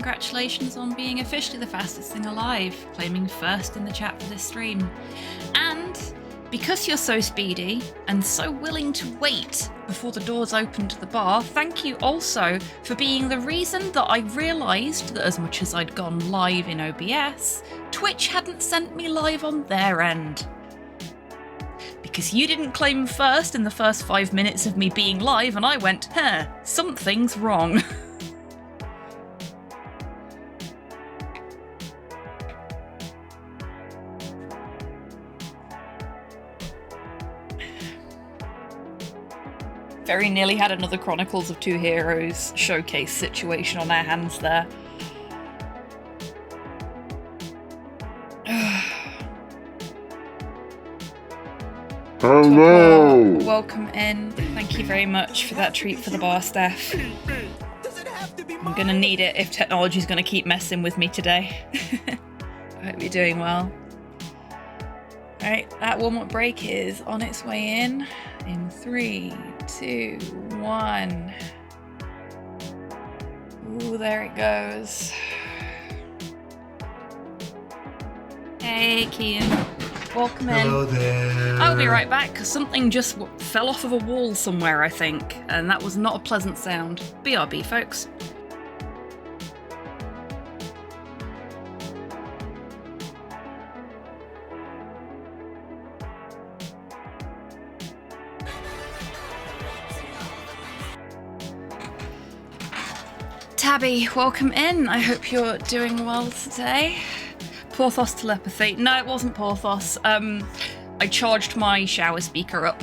congratulations on being officially the fastest thing alive, claiming first in the chat for this stream. And because you're so speedy and so willing to wait before the doors open to the bar, thank you also for being the reason that I realised that as much as I'd gone live in OBS, Twitch hadn't sent me live on their end. Because you didn't claim first in the first 5 minutes of me being live, and I went, something's wrong. Very nearly had another Chronicles of Two Heroes showcase situation on our hands there. Hello! Welcome in. Thank you very much for that treat for the bar staff. I'm gonna need it if technology's gonna keep messing with me today. I hope you're doing well. Alright, that warm-up break is on its way in 3, 2, 1. Ooh, there it goes. Hey, Kian. Welcome in. Hello there. I'll be right back, because something just fell off of a wall somewhere, I think, and that was not a pleasant sound. BRB, folks. Tabby, welcome in. I hope you're doing well today. Porthos telepathy. No, it wasn't Porthos. I charged my shower speaker up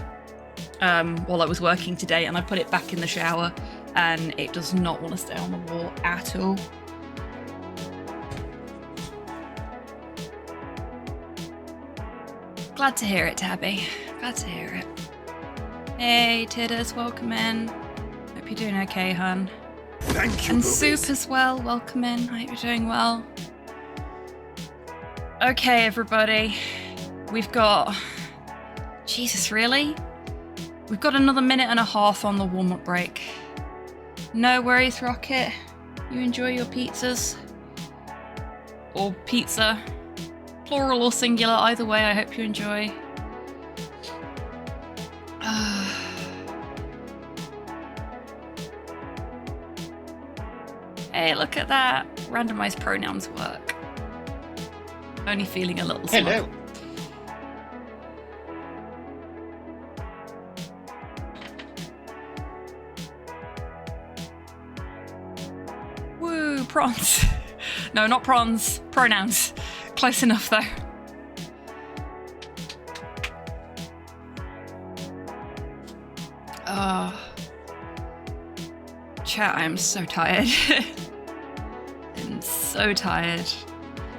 while I was working today, and I put it back in the shower, and it does not want to stay on the wall at all. Glad to hear it, Tabby. Glad to hear it. Hey, Tidders, welcome in. Hope you're doing okay, hun. Thank you, And Boobies. Soup as well, welcome in. I hope you're doing well. Okay, everybody. We've got... Jesus, really? We've got another minute and a half on the warm-up break. No worries, Rocket. You enjoy your pizzas. Or pizza. Plural or singular, either way, I hope you enjoy. Hey, look at that. Randomized pronouns work. Only feeling a little smug. Hello. Woo, prawns. No, not prawns. Pronouns. Close enough, though. Chat, I am so tired. I'm so tired.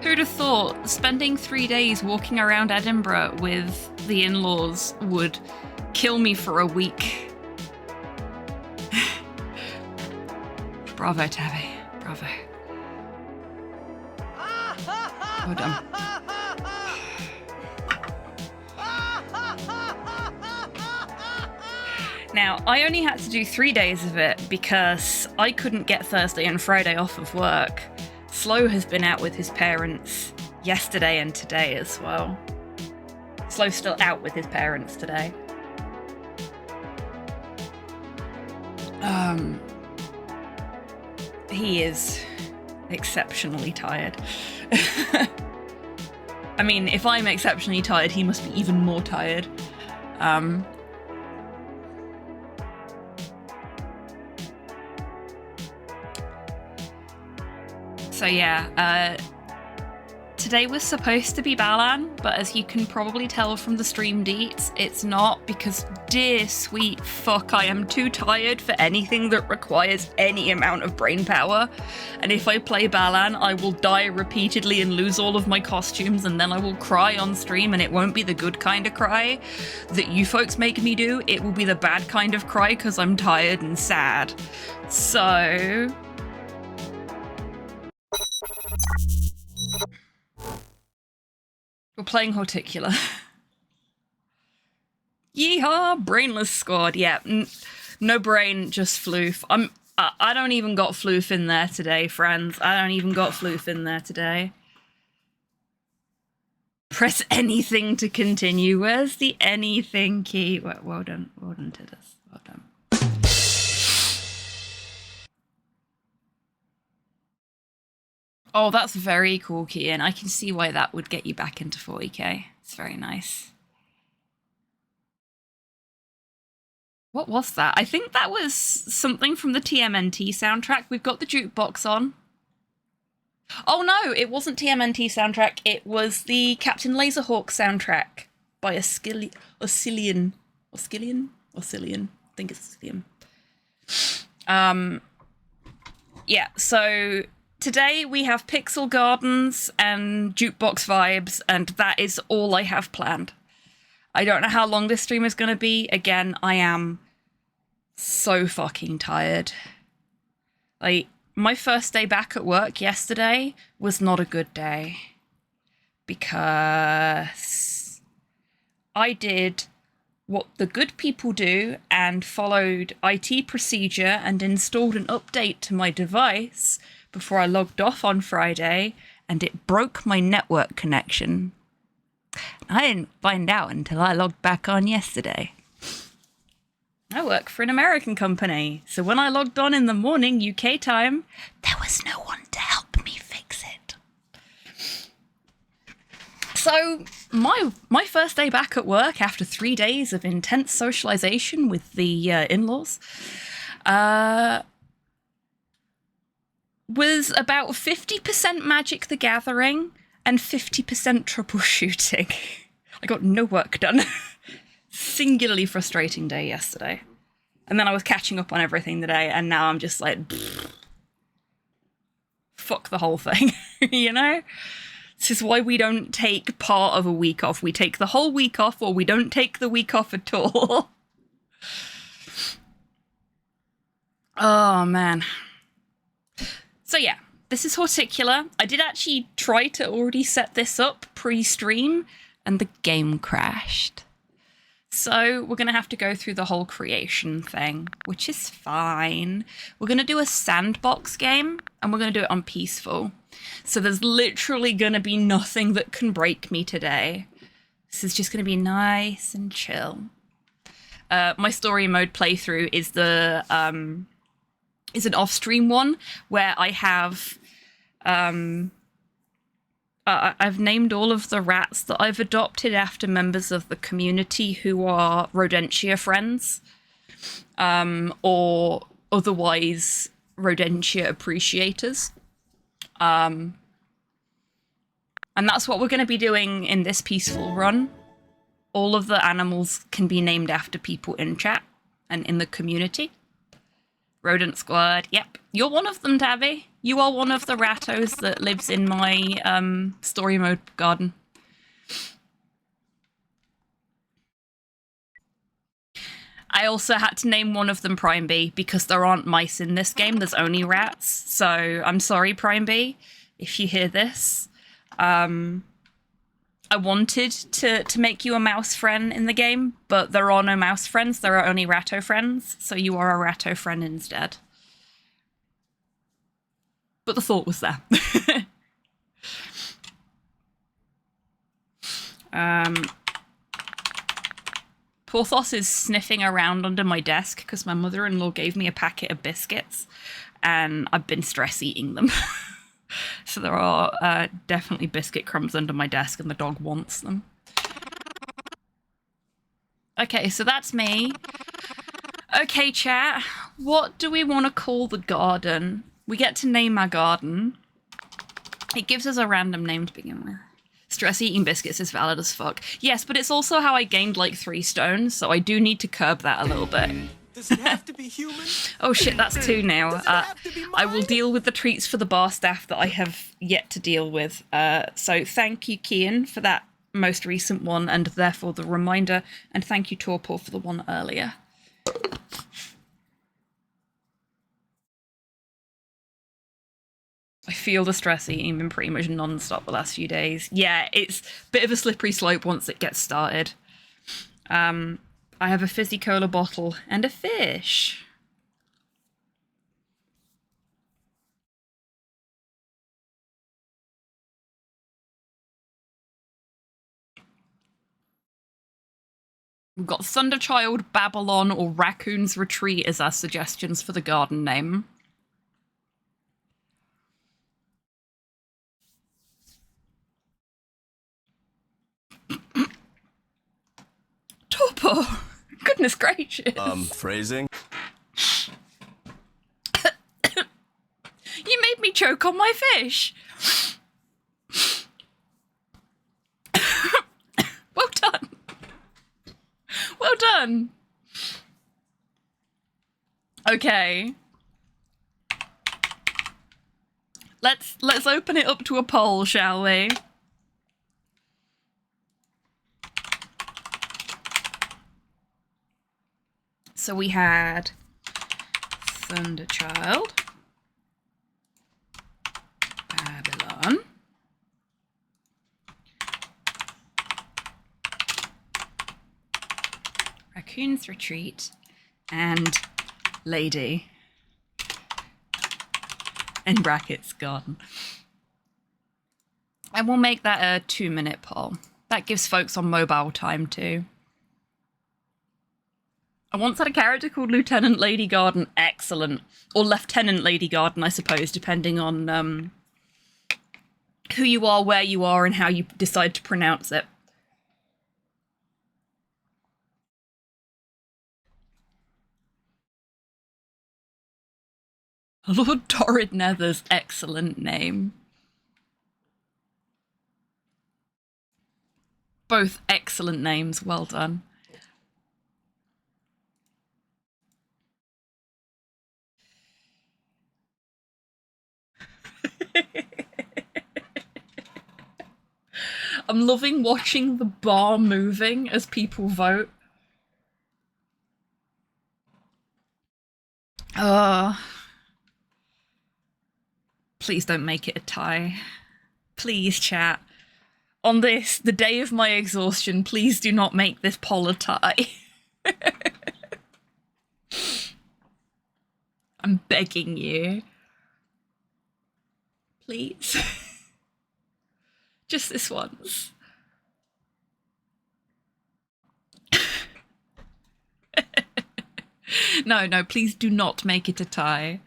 Who'd have thought spending 3 days walking around Edinburgh with the in-laws would kill me for a week? Bravo, Tabby. Bravo. Well done. Now, I only had to do 3 days of it because I couldn't get Thursday and Friday off of work. Slow has been out with his parents yesterday and today as well. Slow's still out with his parents today. He is exceptionally tired. I mean, if I'm exceptionally tired, he must be even more tired. So yeah, today was supposed to be Balan, but as you can probably tell from the stream deets, it's not, because dear sweet fuck, I am too tired for anything that requires any amount of brain power. And if I play Balan, I will die repeatedly and lose all of my costumes, and then I will cry on stream, and it won't be the good kind of cry that you folks make me do. It will be the bad kind of cry because I'm tired and sad. So... we're playing Horticular. Yeehaw, brainless squad. Yeah, no brain, just floof. I don't even got floof in there today, friends. I don't even got floof in there today. Press anything to continue. Where's the anything key? Well done. Well done, Titus. Well done. Oh, that's very cool, Kian. I can see why that would get you back into 40k. It's very nice. What was that? I think that was something from the TMNT soundtrack. We've got the jukebox on. Oh no, it wasn't TMNT soundtrack. It was the Captain Laserhawk soundtrack by Oscillion. I think it's Oscillion. Yeah, so today we have Pixel Gardens and Jukebox Vibes, and that is all I have planned. I don't know how long this stream is going to be. Again, I am so fucking tired. Like, my first day back at work yesterday was not a good day. Because I did what the good people do and followed IT procedure and installed an update to my device before I logged off on Friday, and it broke my network connection. I didn't find out until I logged back on yesterday. I work for an American company, so when I logged on in the morning UK time, there was no one to help me fix it. So my first day back at work after 3 days of intense socialization with the in-laws was about 50% Magic the Gathering and 50% troubleshooting. I got no work done. Singularly frustrating day yesterday. And then I was catching up on everything today, and now I'm just like, fuck the whole thing, you know? This is why we don't take part of a week off. We take the whole week off, or we don't take the week off at all. Oh, man. So yeah, this is Horticular. I did actually try to already set this up pre-stream, and the game crashed. So we're going to have to go through the whole creation thing, which is fine. We're going to do a sandbox game, and we're going to do it on peaceful. So there's literally going to be nothing that can break me today. This is just going to be nice and chill. My story mode playthrough is an off-stream one where I have I've named all of the rats that I've adopted after members of the community who are Rodentia friends, or otherwise Rodentia appreciators. And that's what we're going to be doing in this peaceful run. All of the animals can be named after people in chat and in the community. Rodent Squad, yep. You're one of them, Tabby. You are one of the rattos that lives in my story mode garden. I also had to name one of them Prime Bee because there aren't mice in this game, there's only rats. So I'm sorry, Prime Bee, if you hear this. I wanted to make you a mouse friend in the game, but there are no mouse friends, there are only ratto friends, so you are a ratto friend instead. But the thought was there. Porthos is sniffing around under my desk because my mother-in-law gave me a packet of biscuits and I've been stress eating them. So there are definitely biscuit crumbs under my desk and the dog wants them. Okay, so that's me. Okay, chat. What do we want to call the garden? We get to name our garden. It gives us a random name to begin with. Stress eating biscuits is valid as fuck. Yes, but it's also how I gained like 3 stones, so I do need to curb that a little bit. Does it have to be human? Oh shit, that's 2 now. I will deal with the treats for the bar staff that I have yet to deal with. So thank you, Kian, for that most recent one, and therefore the reminder, and thank you, Torpor, for the one earlier. I feel the stress eating been pretty much non-stop the last few days. Yeah, it's a bit of a slippery slope once it gets started. I have a fizzy cola bottle and a fish. We've got Thunderchild, Babylon, or Raccoon's Retreat as our suggestions for the garden name. Topo! Goodness gracious. Phrasing? You made me choke on my fish. Well done. Well done. Okay. Let's open it up to a poll, shall we? So we had Thunderchild, Babylon, Raccoon's Retreat, and Lady. In brackets, garden. And we'll make that a 2-minute poll. That gives folks on mobile time too. I once had a character called Lieutenant Lady Garden. Excellent. Or Lieutenant Lady Garden, I suppose, depending on who you are, where you are, and how you decide to pronounce it. Lord Torrid Nether's excellent name. Both excellent names, well done. I'm loving watching the bar moving as people vote. Please don't make it a tie. Please, chat. On this, the day of my exhaustion, please do not make this poll a tie. I'm begging you. Please. Just this once. No, please do not make it a tie.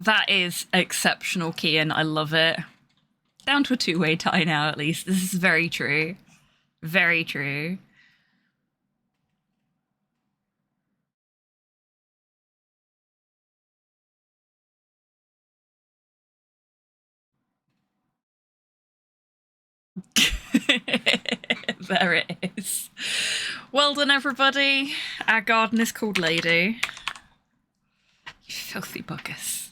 That is exceptional, Kian. I love it. Down to a 2-way tie now, at least. This is very true. Very true. There it is. Well done, everybody. Our garden is called Lady. You filthy buggers.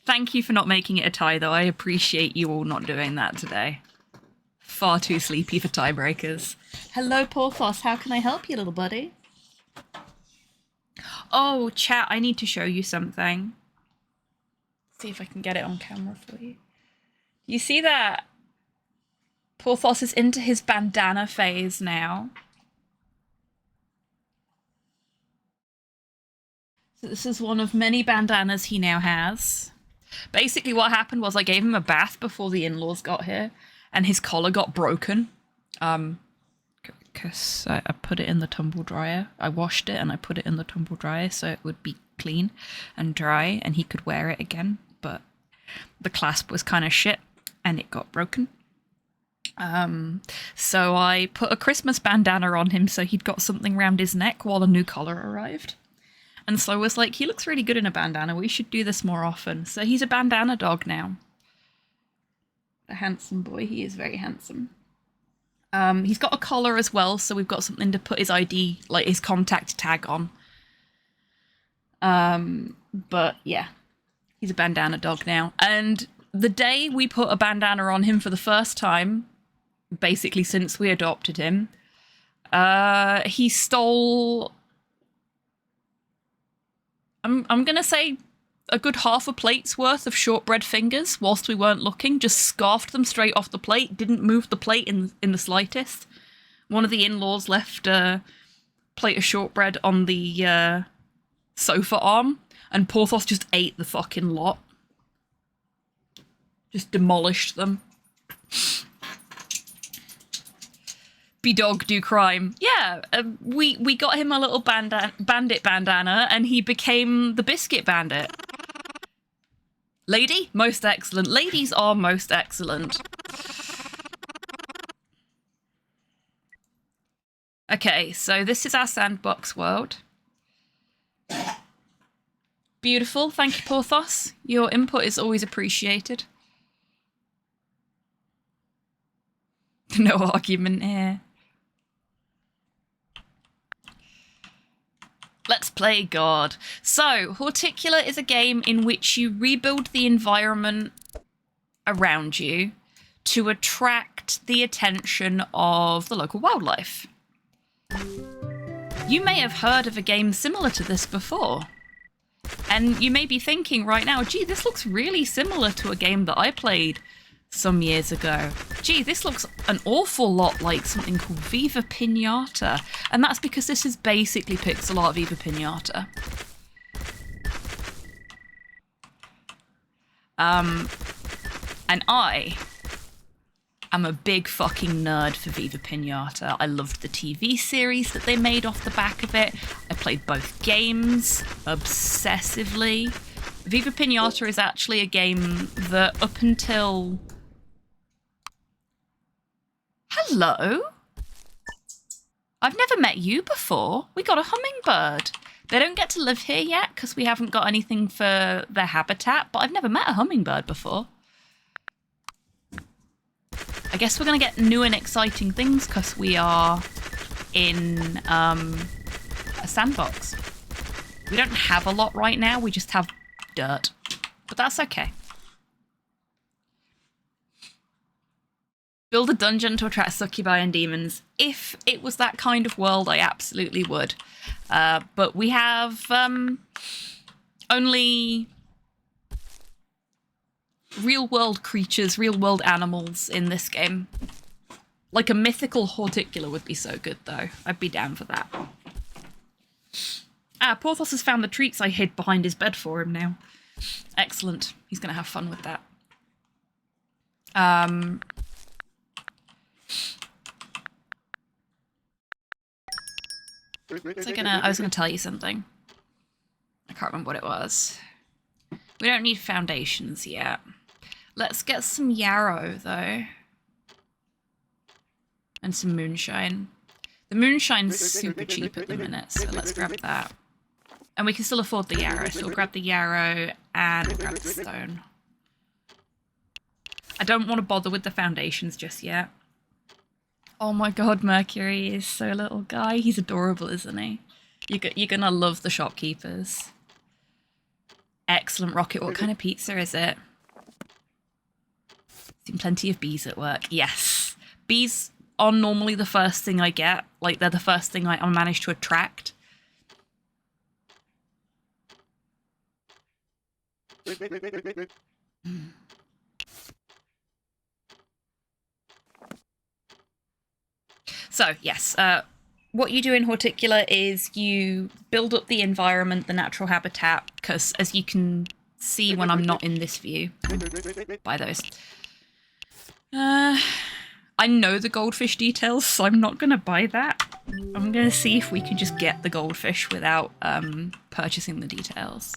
Thank you for not making it a tie, though. I appreciate you all not doing that today. Far too sleepy for tiebreakers. Hello, Porthos. How can I help you, little buddy? Oh, chat, I need to show you something. See if I can get it on camera for you. You see that? Porthos is into his bandana phase now. So this is one of many bandanas he now has. Basically what happened was I gave him a bath before the in-laws got here, and his collar got broken. Because I put it in the tumble dryer. I washed it and I put it in the tumble dryer so it would be clean and dry and he could wear it again. But the clasp was kind of shit and it got broken. So I put a Christmas bandana on him so he'd got something around his neck while a new collar arrived. And so I was like, he looks really good in a bandana. We should do this more often. So he's a bandana dog now. A handsome boy. He is very handsome. He's got a collar as well, so we've got something to put his ID, like his contact tag on. But yeah, he's a bandana dog now. And the day we put a bandana on him for the first time, basically since we adopted him, he stole... I'm gonna say a good half a plate's worth of shortbread fingers whilst we weren't looking, just scarfed them straight off the plate, didn't move the plate in the slightest. One of the in-laws left a plate of shortbread on the sofa arm, and Porthos just ate the fucking lot. Just demolished them. Be dog, do crime. Yeah, we got him a little bandit bandana, and he became the biscuit bandit. Lady, most excellent. Ladies are most excellent. Okay, so this is our sandbox world. Beautiful, thank you, Porthos. Your input is always appreciated. No argument here. Let's play God. So, Horticular is a game in which you rebuild the environment around you to attract the attention of the local wildlife. You may have heard of a game similar to this before. And you may be thinking right now, gee, this looks really similar to a game that I played some years ago. Gee, this looks an awful lot like something called Viva Pinata. And that's because this is basically pixel art Viva Pinata. And I am a big fucking nerd for Viva Pinata. I loved the TV series that they made off the back of it. I played both games obsessively. Viva Pinata is actually a game that up until... Hello? I've never met you before. We got a hummingbird. They don't get to live here yet because we haven't got anything for their habitat, but I've never met a hummingbird before. I guess we're going to get new and exciting things because we are in a sandbox. We don't have a lot right now, we just have dirt. But that's okay. Build a dungeon to attract succubi and demons. If it was that kind of world, I absolutely would. But we have only real-world creatures, real-world animals in this game. Like a mythical Horticular would be so good, though. I'd be down for that. Ah, Porthos has found the treats I hid behind his bed for him now. Excellent. He's going to have fun with that. I was gonna tell you something. I can't remember what it was. We don't need foundations yet. Let's get some yarrow, though. And some moonshine. The moonshine's super cheap at the minute, so let's grab that. And we can still afford the yarrow, so we'll grab the yarrow and we'll grab the stone. I don't want to bother with the foundations just yet. Oh my god, Mercury is so little guy. He's adorable, isn't he? You're gonna love the shopkeepers. Excellent, Rocket. What kind of pizza is it? Seen plenty of bees at work. Yes. Bees are normally the first thing I get. Like, they're the first thing I manage to attract. So, yes, what you do in Horticular is you build up the environment, the natural habitat, because as you can see when I'm not in this view, buy those. I know the goldfish details, so I'm not going to buy that. I'm going to see if we can just get the goldfish without purchasing the details.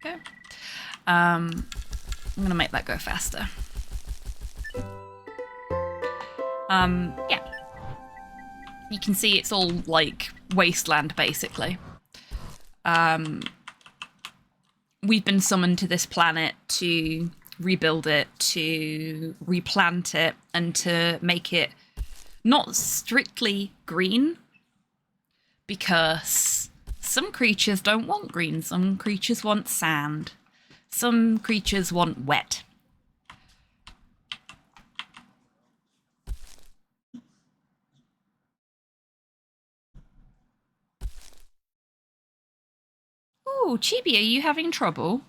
Okay. I'm gonna make that go faster. Yeah. You can see it's all like wasteland basically. We've been summoned to this planet to rebuild it, to replant it, and to make it not strictly green, because some creatures don't want green, some creatures want sand, some creatures want wet. Oh, Chibi, are you having trouble?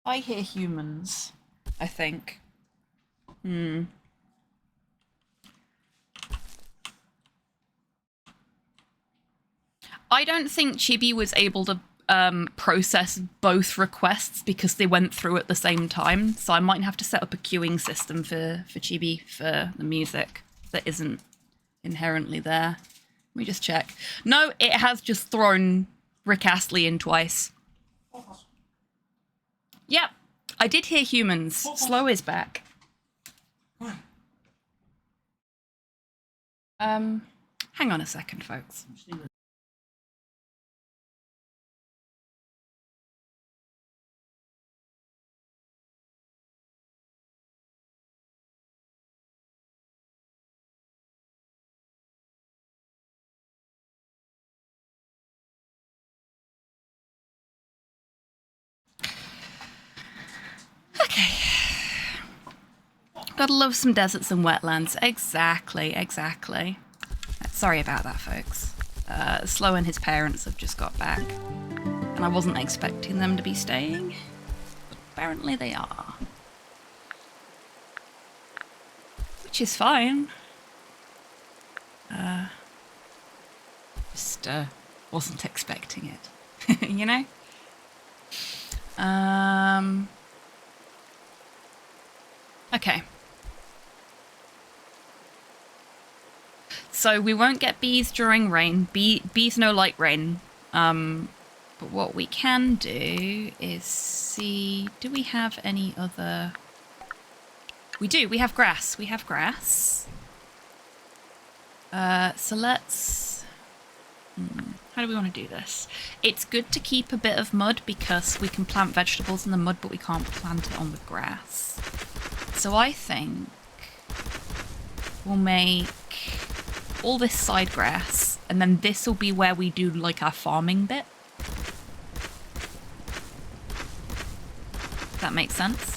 I hear humans, I think. I don't think Chibi was able to process both requests because they went through at the same time. So I might have to set up a queuing system for Chibi for the music that isn't inherently there. Let me just check. No, it has just thrown Rick Astley in twice. Yep, I did hear humans. Slow is back. Hang on a second, folks. Okay. Gotta love some deserts and wetlands. Exactly, exactly. Sorry about that, folks. Slow and his parents have just got back. And I wasn't expecting them to be staying. But apparently they are. Which is fine. Just wasn't expecting it. You know? Okay. So we won't get bees during rain. Bees no like rain. But what we can do is see... Do we have any other... We do. We have grass. We have grass. So let's... How do we want to do this? It's good to keep a bit of mud because we can plant vegetables in the mud, but we can't plant it on the grass. So I think we'll make all this side grass, and then this will be where we do like our farming bit. If that makes sense.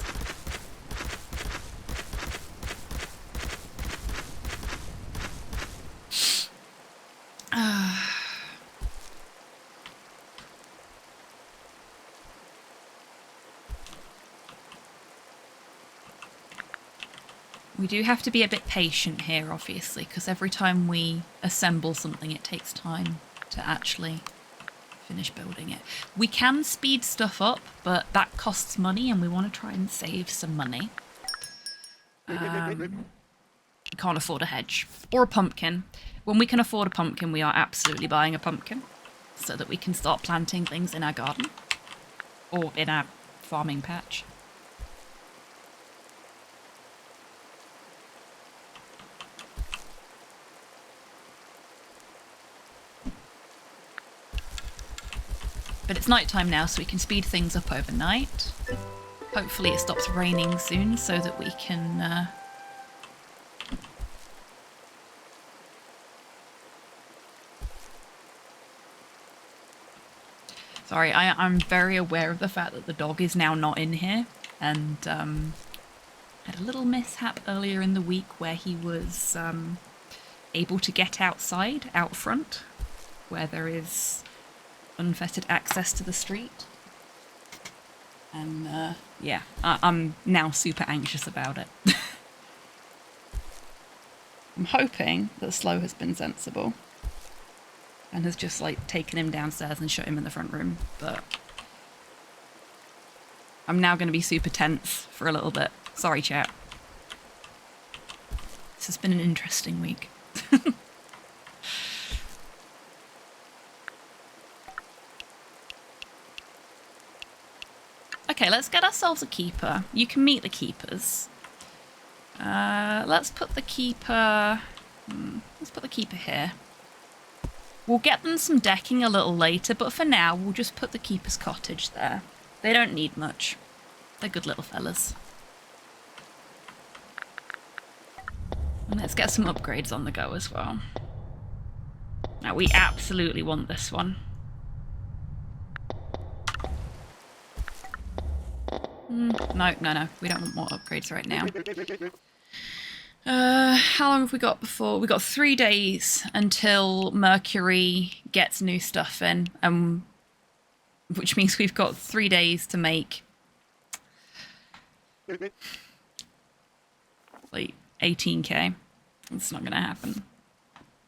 We do have to be a bit patient here, obviously, because every time we assemble something, it takes time to actually finish building it. We can speed stuff up, but that costs money, and we want to try and save some money. We can't afford a hedge. Or a pumpkin. When we can afford a pumpkin, we are absolutely buying a pumpkin, so that we can start planting things in our garden. Or in our farming patch. But it's nighttime now, so we can speed things up overnight. Hopefully it stops raining soon so that we can... Sorry, I'm very aware of the fact that the dog is now not in here. And had a little mishap earlier in the week where he was able to get outside, out front, where there is unfettered access to the street. And yeah, I'm now super anxious about it. I'm hoping that Slow has been sensible and has just like taken him downstairs and shut him in the front room, but I'm now going to be super tense for a little bit. Sorry, chat. This has been an interesting week. Okay, let's get ourselves a keeper. You can meet the keepers. Let's put the keeper... let's put the keeper here. We'll get them some decking a little later, but for now, we'll just put the keeper's cottage there. They don't need much. They're good little fellas. And let's get some upgrades on the go as well. Now, we absolutely want this one. No. We don't want more upgrades right now. How long have we got before? We got 3 days until Mercury gets new stuff in, which means we've got 3 days to make like 18k. It's not gonna happen.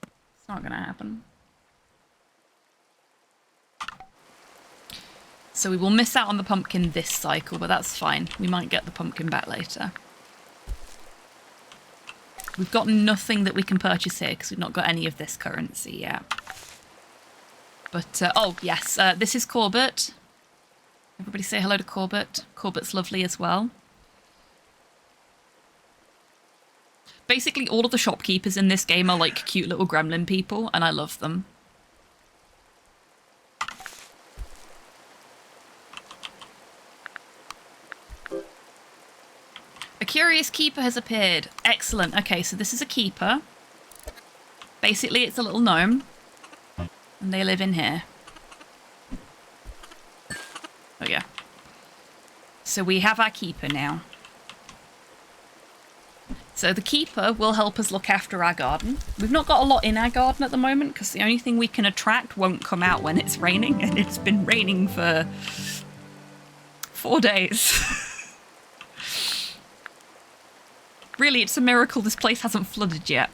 It's not gonna happen. So we will miss out on the pumpkin this cycle, but that's fine. We might get the pumpkin back later. We've got nothing that we can purchase here because we've not got any of this currency yet. But, oh, yes, this is Corbett. Everybody say hello to Corbett. Corbett's lovely as well. Basically, all of the shopkeepers in this game are like cute little gremlin people, and I love them. A curious keeper has appeared. Excellent. Okay, so this is a keeper. Basically, it's a little gnome. And they live in here. Oh, yeah. So we have our keeper now. So the keeper will help us look after our garden. We've not got a lot in our garden at the moment because the only thing we can attract won't come out when it's raining. And it's been raining for 4 days. Really, it's a miracle this place hasn't flooded yet.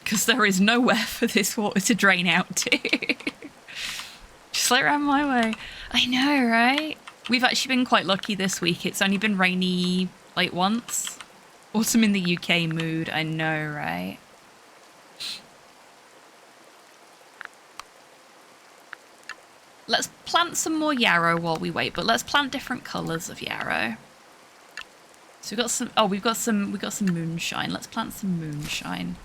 Because there is nowhere for this water to drain out to. Just like around my way. I know, right? We've actually been quite lucky this week. It's only been rainy, like, once. Autumn in the UK mood, I know, right? Let's plant some more yarrow while we wait, but let's plant different colours of yarrow. So we've got some moonshine. Let's plant some moonshine.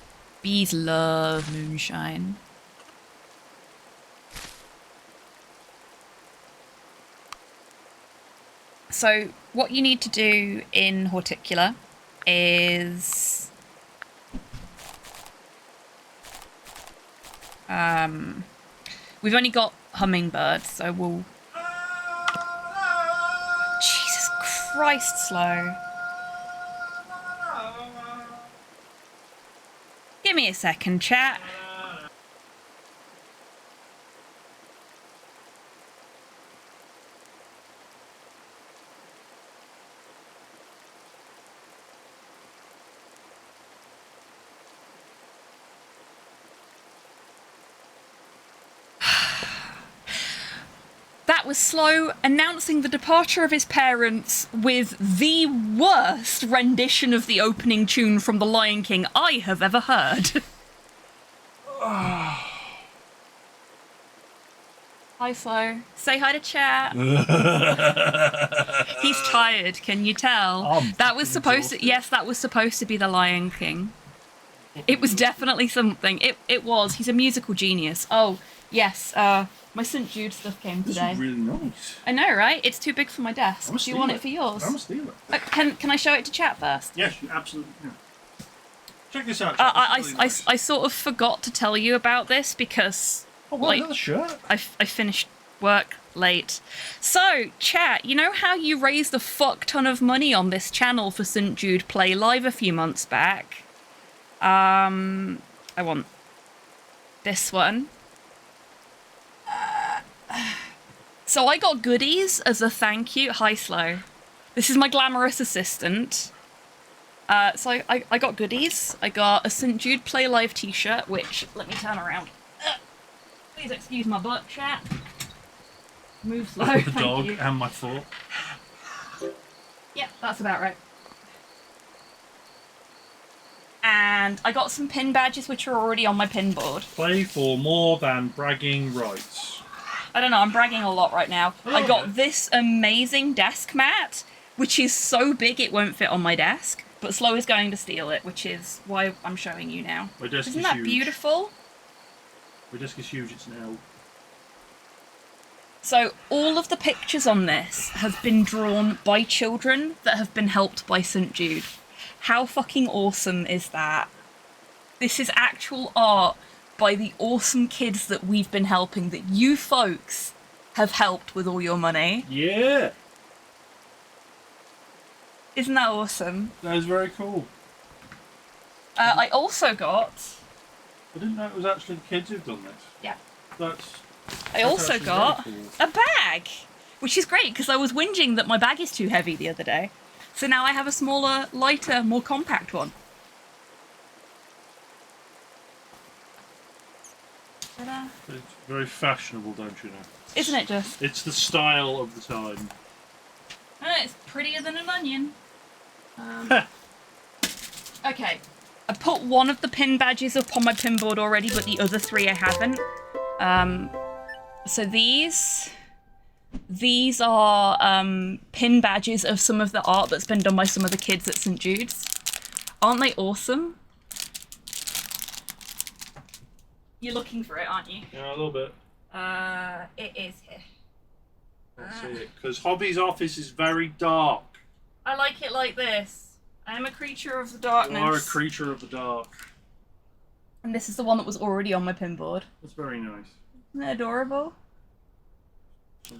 Bees love moonshine. So what you need to do in Horticular is we've only got hummingbirds, so we'll Jesus Christ, slow. Give me a second, chat. That was Slow announcing the departure of his parents with the worst rendition of the opening tune from The Lion King I have ever heard. Hi, Slow. Say hi to chat. He's tired, can you tell? That was supposed to... Yes, that was supposed to be The Lion King. It was definitely something. It was. He's a musical genius. Oh, yes, my St. Jude stuff came today. This is really nice. I know, right? It's too big for my desk. Do you want it for yours? I'm a stealer. Can I show it to chat first? Yes, you absolutely can. Check this out. I sort of forgot to tell you about this because another shirt. I finished work late. So, chat, you know how you raised a fuck ton of money on this channel for St. Jude Play Live a few months back? I want this one. So I got goodies as a thank you. Hi, Slow. This is my glamorous assistant. So I got goodies. I got a St. Jude Play Live t-shirt, which, let me turn around. Please excuse my butt, chat. Move slow. The dog and my foot. Yep, that's about right. And I got some pin badges, which are already on my pin board. Play for more than bragging rights. I don't know, I'm bragging a lot right now. I got this amazing desk mat, which is so big it won't fit on my desk. But Slow is going to steal it, which is why I'm showing you now. My desk Isn't is that huge. beautiful? My desk is huge, it's an L. So all of the pictures on this have been drawn by children that have been helped by St. Jude. How fucking awesome is that? This is actual art by the awesome kids that we've been helping, that you folks have helped with all your money. Yeah! Isn't that awesome? That is very cool. I also got... I didn't know it was actually the kids who've done this. Yeah. That's I also actually got very cool. a bag, which is great because I was whinging that my bag is too heavy the other day. So now I have a smaller, lighter, more compact one. Ta-da. It's very fashionable, don't you know? Isn't it just? It's the style of the time. It's prettier than an onion. Okay. I put one of the pin badges up on my pin board already, but the other three I haven't. So these are pin badges of some of the art that's been done by some of the kids at St. Jude's. Aren't they awesome? You're looking for it, aren't you? Yeah, a little bit. It is here. Let's see it. Because Hobby's office is very dark. I like it like this. I am a creature of the darkness. You are a creature of the dark. And this is the one that was already on my pin board. That's very nice. Isn't it adorable? Shit.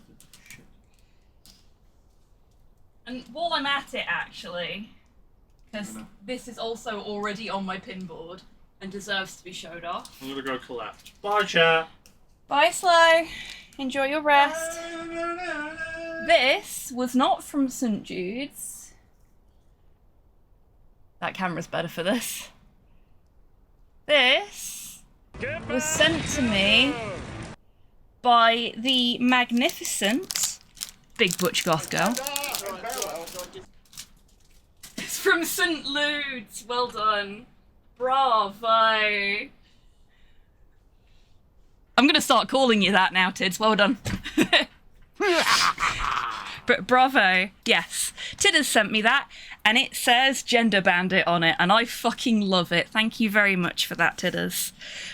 And while I'm at it, actually, because this is also already on my pin board and deserves to be showed off. I'm gonna go collect. Bye, chat. Bye, Slow. Enjoy your rest. This was not from St. Jude's. That camera's better for this. This was sent to me by the magnificent Big Butch Goth Girl. It's from St. Lude's. Well done. Bravo. I'm gonna start calling you that now, Tids. Well done. Bravo. Yes. Tid has sent me that, and it says Gender Bandit on it, and I fucking love it. Thank you very much for that, Tidders.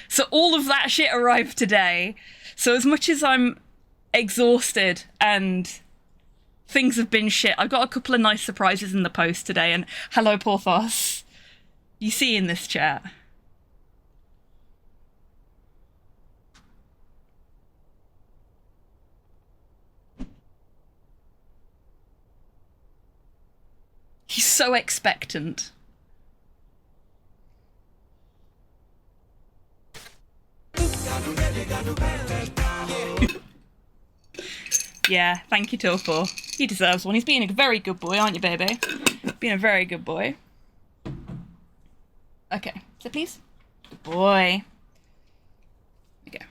So all of that shit arrived today. So as much as I'm exhausted and things have been shit, I've got a couple of nice surprises in the post today, and hello, Porthos. You see in this chat. He's so expectant. Yeah, thank you, Torpor. He deserves one. He's being a very good boy, aren't you, baby? Being a very good boy. Okay, so please. Good boy. There we go.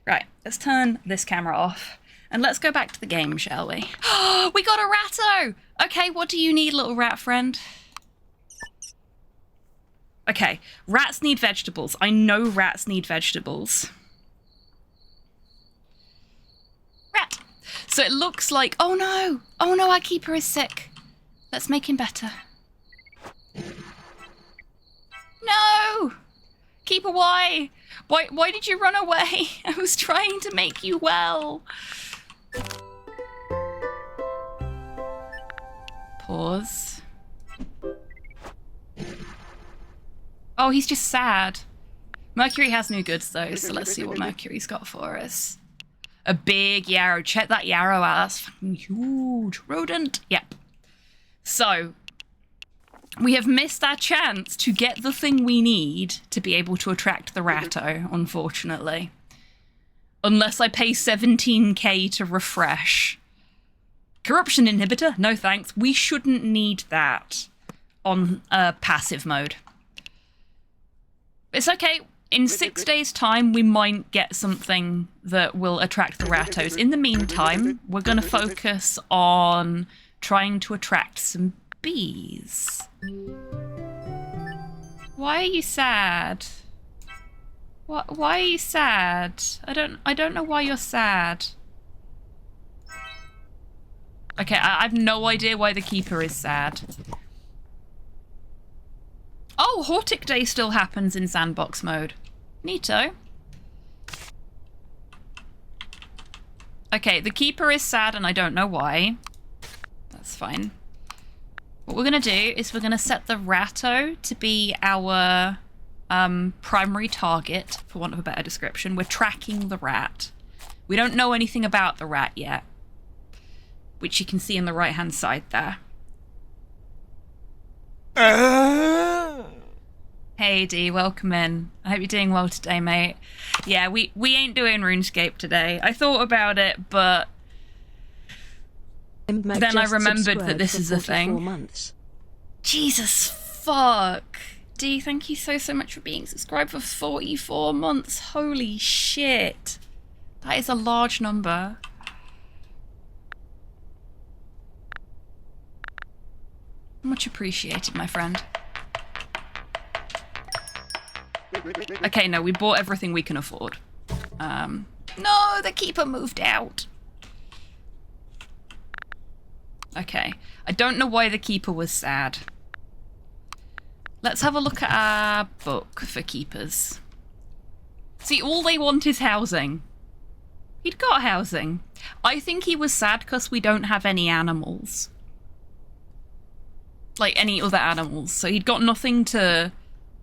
Right, let's turn this camera off. And let's go back to the game, shall we? Oh, we got a ratto! Okay, what do you need, little rat friend? Okay, rats need vegetables. I know rats need vegetables. Rat! So it looks like... Oh no! Oh no, our keeper is sick. Let's make him better. No! Keeper, why? Why did you run away? I was trying to make you well. Pause. Oh, he's just sad. Mercury has new goods though, so let's see what Mercury's got for us. A big yarrow. Check that yarrow out. That's fucking huge. Rodent. Yep. So, we have missed our chance to get the thing we need to be able to attract the ratto, unfortunately. Unless I pay 17k to refresh. Corruption inhibitor? No thanks. We shouldn't need that on passive mode. It's okay. In 6 days' time, we might get something that will attract the rattos. In the meantime, we're going to focus on trying to attract some bees. Why are you sad? Why are you sad? I don't know why you're sad. Okay, I've no idea why the keeper is sad. Oh, Hortic Day still happens in sandbox mode. Neato. Okay, the keeper is sad and I don't know why. That's fine. What we're gonna do is we're gonna set the ratto to be our primary target, for want of a better description. We're tracking the rat. We don't know anything about the rat yet, which you can see on the right-hand side there. Hey D, welcome in. I hope you're doing well today, mate. Yeah, we ain't doing RuneScape today. I thought about it, but then I remembered that this is a thing. Months. Jesus fuck. D, thank you so much for being subscribed for 44 months. Holy shit. That is a large number. Much appreciated, my friend. Okay, no, we bought everything we can afford. No, the keeper moved out. Okay, I don't know why the keeper was sad. Let's have a look at our book for keepers. See, all they want is housing. He'd got housing. I think he was sad because we don't have any animals. Like any other animals. So he'd got nothing to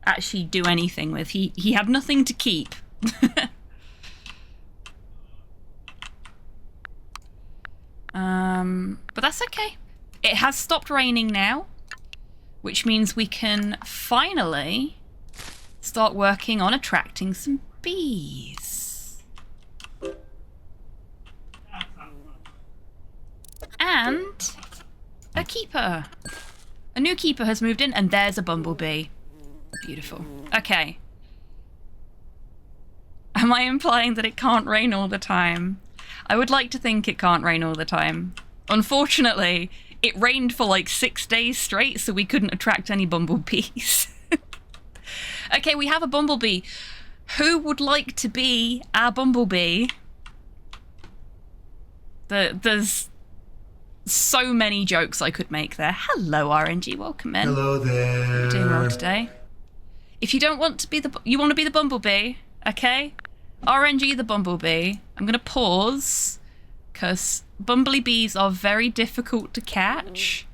actually do anything with. He had nothing to keep. But that's okay. It has stopped raining now, which means we can finally start working on attracting some bees. And a keeper. A new keeper has moved in, and there's a bumblebee. Beautiful. Okay. Am I implying that it can't rain all the time? I would like to think it can't rain all the time. Unfortunately, it rained for like 6 days straight, so we couldn't attract any bumblebees. Okay, we have a bumblebee. Who would like to be our bumblebee? There's so many jokes I could make there. Hello, RNG. Welcome in. Hello there. Doing well today. If you don't want to be you want to be the bumblebee, okay? RNG the bumblebee. I'm gonna pause because bumblebees are very difficult to catch.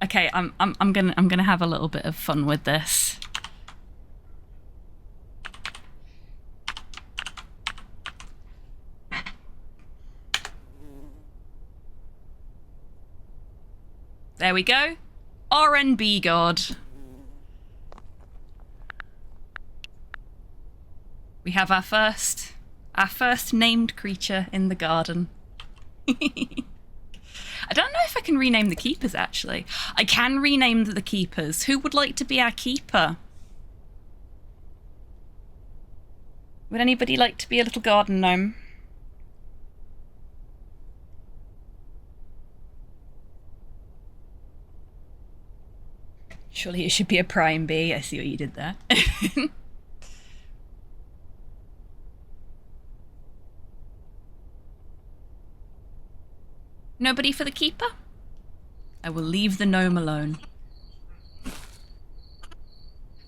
Okay, I'm gonna have a little bit of fun with this. There we go. RNB God. We have our first named creature in the garden. I don't know if I can rename the keepers, actually. I can rename the keepers. Who would like to be our keeper? Would anybody like to be a little garden gnome? Surely it should be a prime bee. I see what you did there. Nobody for the keeper? I will leave the gnome alone.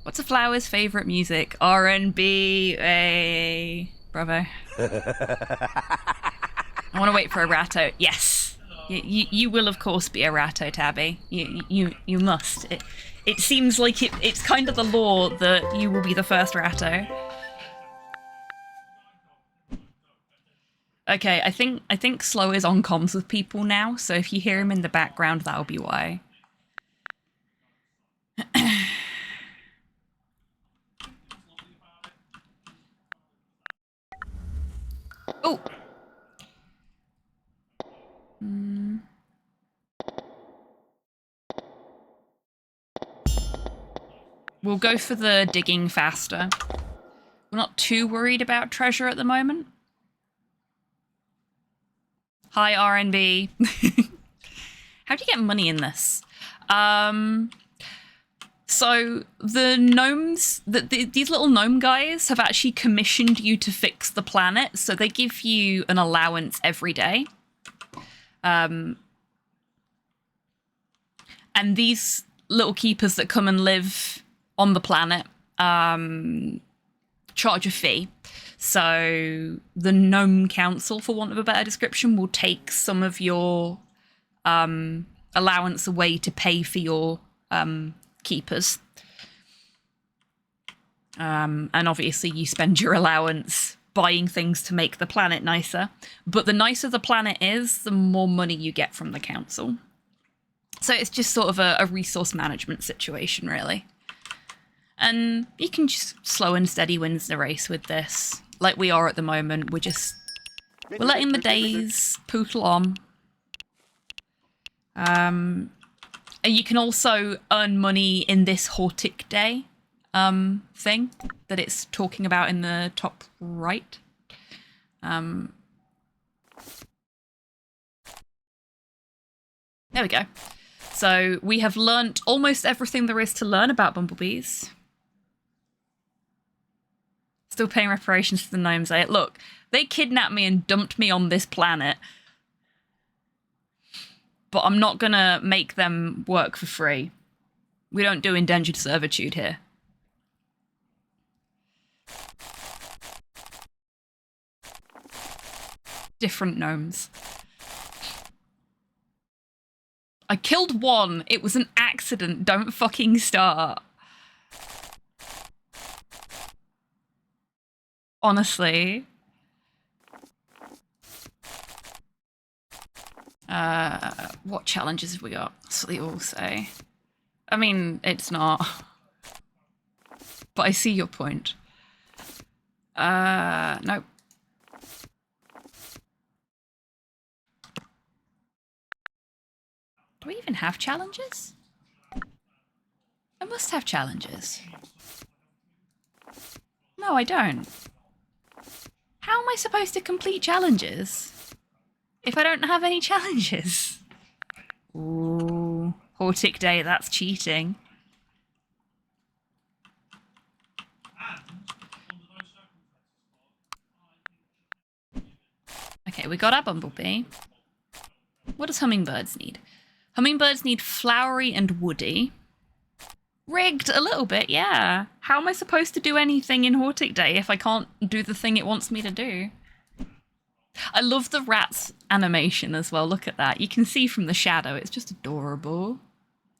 What's a flower's favourite music? R&B. Bravo. I want to wait for a ratto. Yes. You will of course be a ratto, Tabby. You must. It seems like it's kind of the law that you will be the first ratto. Okay, I think Slow is on comms with people now, so if you hear him in the background, that'll be why. Oh. We'll go for the digging faster. We're not too worried about treasure at the moment. Hi, RNB. How do you get money in this? So the gnomes, these little gnome guys have actually commissioned you to fix the planet. So they give you an allowance every day. And these little keepers that come and live on the planet charge a fee. So the Gnome Council, for want of a better description, will take some of your allowance away to pay for your keepers. And obviously you spend your allowance buying things to make the planet nicer. But the nicer the planet is, the more money you get from the council. So it's just sort of a resource management situation, really. And you can just slow and steady wins the race with this. Like we are at the moment. We're letting the days pootle on. And you can also earn money in this Hortic Day thing that it's talking about in the top right. There we go. So we have learnt almost everything there is to learn about bumblebees. Still paying reparations to the gnomes. Look, they kidnapped me and dumped me on this planet. But I'm not gonna make them work for free. We don't do indentured servitude here. Different gnomes. I killed one. It was an accident. Don't fucking start. Honestly. What challenges have we got? That's what they all say. I mean, it's not. But I see your point. Nope. Do we even have challenges? I must have challenges. No, I don't. How am I supposed to complete challenges if I don't have any challenges? Ooh, Hortic Day, that's cheating. Okay, we got our bumblebee. What does hummingbirds need? Hummingbirds need flowery and woody. Rigged a little bit, yeah. How am I supposed to do anything in Hortic Day if I can't do the thing it wants me to do? I love the rat's animation as well. Look at that. You can see from the shadow. It's just adorable.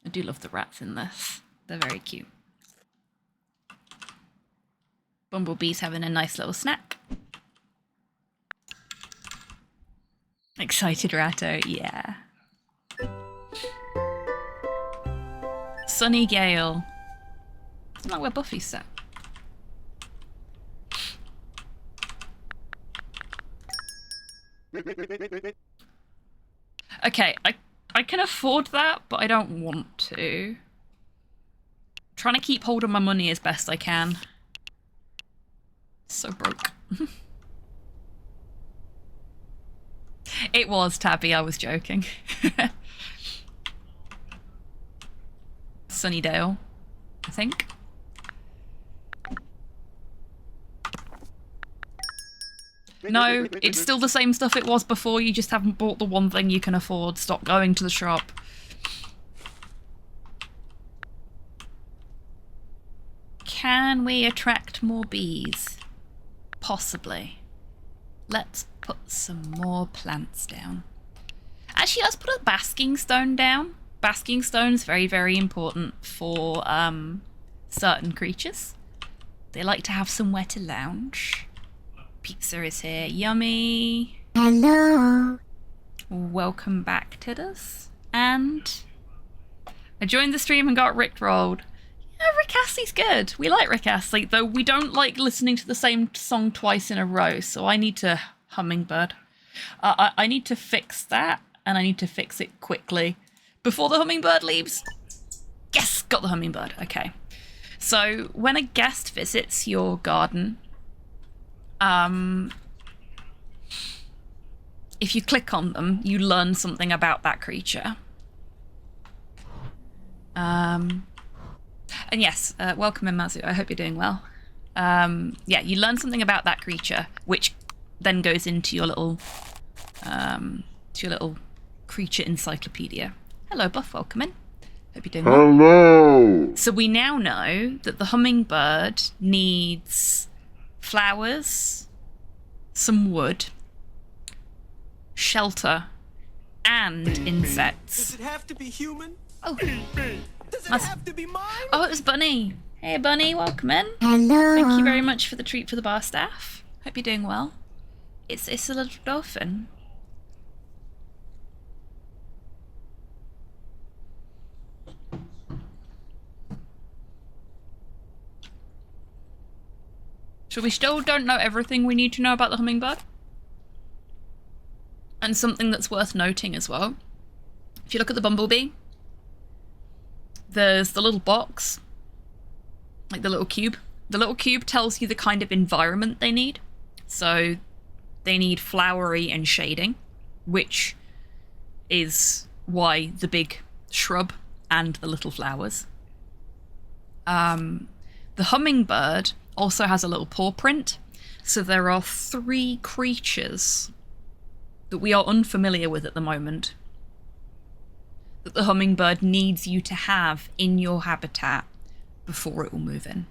I do love the rats in this. They're very cute. Bumblebee's having a nice little snack. Excited ratto, yeah. Sunny Gale. Isn't that where Buffy's set? Okay, I can afford that, but I don't want to. Trying to keep hold of my money as best I can. So broke. It was, Tabby, I was joking. Sunnydale, I think. No, it's still the same stuff it was before, you just haven't bought the one thing you can afford. Stop going to the shop. Can we attract more bees? Possibly. Let's put some more plants down. Actually, let's put a basking stone down. Basking stone's very, very important for certain creatures. They like to have somewhere to lounge. Pizza is here. Yummy. Hello. Welcome back, Tidders. And I joined the stream and got rickrolled. Yeah, Rick Astley's good. We like Rick Astley, though we don't like listening to the same song twice in a row, so I need to hummingbird. I need to fix that, and I need to fix it quickly before the hummingbird leaves. Yes, got the hummingbird. Okay. So when a guest visits your garden, if you click on them, you learn something about that creature. And yes, welcome in, Mazu. I hope you're doing well. Yeah, you learn something about that creature, which then goes into your little creature encyclopedia. Hello, Buff. Welcome in. Hope you're doing well. Hello. So we now know that the hummingbird needs flowers, some wood, shelter, and insects. Does it have to be human? Oh, Does it have to be mine? oh, it was Bunny. Hey, Bunny, welcome in. Hello. Thank you very much for the treat for the bar staff. Hope you're doing well. It's a little dolphin. So we still don't know everything we need to know about the hummingbird. And something that's worth noting as well. If you look at the bumblebee, there's the little box, like the little cube. The little cube tells you the kind of environment they need. So they need flowery and shading, which is why the big shrub and the little flowers. The hummingbird also has a little paw print. So there are 3 creatures that we are unfamiliar with at the moment that the hummingbird needs you to have in your habitat before it will move in.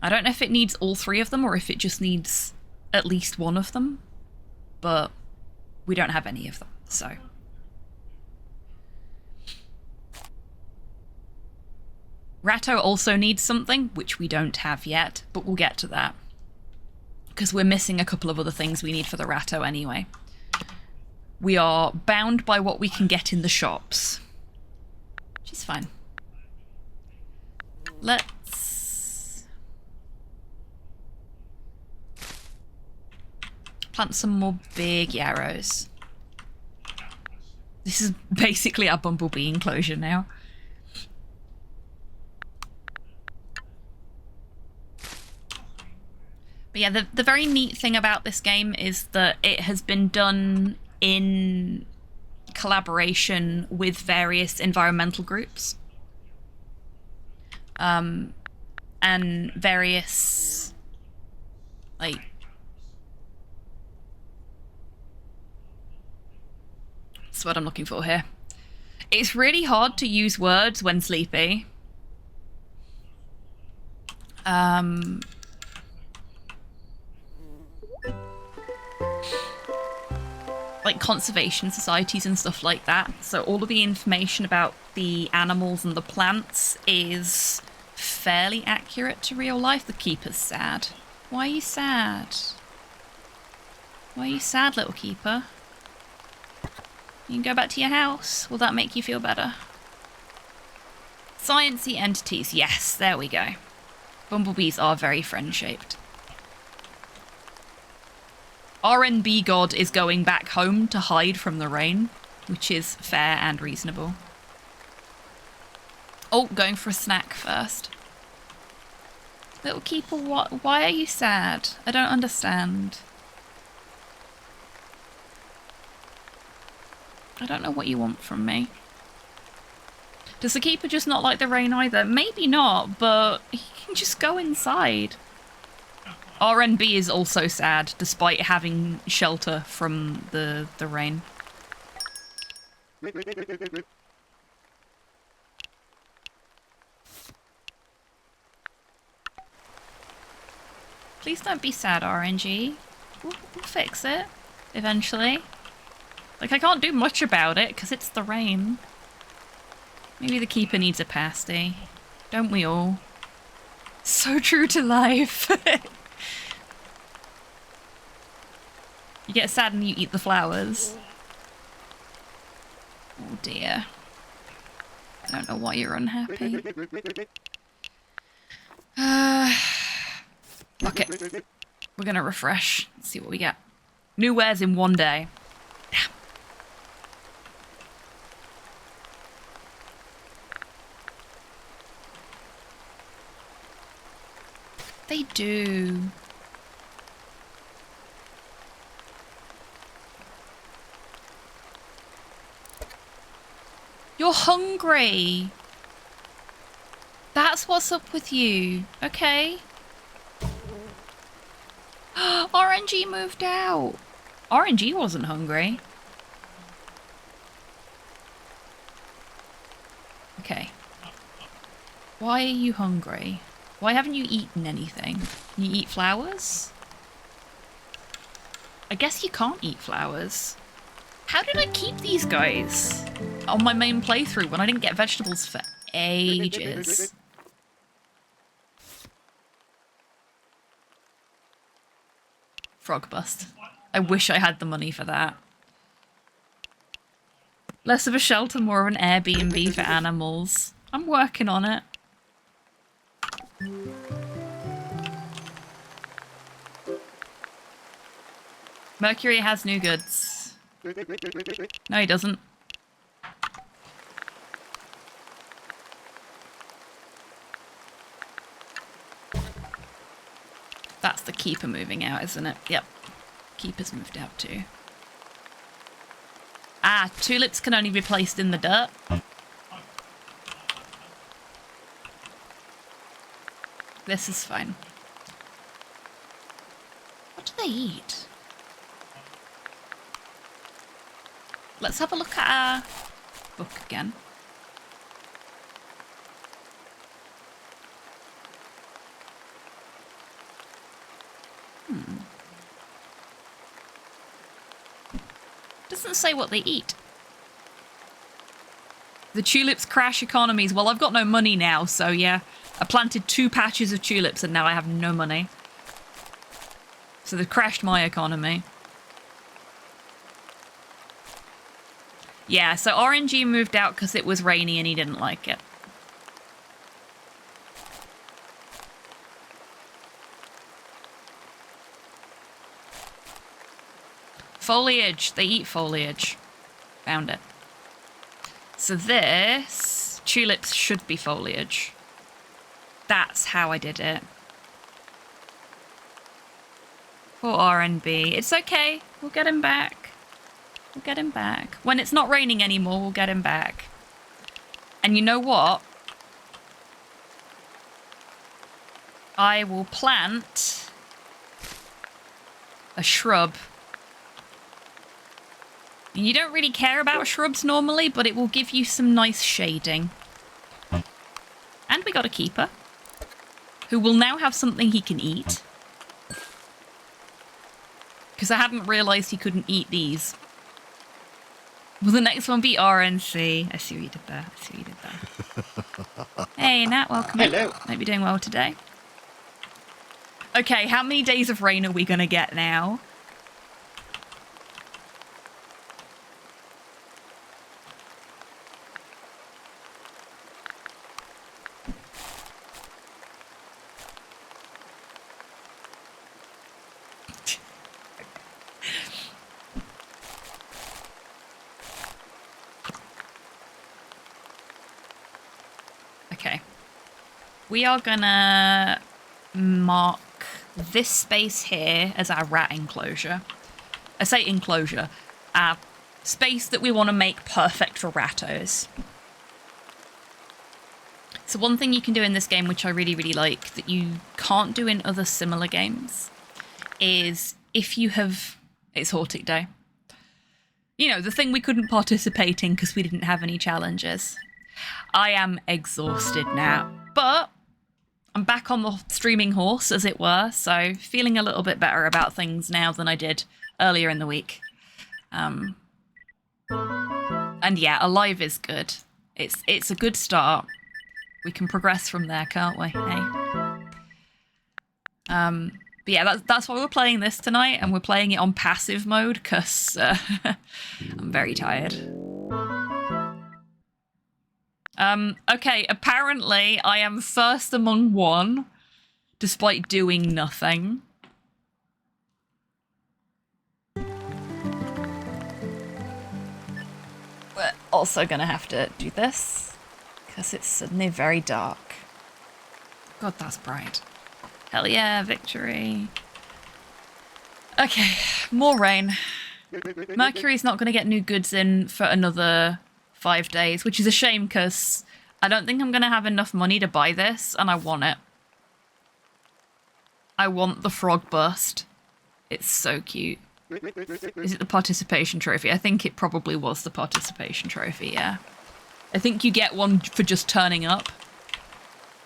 I don't know if it needs all 3 of them or if it just needs at least one of them, but we don't have any of them, so. Ratto also needs something, which we don't have yet, but we'll get to that. Because we're missing a couple of other things we need for the Ratto anyway. We are bound by what we can get in the shops. Which is fine. Let's plant some more big yarrows. This is basically our bumblebee enclosure now. But yeah, the very neat thing about this game is that it has been done in collaboration with various environmental groups. And various, like, that's what I'm looking for here. It's really hard to use words when sleepy. Like conservation societies and stuff like that. So all of the information about the animals and the plants is fairly accurate to real life. The keeper's sad. Why are you sad? Why are you sad, little keeper? You can go back to your house. Will that make you feel better? Sciencey entities. Yes, there we go. Bumblebees are very friend-shaped. RNB God is going back home to hide from the rain, which is fair and reasonable. Oh, going for a snack first. Little keeper, what? Why are you sad? I don't understand. I don't know what you want from me. Does the keeper just not like the rain either? Maybe not, but he can just go inside. RNB is also sad, despite having shelter from the rain. Please don't be sad, RNG. We'll fix it, eventually. Like, I can't do much about it, because it's the rain. Maybe the keeper needs a pasty. Don't we all? So true to life. You get sad and you eat the flowers. Oh dear. I don't know why you're unhappy. Fuck it. We're gonna refresh. Let's see what we get. New wares in 1 day. Damn. They do. You're hungry. That's what's up with you. Okay. RNG moved out. RNG wasn't hungry. Okay. Why are you hungry? Why haven't you eaten anything? You eat flowers? I guess you can't eat flowers. How did I keep these guys on my main playthrough when I didn't get vegetables for ages? Frog bust. I wish I had the money for that. Less of a shelter, more of an Airbnb for animals. I'm working on it. Mercury has new goods. No, he doesn't. That's the keeper moving out, isn't it? Yep. Keeper's moved out too. Ah, tulips can only be placed in the dirt. This is fine. What do they eat? Let's have a look at our book again. Doesn't say what they eat. The tulips crash economies. Well, I've got no money now, so yeah. I planted 2 patches of tulips and now I have no money. So they've crashed my economy. Yeah, so RNG moved out because it was rainy and he didn't like it. Foliage. They eat foliage. Found it. So this... tulips should be foliage. That's how I did it. Poor RNB. It's okay. We'll get him back. We'll get him back. When it's not raining anymore, we'll get him back. And you know what? I will plant a shrub. You don't really care about shrubs normally, but it will give you some nice shading. And we got a keeper, who will now have something he can eat. Because I hadn't realised he couldn't eat these. Will the next one be RNC? I see what you did there. I see what you did there. Hey, Nat, welcome. Hello. Hope you're doing well today. Okay, how many days of rain are we going to get now? Okay. We are gonna mark this space here as our rat enclosure. I say enclosure. Our space that we want to make perfect for rattos. So one thing you can do in this game, which I really, really like, that you can't do in other similar games, is if you have... It's Hortic Day. You know, the thing we couldn't participate in because we didn't have any challenges. I am exhausted now, but I'm back on the streaming horse, as it were, so feeling a little bit better about things now than I did earlier in the week. And yeah, alive is good. It's a good start. We can progress from there, can't we? Hey. But yeah, that's why we're playing this tonight, and we're playing it on passive mode because I'm very tired. Okay, apparently I am first among one, despite doing nothing. We're also gonna have to do this, because it's suddenly very dark. God, that's bright. Hell yeah, victory. Okay, more rain. Mercury's not gonna get new goods in for another 5 days, which is a shame because I don't think I'm going to have enough money to buy this, and I want it. I want the frog bust. It's so cute. Is it the participation trophy? I think it probably was the participation trophy, yeah. I think you get one for just turning up.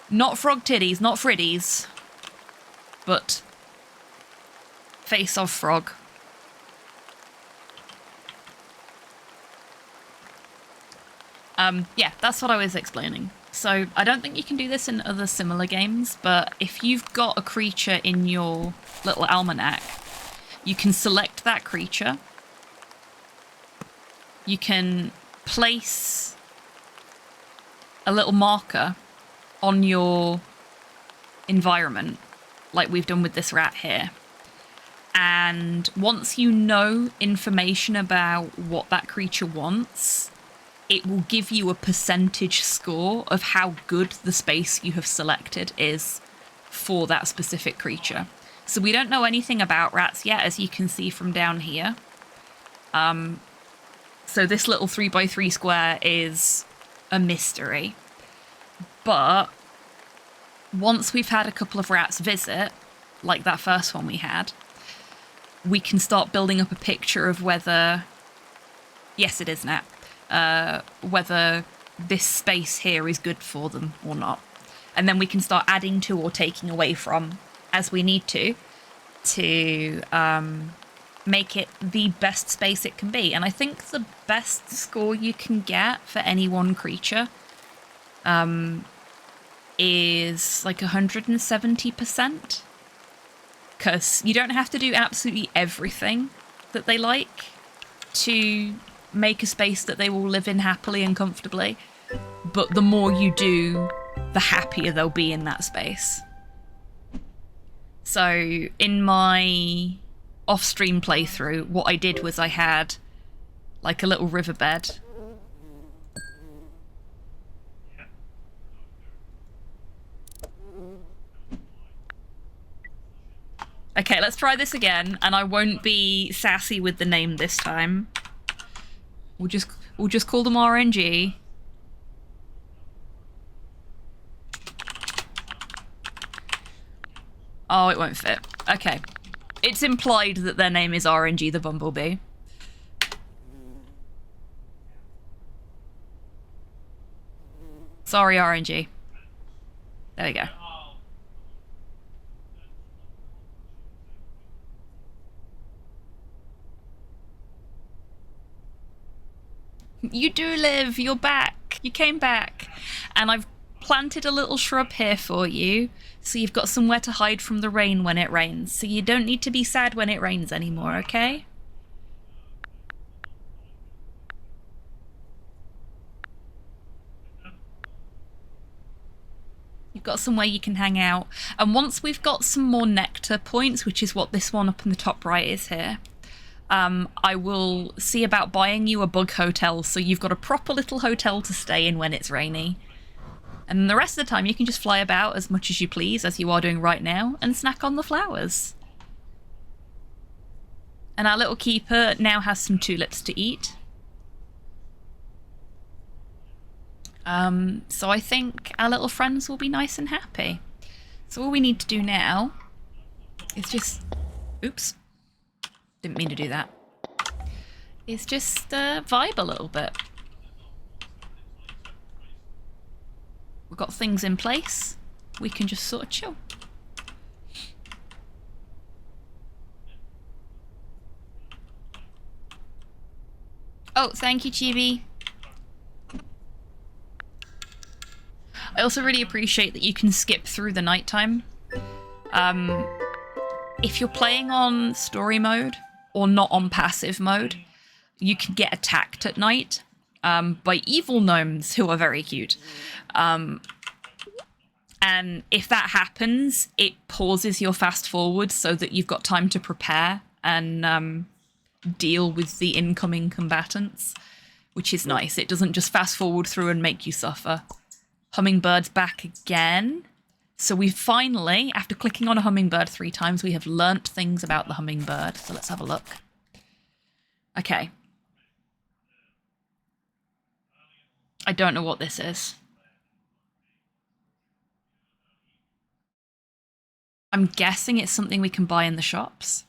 Not frog titties, not friddies, but face of frog. Yeah, that's what I was explaining. So I don't think you can do this in other similar games, but if you've got a creature in your little almanac, You can select that creature. You can place a little marker on your environment, like we've done with this rat here. And once you know information about what that creature wants, it will give you a percentage score of how good the space you have selected is for that specific creature. So we don't know anything about rats yet, as you can see from down here. So this little 3x3 square is a mystery. But once we've had a couple of rats visit, like that first one we had, we can start building up a picture of whether... Yes, it is Nat. Whether this space here is good for them or not. And then we can start adding to or taking away from as we need to make it the best space it can be. And I think the best score you can get for any one creature is like 170%. Because you don't have to do absolutely everything that they like to make a space that they will live in happily and comfortably. But the more you do, the happier they'll be in that space. So in my off-stream playthrough, what I did was I had like a little riverbed. Okay, let's try this again, and I won't be sassy with the name this time. We'll just call them RNG. Oh, it won't fit. Okay. It's implied that their name is RNG the Bumblebee. Sorry, RNG. There we go. You do live, you're back, you came back. And I've planted a little shrub here for you, so you've got somewhere to hide from the rain when it rains. So you don't need to be sad when it rains anymore, okay? You've got somewhere you can hang out. And once we've got some more nectar points, which is what this one up in the top right is here, I will see about buying you a bug hotel, so you've got a proper little hotel to stay in when it's rainy. And the rest of the time you can just fly about as much as you please, as you are doing right now, and snack on the flowers. And our little keeper now has some tulips to eat. So I think our little friends will be nice and happy. So all we need to do now is just... Oops. Didn't mean to do that. Is just vibe a little bit. We've got things in place. We can just sort of chill. Oh, thank you, Chibi. I also really appreciate that you can skip through the nighttime. If you're playing on story mode or not on passive mode, you can get attacked at night by evil gnomes who are very cute. And if that happens, it pauses your fast forward so that you've got time to prepare and deal with the incoming combatants, which is nice. It doesn't just fast forward through and make you suffer. Hummingbird's back again. So we finally, after clicking on a hummingbird 3 times, we have learnt things about the hummingbird. So let's have a look. Okay. I don't know what this is. I'm guessing it's something we can buy in the shops.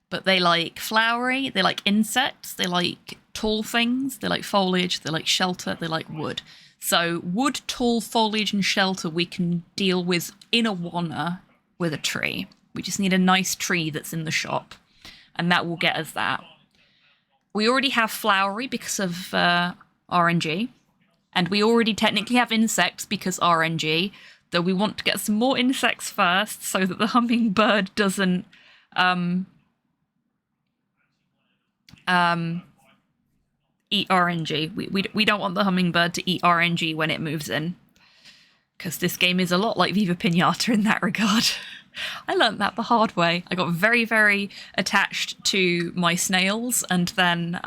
But they like flowery, they like insects, they like tall things, they like foliage, they like shelter, they like wood. So wood, tall, foliage, and shelter we can deal with in a wanna with a tree. We just need a nice tree that's in the shop, and that will get us that. We already have flowery because of RNG, and we already technically have insects because RNG, though we want to get some more insects first so that the hummingbird doesn't eat RNG. We don't want the hummingbird to eat RNG when it moves in. Because this game is a lot like Viva Pinata in that regard. I learnt that the hard way. I got very, very attached to my snails, and then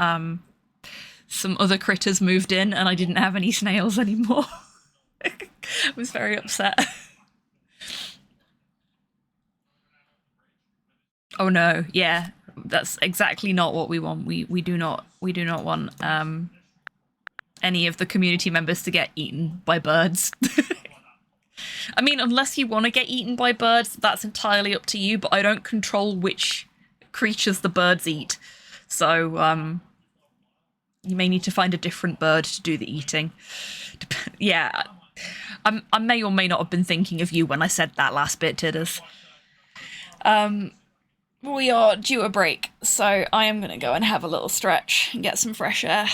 some other critters moved in and I didn't have any snails anymore. I was very upset. Oh no, yeah. That's exactly not what we want. We do not want any of the community members to get eaten by birds. I mean, unless you want to get eaten by birds, that's entirely up to you, but I don't control which creatures the birds eat. So, you may need to find a different bird to do the eating. Yeah, I may or may not have been thinking of you when I said that last bit, Tidders. We are due a break, so I am going to go and have a little stretch and get some fresh air.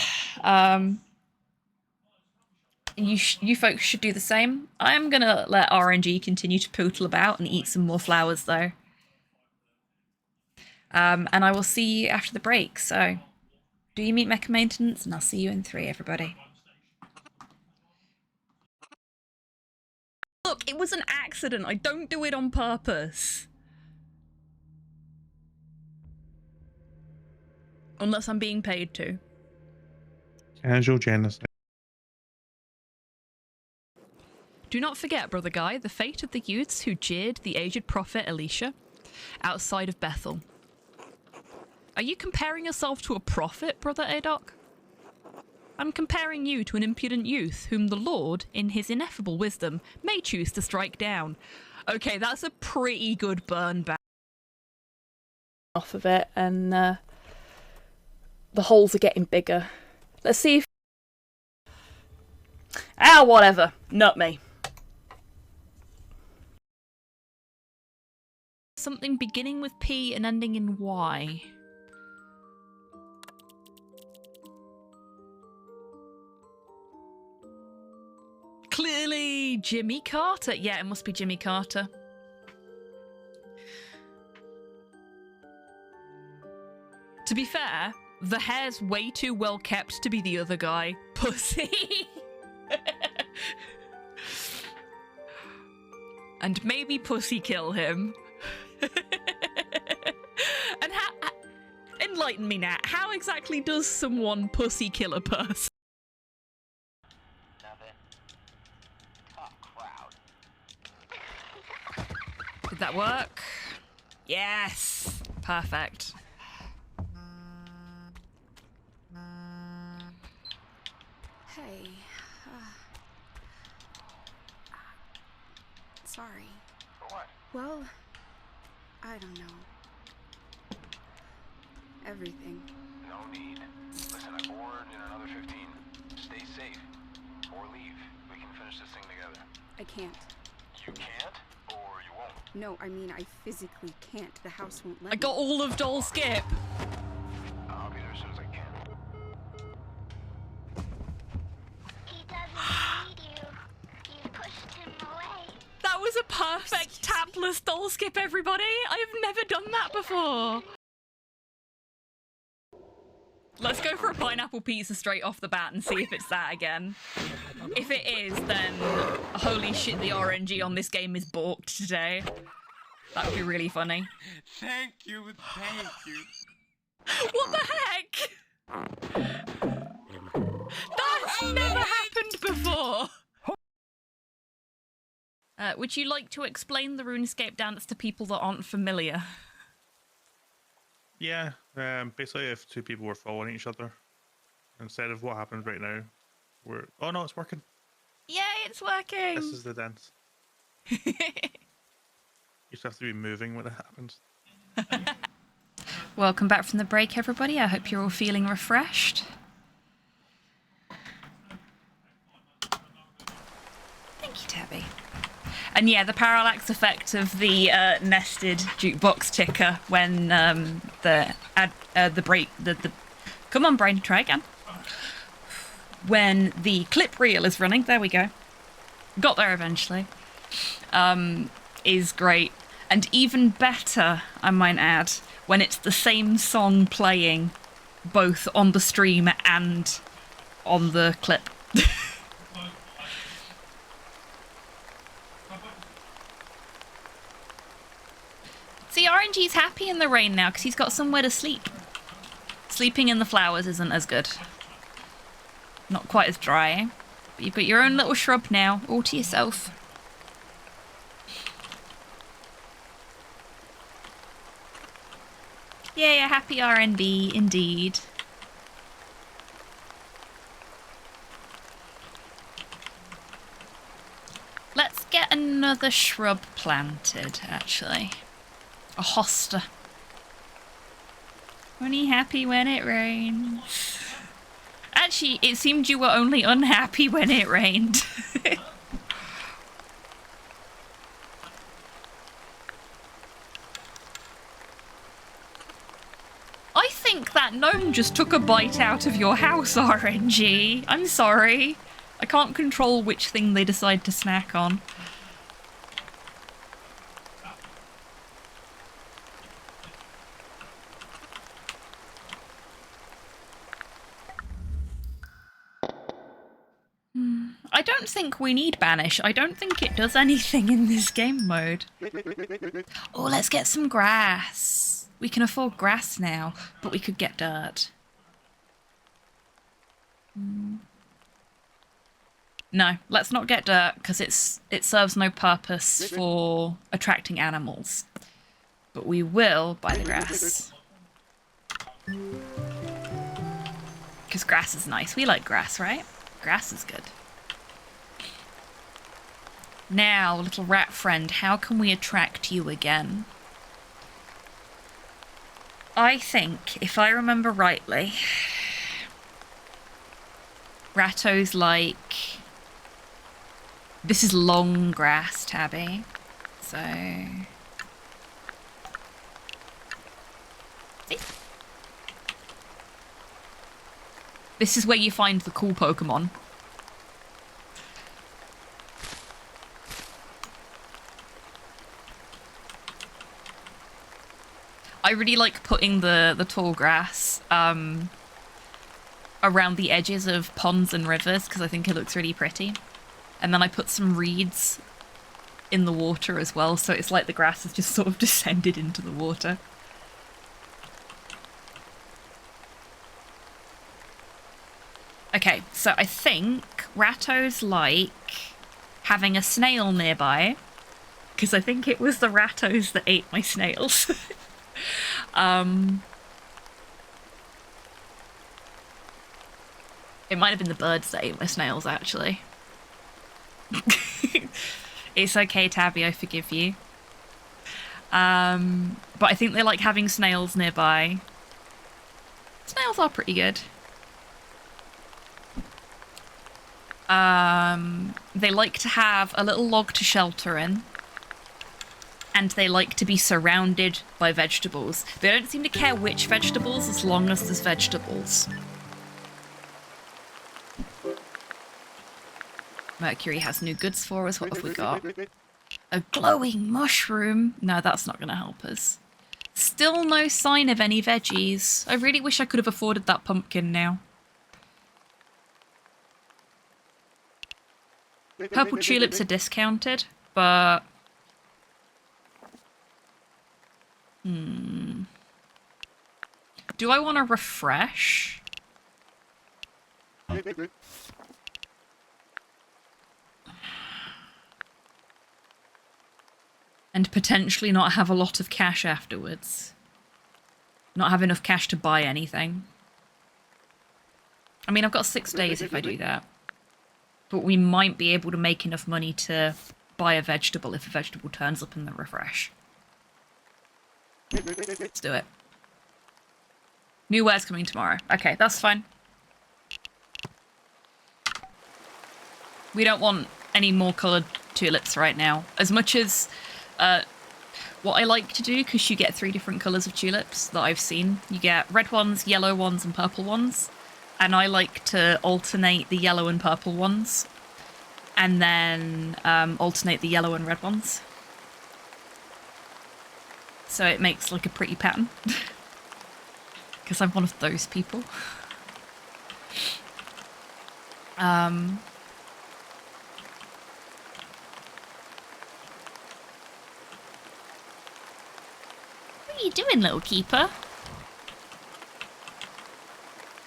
You folks should do the same. I'm going to let RNG continue to poodle about and eat some more flowers, though. And I will see you after the break, so do you meet Mecha Maintenance? And I'll see you in 3, everybody. Look, it was an accident. I don't do it on purpose. Unless I'm being paid to. Casual genocide. Do not forget, Brother Guy, the fate of the youths who jeered the aged prophet Elisha outside of Bethel. Are you comparing yourself to a prophet, Brother Adok? I'm comparing you to an impudent youth whom the Lord, in his ineffable wisdom, may choose to strike down. Okay, that's a pretty good burn back off of it, and the holes are getting bigger. Let's see if... whatever. Not me. Something beginning with P and ending in Y. Clearly Jimmy Carter. Yeah, it must be Jimmy Carter. To be fair, the hair's way too well kept to be the other guy. Pussy. And maybe Pussy kill him. And enlighten me, Nat. How exactly does someone pussy kill a person? Did that work? Yes! Perfect. Hey. Sorry. For what? Well, I don't know. Everything. No need. Listen, I board in another 15. Stay safe. Or leave. We can finish this thing together. I can't. You can't? Or you won't? No, I mean, I physically can't. The house won't let I got all of Doll Skip. I'll be there as soon as I can. He doesn't need you. You pushed him away. That was a perfect tapless Doll Skip, everybody. I've never done that before. Let's go for a pineapple pizza straight off the bat and see if it's that again. If it is, then holy shit, the RNG on this game is balked today. That would be really funny. Thank you, thank you. What the heck? That's never happened before. Would you like to explain the RuneScape dance to people that aren't familiar? Yeah, basically if two people were following each other, instead of what happens right now, we're... Oh no, it's working. Yay, it's working! This is the dance. You just have to be moving when it happens. Welcome back from the break, everybody. I hope you're all feeling refreshed. Thank you, Tabby. And yeah, the parallax effect of the nested jukebox ticker when come on, brain, try again. When the clip reel is running, there we go. Got there eventually. Is great. And even better, I might add, when it's the same song playing both on the stream and on the clip. See, RNG's happy in the rain now because he's got somewhere to sleep. Sleeping in the flowers isn't as good. Not quite as dry. But you've got your own little shrub now, all to yourself. Yeah, happy RNB, indeed. Let's get another shrub planted, actually. A hosta. Only happy when it rains. Actually, it seemed you were only unhappy when it rained. I think that gnome just took a bite out of your house, RNG. I'm sorry. I can't control which thing they decide to snack on. I don't think we need Banish. I don't think it does anything in this game mode. Oh, let's get some grass. We can afford grass now, but we could get dirt. No, let's not get dirt because it serves no purpose for attracting animals. But we will buy the grass. Because grass is nice. We like grass, right? Grass is good. Now, little rat friend, how can we attract you again? I think, if I remember rightly, Ratto's like... This is long grass, Tabby. So... See? This is where you find the cool Pokemon. I really like putting the tall grass around the edges of ponds and rivers because I think it looks really pretty. And then I put some reeds in the water as well, so it's like the grass has just sort of descended into the water. Okay, so I think Ratto's like having a snail nearby, because I think it was the Rattos that ate my snails. It might have been the birds that ate my snails, actually. It's okay, Tabby, I forgive you. But I think they like having snails nearby. Snails are pretty good. They like to have a little log to shelter in. And they like to be surrounded by vegetables. They don't seem to care which vegetables as long as there's vegetables. Mercury has new goods for us. What have we got? A glowing mushroom? No, that's not going to help us. Still no sign of any veggies. I really wish I could have afforded that pumpkin now. Purple tulips are discounted, but... Do I want to refresh? And potentially not have a lot of cash afterwards. Not have enough cash to buy anything. I mean, I've got 6 days if I do that. But we might be able to make enough money to buy a vegetable if a vegetable turns up in the refresh. Let's do it. New wares coming tomorrow. Okay, that's fine. We don't want any more coloured tulips right now. As much as what I like to do, because you get 3 different colours of tulips that I've seen. You get red ones, yellow ones, and purple ones. And I like to alternate the yellow and purple ones. And then alternate the yellow and red ones. So it makes like a pretty pattern. because I'm one of those people. What are you doing, little keeper?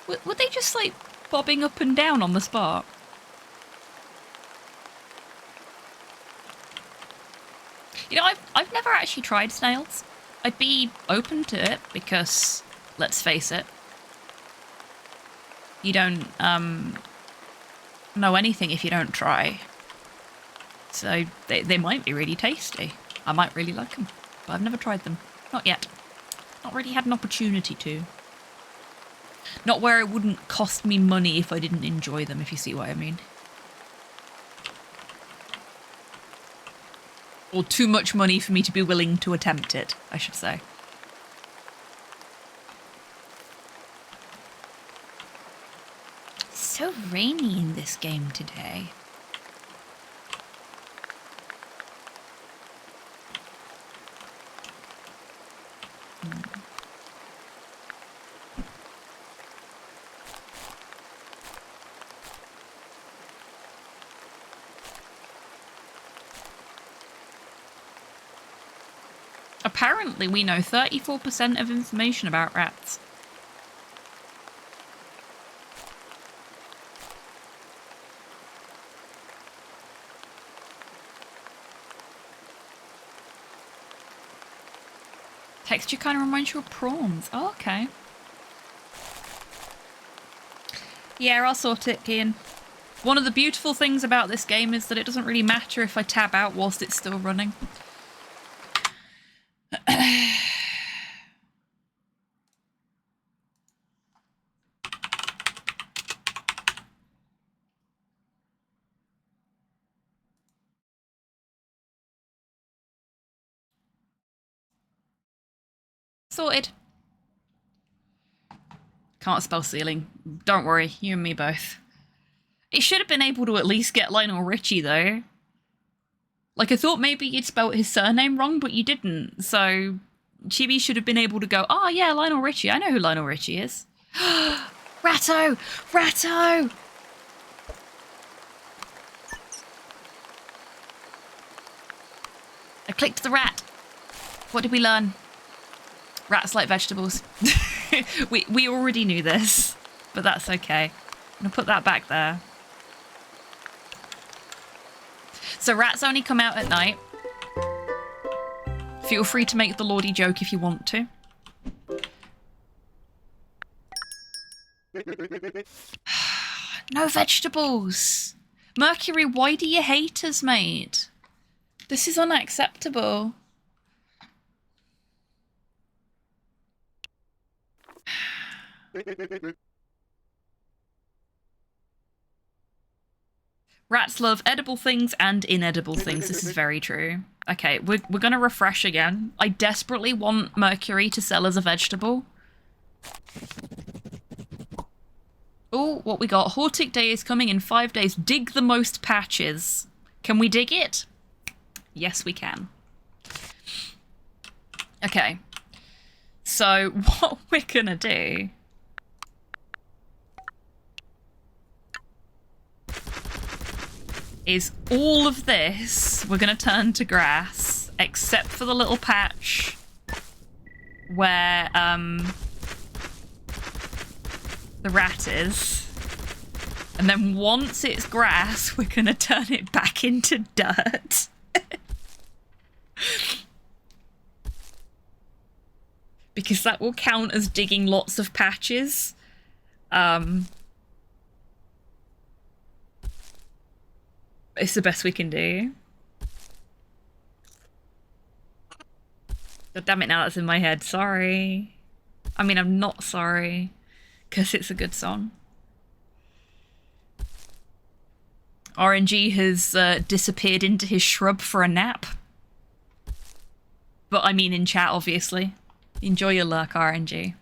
Were they just, like, bobbing up and down on the spot? You know, I've never actually tried snails. I'd be open to it because, let's face it, you don't know anything if you don't try. So they might be really tasty. I might really like them, but I've never tried them. Not yet. Not really had an opportunity to. Not where it wouldn't cost me money if I didn't enjoy them, if you see what I mean. Or too much money for me to be willing to attempt it, I should say. So rainy in this game today. Apparently, we know 34% of information about rats. Texture kind of reminds you of prawns. Oh, okay. Yeah, I'll sort it, Ian. One of the beautiful things about this game is that it doesn't really matter if I tab out whilst it's still running. Sorted. Can't spell ceiling. Don't worry, you and me both. It should have been able to at least get Lionel Richie, though. Like, I thought maybe you'd spelt his surname wrong, but you didn't. So, Chibi should have been able to go, oh, yeah, Lionel Richie. I know who Lionel Richie is. Ratto! Ratto! I clicked the rat. What did we learn? Rats like vegetables. we already knew this, but that's okay. I'm gonna put that back there. So rats only come out at night. Feel free to make the Lordy joke if you want to. No vegetables. Mercury, why do you hate us, mate? This is unacceptable. Rats love edible things and inedible things. This is very true. Okay, we're gonna refresh again. I desperately want Mercury to sell as a vegetable. Oh, what we got? Hortic Day is coming in 5 days. Dig the most patches. Can we dig it? Yes, we can. Okay. So, what we're gonna do... is all of this we're going to turn to grass, except for the little patch where the rat is. And then once it's grass, we're going to turn it back into dirt. Because that will count as digging lots of patches. It's the best we can do. God damn it, now that's in my head. Sorry. I mean, I'm not sorry. Because it's a good song. RNG has disappeared into his shrub for a nap. But I mean in chat, obviously. Enjoy your lurk, RNG.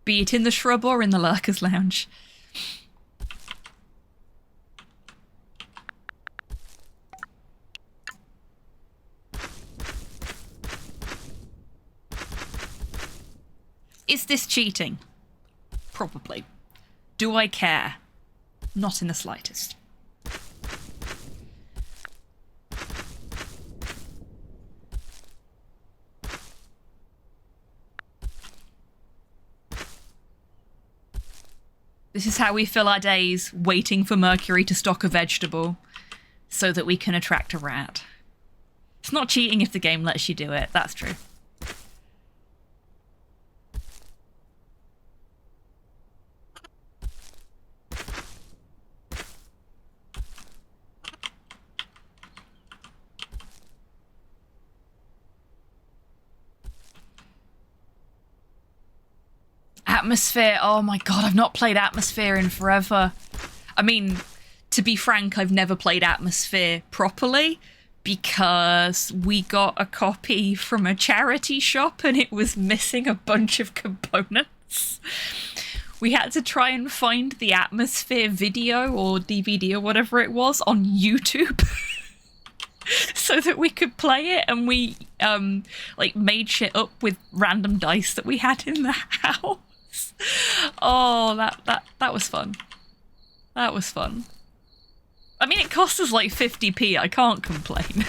Be it in the shrub or in the lurker's lounge. Is this cheating? Probably. Do I care? Not in the slightest. This is how we fill our days, waiting for Mercury to stock a vegetable so that we can attract a rat. It's not cheating if the game lets you do it, that's true. Atmosphere, oh my god, I've not played Atmosphere in forever. I mean, to be frank, I've never played Atmosphere properly because we got a copy from a charity shop and it was missing a bunch of components. We had to try and find the Atmosphere video or DVD or whatever it was on YouTube so that we could play it, and we like made shit up with random dice that we had in the house. Oh, that was fun. That was fun. I mean, it cost us like 50p. I can't complain.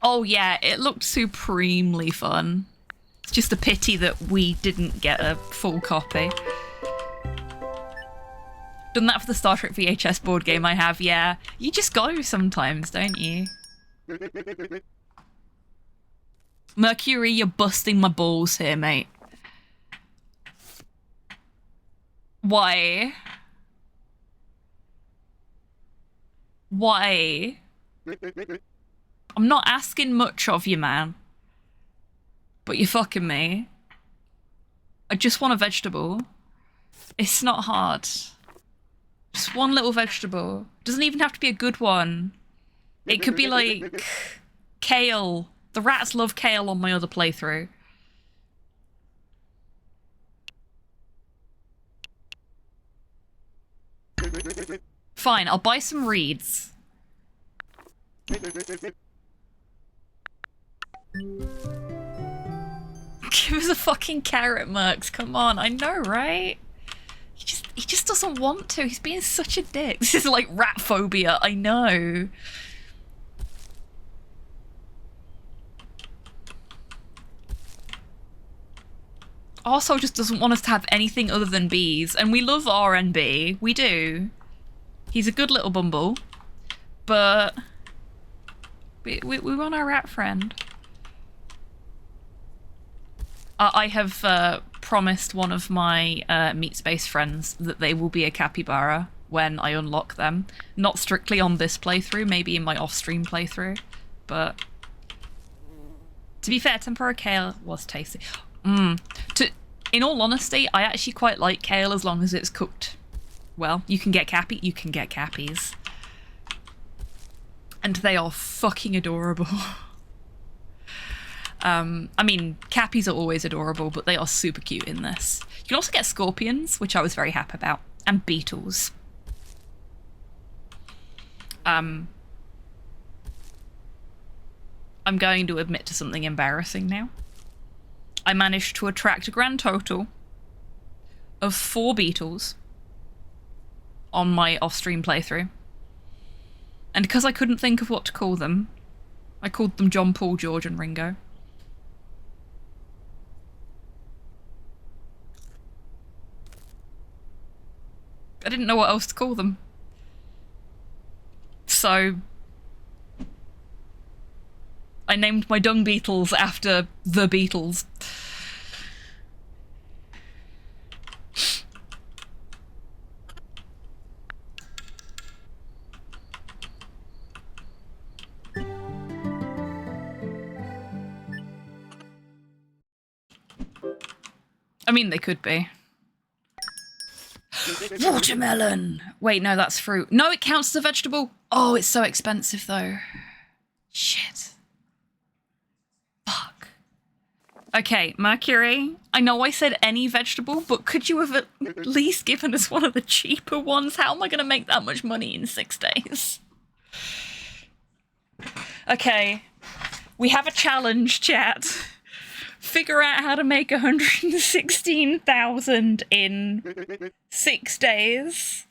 Oh yeah, it looked supremely fun. It's just a pity that we didn't get a full copy. Done that for the Star Trek VHS board game I have, yeah. You just go sometimes, don't you? Mercury, you're busting my balls here, mate. Why? Why? I'm not asking much of you, man. But you're fucking me. I just want a vegetable. It's not hard. Just one little vegetable. Doesn't even have to be a good one. It could be like kale. The rats love kale on my other playthrough. Fine, I'll buy some reeds. Give us a fucking carrot, Mercs. Come on, I know, right? He just doesn't want to. He's being such a dick. This is like rat phobia, I know. Also just doesn't want us to have anything other than bees. And we love RNB. We do. He's a good little bumble. But we want our rat friend. I have promised one of my Meat Space friends that they will be a capybara when I unlock them. Not strictly on this playthrough, maybe in my off-stream playthrough. But to be fair, tempura kale was tasty. In all honesty, I actually quite like kale as long as it's cooked well. You can get cappies. And they are fucking adorable. I mean, cappies are always adorable, but they are super cute in this. You can also get scorpions, which I was very happy about, and beetles. I'm going to admit to something embarrassing now. I managed to attract a grand total of 4 beetles on my off-stream playthrough. And because I couldn't think of what to call them, I called them John, Paul, George, and Ringo. I didn't know what else to call them. So I named my dung beetles after the Beatles. I mean, they could be. Watermelon! Wait, no, that's fruit. No, it counts as a vegetable. Oh, it's so expensive, though. Shit. Fuck. Okay, Mercury. I know I said any vegetable, but could you have at least given us one of the cheaper ones? How am I going to make that much money in 6 days? Okay. We have a challenge, chat. Figure out how to make 116,000 in 6 days.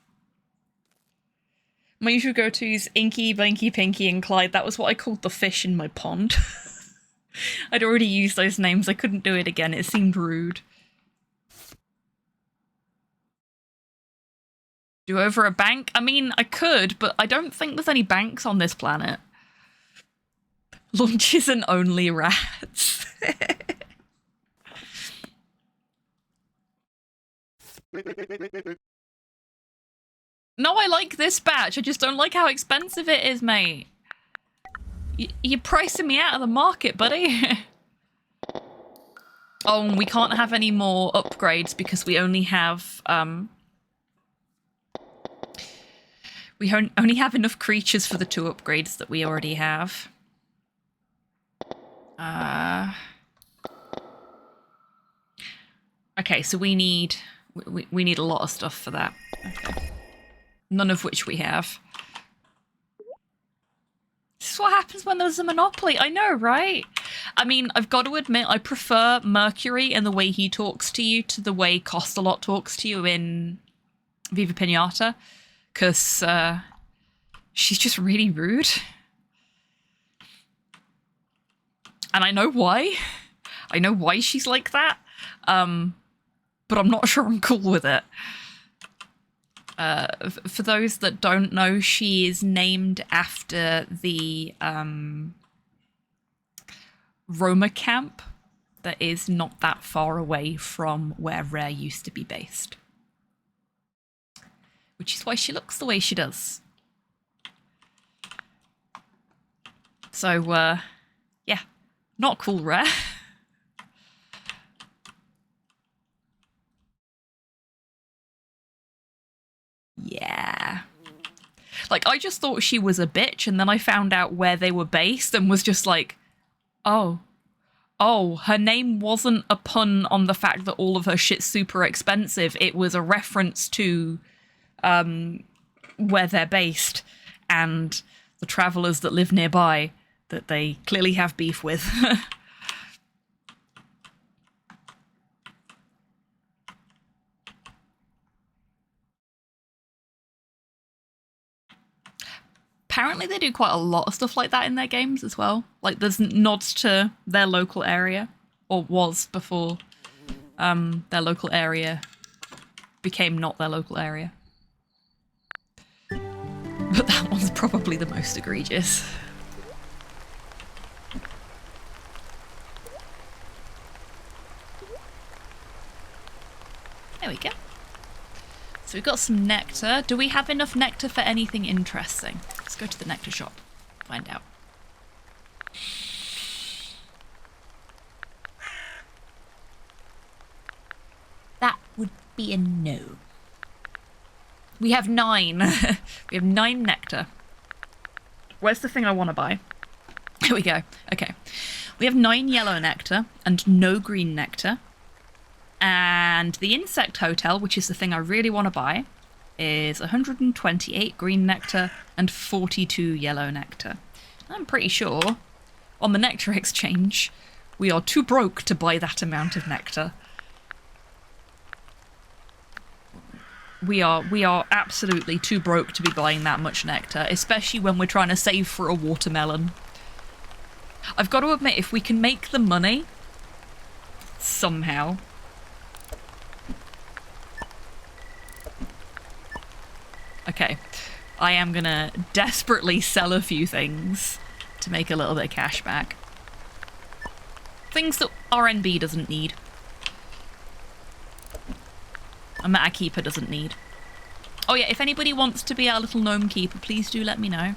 My usual go-tos, Inky, Blinky, Pinky, and Clyde. That was what I called the fish in my pond. I'd already used those names. I couldn't do it again. It seemed rude. Do over a bank? I mean, I could, but I don't think there's any banks on this planet. Lunches and only rats. No, I like this batch. I just don't like how expensive it is, mate. You're pricing me out of the market, buddy. Oh, and we can't have any more upgrades because we only have, we only have enough creatures for the 2 upgrades that we already have. Okay, so we need a lot of stuff for that. Okay. None of which we have. This is what happens when there's a monopoly. I know, right? I mean, I've got to admit, I prefer Mercury and the way he talks to you to the way Costalot talks to you in Viva Pinata. Because she's just really rude. And I know why. I know why she's like that. But I'm not sure I'm cool with it. For those that don't know, she is named after the Roma camp that is not that far away from where Rare used to be based. Which is why she looks the way she does. So, yeah. Not cool, Rare. Yeah. Like, I just thought she was a bitch, and then I found out where they were based and was just like, oh, her name wasn't a pun on the fact that all of her shit's super expensive. It was a reference to where they're based and the travelers that live nearby that they clearly have beef with. Apparently they do quite a lot of stuff like that in their games as well. Like, there's nods to their local area, or was before their local area became not their local area. But that one's probably the most egregious. There we go. So we've got some nectar. Do we have enough nectar for anything interesting? Let's go to the nectar shop. Find out. That would be a no. We have 9. We have 9 nectar. Where's the thing I want to buy? Here we go. Okay. We have 9 yellow nectar and no green nectar. And the insect hotel, which is the thing I really want to buy, is 128 green nectar and 42 yellow nectar. I'm pretty sure on the nectar exchange we are too broke to buy that amount of nectar. We are absolutely too broke to be buying that much nectar, especially when we're trying to save for a watermelon. I've got to admit, if we can make the money somehow. Okay, I am gonna desperately sell a few things to make a little bit of cash back. Things that RNB doesn't need. A meta keeper doesn't need. Oh yeah, if anybody wants to be our little gnome keeper, please do let me know.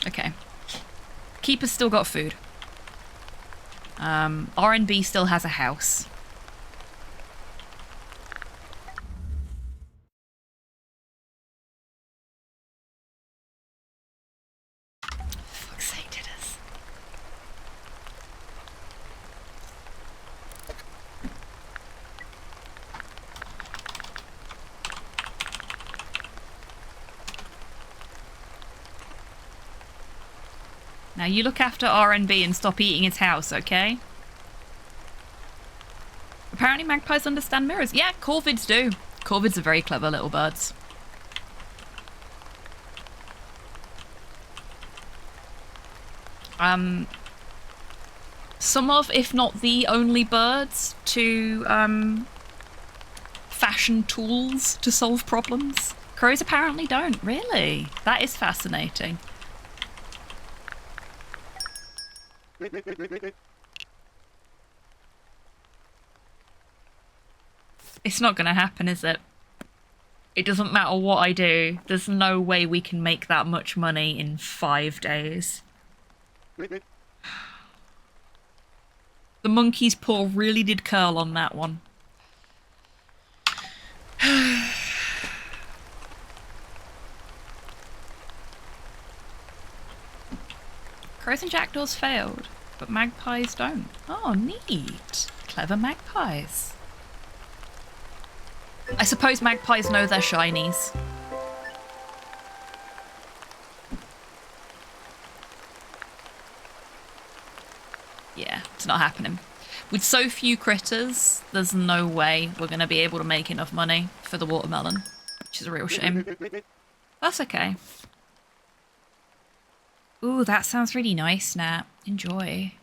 Okay. Keeper's still got food. RNB still has a house. Fuck's sake, did us. Now you look after RNB and stop eating his house, okay? Apparently magpies understand mirrors. Yeah, corvids do. Corvids are very clever little birds. Some of, if not the only birds to fashion tools to solve problems. Crows apparently don't. Really? That is fascinating. It's not going to happen, is it? It doesn't matter what I do. There's no way we can make that much money in 5 days. The monkey's paw really did curl on that one. Crows and jackdaws failed, but magpies don't. Oh, neat. Clever magpies. I suppose magpies know their shinies. Yeah, it's not happening. With so few critters, there's no way we're going to be able to make enough money for the watermelon, which is a real shame. That's okay. Ooh, that sounds really nice, Nat. Enjoy.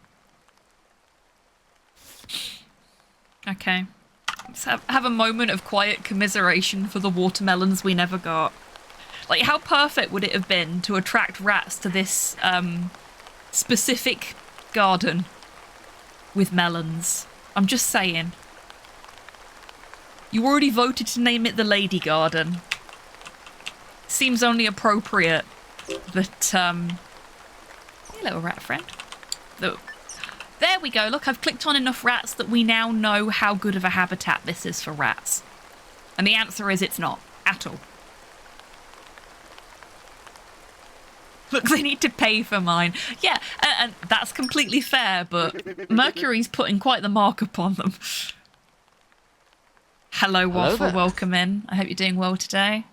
Okay. Let's have a moment of quiet commiseration for the watermelons we never got. Like, how perfect would it have been to attract rats to this specific garden with melons? I'm just saying. You already voted to name it the Lady Garden. Seems only appropriate that, hey, little rat friend. There we go. Look, I've clicked on enough rats that we now know how good of a habitat this is for rats. And the answer is it's not. At all. Look, they need to pay for mine. Yeah, and that's completely fair, but Mercury's putting quite the markup on them. Hello, Waffle. Welcome in. I hope you're doing well today.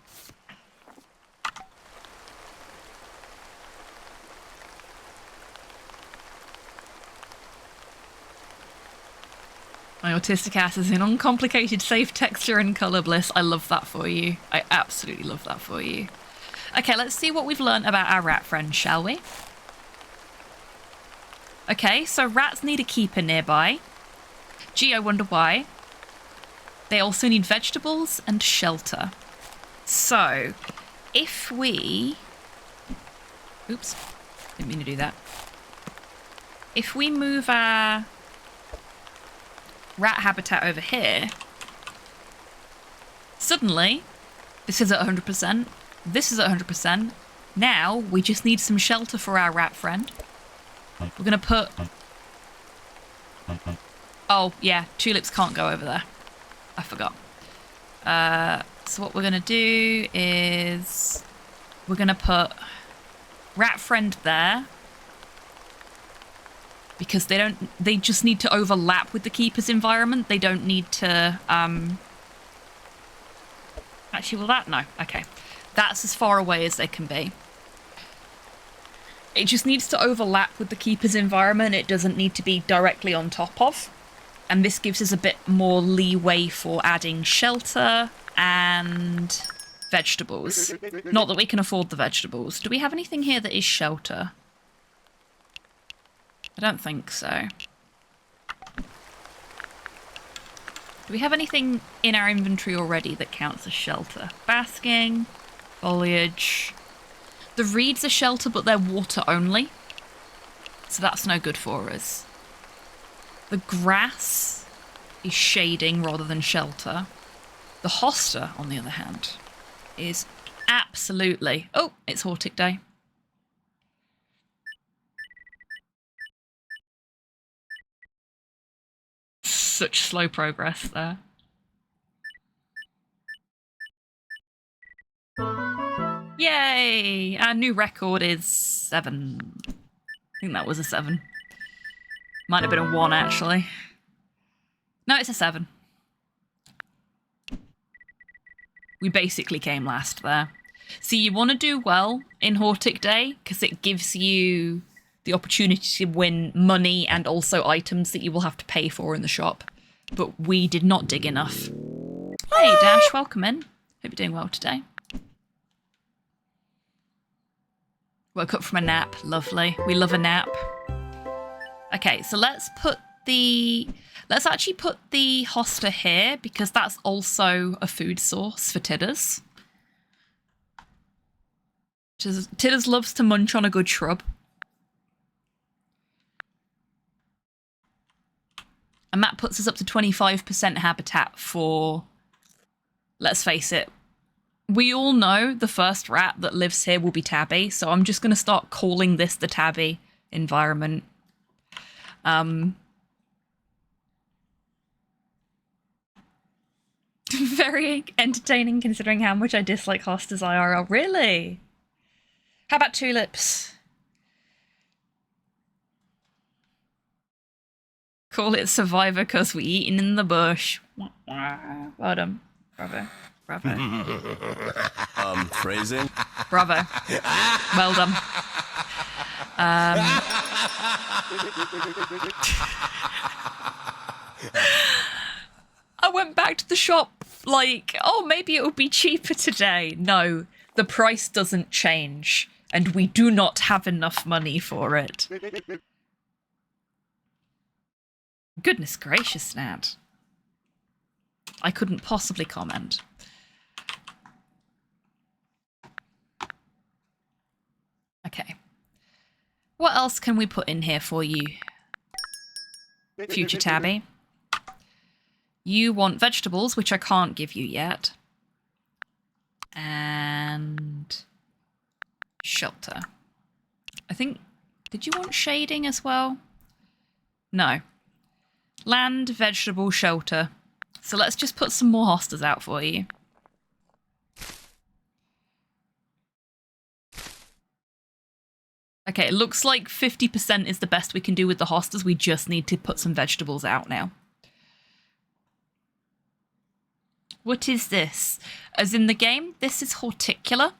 My autistic ass is in uncomplicated, safe texture and colour bliss. I love that for you. I absolutely love that for you. Okay, let's see what we've learned about our rat friends, shall we? Okay, so rats need a keeper nearby. Gee, I wonder why. They also need vegetables and shelter. So, if we... Oops, didn't mean to do that. If we move our rat habitat over here, suddenly, this is at 100%, this is at 100%, now we just need some shelter for our rat friend. We're gonna put... Oh, yeah, tulips can't go over there. I forgot. So what we're gonna do is... We're gonna put rat friend there. Because they just need to overlap with the keeper's environment. They don't need to, Actually, will that? No. Okay. That's as far away as they can be. It just needs to overlap with the keeper's environment. It doesn't need to be directly on top of. And this gives us a bit more leeway for adding shelter and vegetables. Not that we can afford the vegetables. Do we have anything here that is shelter? I don't think so. Do we have anything in our inventory already that counts as shelter? Basking, foliage. The reeds are shelter, but they're water only. So that's no good for us. The grass is shading rather than shelter. The hosta, on the other hand, is absolutely... Oh, it's Hortic Day. Such slow progress there. Yay! Our new record is 7. I think that was a 7. Might have been a 1, actually. No, it's a 7. We basically came last there. See, you want to do well in Hortic Day, because it gives you the opportunity to win money and also items that you will have to pay for in the shop. But we did not dig enough. Hey Dash, welcome in. Hope you're doing well today. Woke up from a nap. Lovely. We love a nap. Okay, so let's actually put the hosta here because that's also a food source for Tidders. Tidders loves to munch on a good shrub. And that puts us up to 25% habitat for, let's face it, we all know the first rat that lives here will be Tabby, so I'm just going to start calling this the Tabby environment. Very entertaining considering how much I dislike hostas IRL. Really? How about tulips? Call it Survivor because we eating in the bush. Well done. Bravo. Bravo. Phrasing? Bravo. Well done. I went back to the shop like, oh, maybe it will be cheaper today. No, the price doesn't change, and we do not have enough money for it. Goodness gracious, Nat. I couldn't possibly comment. Okay. What else can we put in here for you, future Tabby? You want vegetables, which I can't give you yet. And shelter. I think, did you want shading as well? No. Land, vegetable, shelter. So let's just put some more hostas out for you. Okay, it looks like 50% is the best we can do with the hostas. We just need to put some vegetables out now. What is this? As in the game, this is Horticular.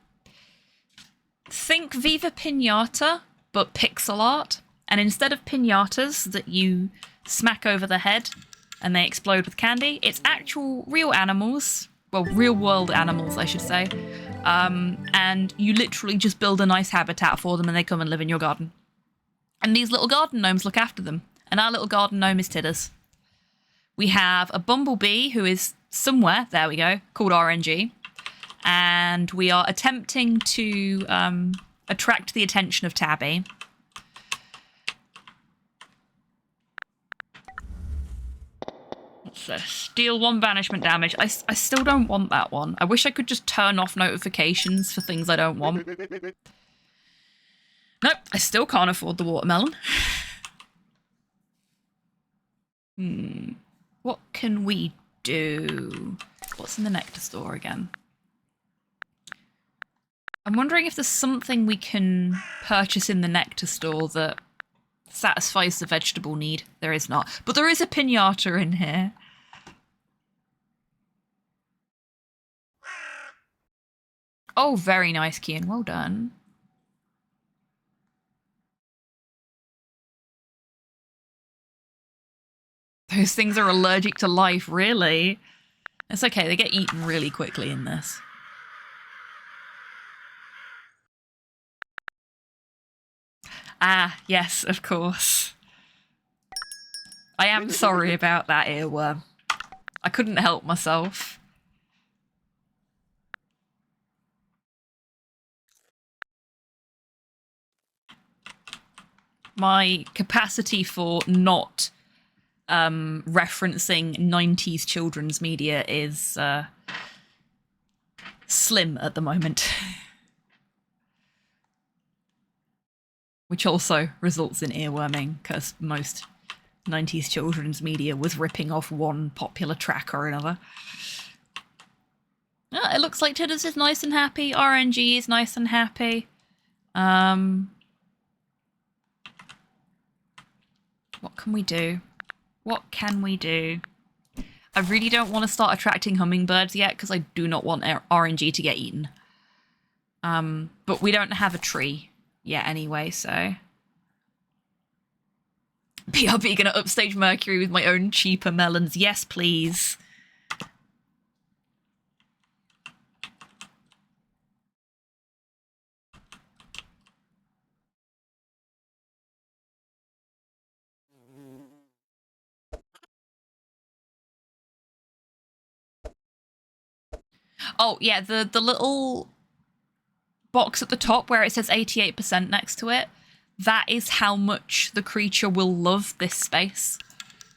Think Viva Pinata, but pixel art. And instead of pinatas that you smack over the head and they explode with candy, it's actual real animals. Well, real world animals, I should say. And you literally just build a nice habitat for them and they come and live in your garden. And these little garden gnomes look after them. And our little garden gnome is Tidders. We have a bumblebee who is somewhere, there we go, called RNG. And we are attempting to attract the attention of Tabby. So steal 1 banishment damage. I still don't want that one. I wish I could just turn off notifications for things I don't want. Nope, I still can't afford the watermelon. What can we do? What's in the nectar store again? I'm wondering if there's something we can purchase in the nectar store that satisfies the vegetable need. There is not. But there is a pinata in here. Oh, very nice, Kian. Well done. Those things are allergic to life, really? It's okay, they get eaten really quickly in this. Ah, yes, of course. I am sorry about that earworm. I couldn't help myself. My capacity for not referencing 90s children's media is slim at the moment. Which also results in earworming, because most 90s children's media was ripping off one popular track or another. It looks like Tidders is nice and happy. RNG is nice and happy. What can we do? What can we do? I really don't want to start attracting hummingbirds yet because I do not want RNG to get eaten. But we don't have a tree yet anyway, so... BRB gonna upstage Mercury with my own cheaper melons. Yes, please. Oh, yeah, the little box at the top where it says 88% next to it, that is how much the creature will love this space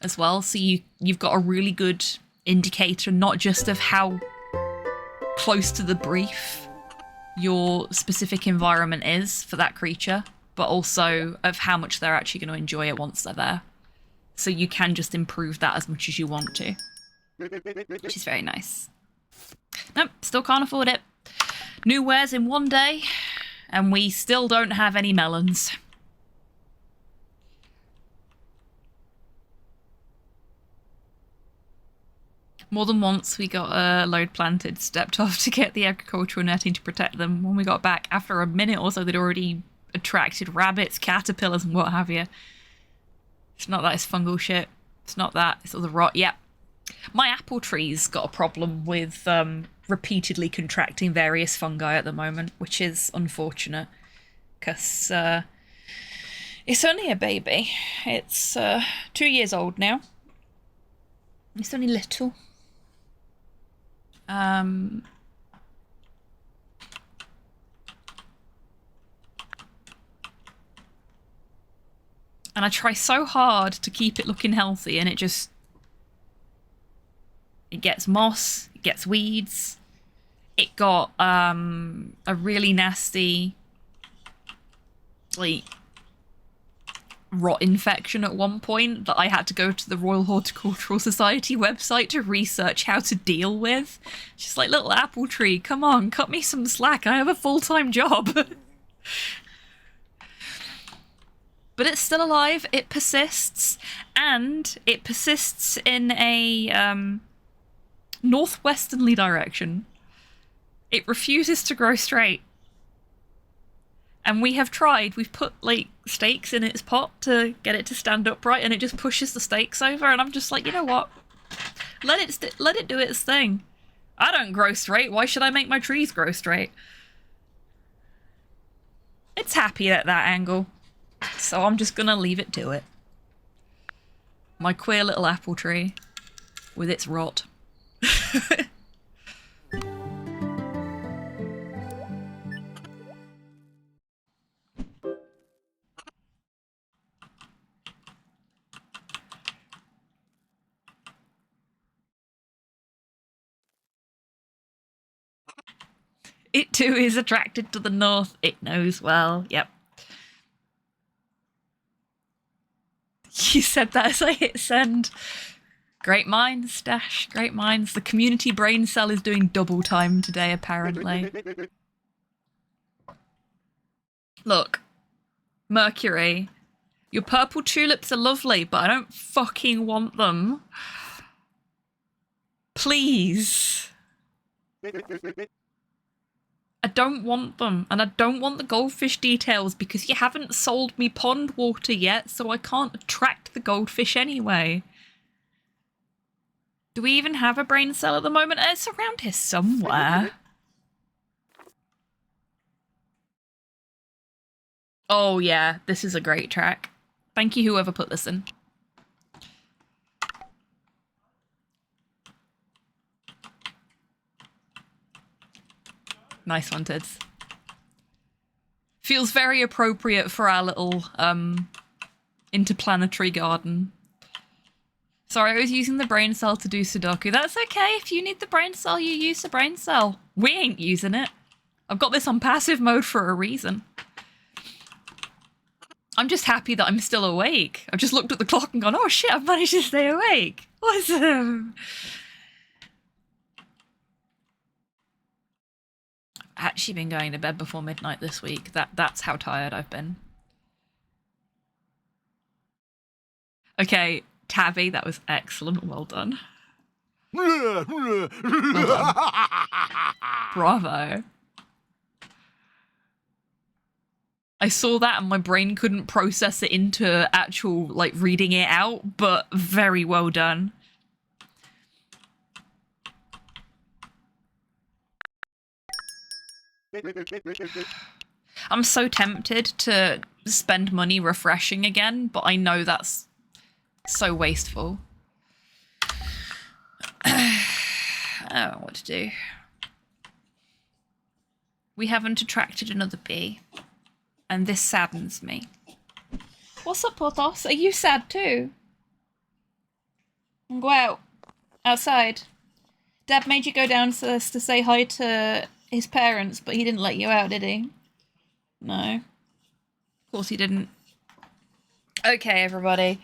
as well. So you've got a really good indicator, not just of how close to the brief your specific environment is for that creature, but also of how much they're actually going to enjoy it once they're there. So you can just improve that as much as you want to, which is very nice. Nope, still can't afford it. New wares in one day, and we still don't have any melons. More than once we got a load planted, stepped off to get the agricultural netting to protect them. When we got back, after a minute or so, they'd already attracted rabbits, caterpillars, and what have you. It's not that, it's fungal shit. It's not that, it's all the rot. Yep. My apple tree's got a problem with repeatedly contracting various fungi at the moment, which is unfortunate, because it's only a baby. It's 2 years old now. It's only little. And I try so hard to keep it looking healthy, and it gets moss, it gets weeds. It got a really nasty, like, rot infection at one point that I had to go to the Royal Horticultural Society website to research how to deal with. Just like, little apple tree, come on, cut me some slack. I have a full-time job. But it's still alive, it persists, and it persists in a northwesterly direction. It refuses to grow straight. And we have tried. We've put, like, stakes in its pot to get it to stand upright, and it just pushes the stakes over, and I'm just like, you know what? Let it do its thing. I don't grow straight. Why should I make my trees grow straight? It's happy at that angle. So I'm just gonna leave it to it. My queer little apple tree with its rot. It too is attracted to the north. It knows well. Yep. You said that as I hit send. Great minds, Dash. Great minds. The community brain cell is doing double time today, apparently. Look. Mercury. Your purple tulips are lovely, but I don't fucking want them. Please. I don't want them, and I don't want the goldfish details because you haven't sold me pond water yet, so I can't attract the goldfish anyway. Do we even have a brain cell at the moment? It's around here somewhere. Oh yeah, this is a great track. Thank you whoever put this in. Nice one, Tids. Feels very appropriate for our little interplanetary garden. Sorry, I was using the brain cell to do Sudoku. That's okay. If you need the brain cell, you use the brain cell. We ain't using it. I've got this on passive mode for a reason. I'm just happy that I'm still awake. I've just looked at the clock and gone, oh shit, I've managed to stay awake. Awesome. I've actually been going to bed before midnight this week. That's how tired I've been. Okay, Tabby, that was excellent. Well done. Well done. Bravo. I saw that and my brain couldn't process it into actual, like, reading it out, but very well done. I'm so tempted to spend money refreshing again, but I know that's so wasteful. I don't know what to do. We haven't attracted another bee, and this saddens me. What's up, Porthos? Are you sad too? Go out. Outside. Dad made you go downstairs to say hi to his parents, but he didn't let you out, did he? No. Of course he didn't. Okay, everybody.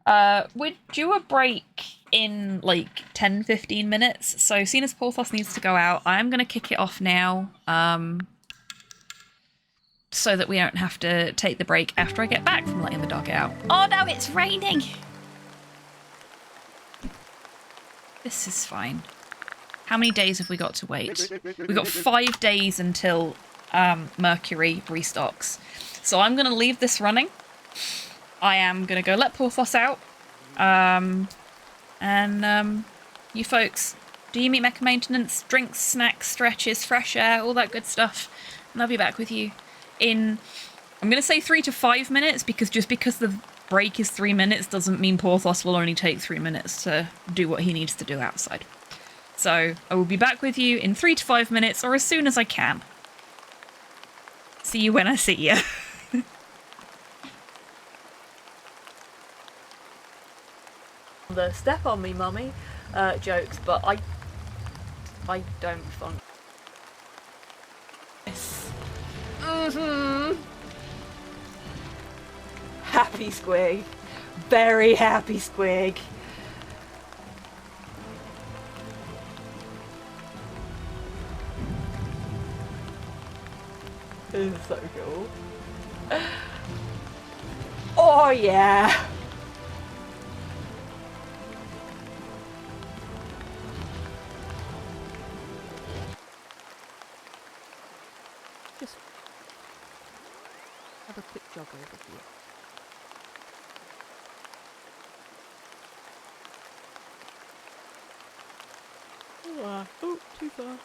We're due a break in like 10-15 minutes, so seeing as Porthos needs to go out, I'm gonna kick it off now, so that we don't have to take the break after I get back from letting the dog out. Oh no, it's raining! This is fine. How many days have we got to wait? We've got 5 days until Mercury restocks. So I'm gonna leave this running. I am gonna go let Porthos out. You folks, do you meet mecha maintenance, drinks, snacks, stretches, fresh air, all that good stuff. And I'll be back with you in, I'm going to say 3 to 5 minutes, because just because the break is 3 minutes doesn't mean Porthos will only take 3 minutes to do what he needs to do outside. So I will be back with you in 3 to 5 minutes, or as soon as I can. See you when I see you. The step on me, mummy jokes, but I don't funk. Yes. Happy squig. Very happy squig. This is so cool. Oh yeah. Just have a quick jog over here. Oh, too far.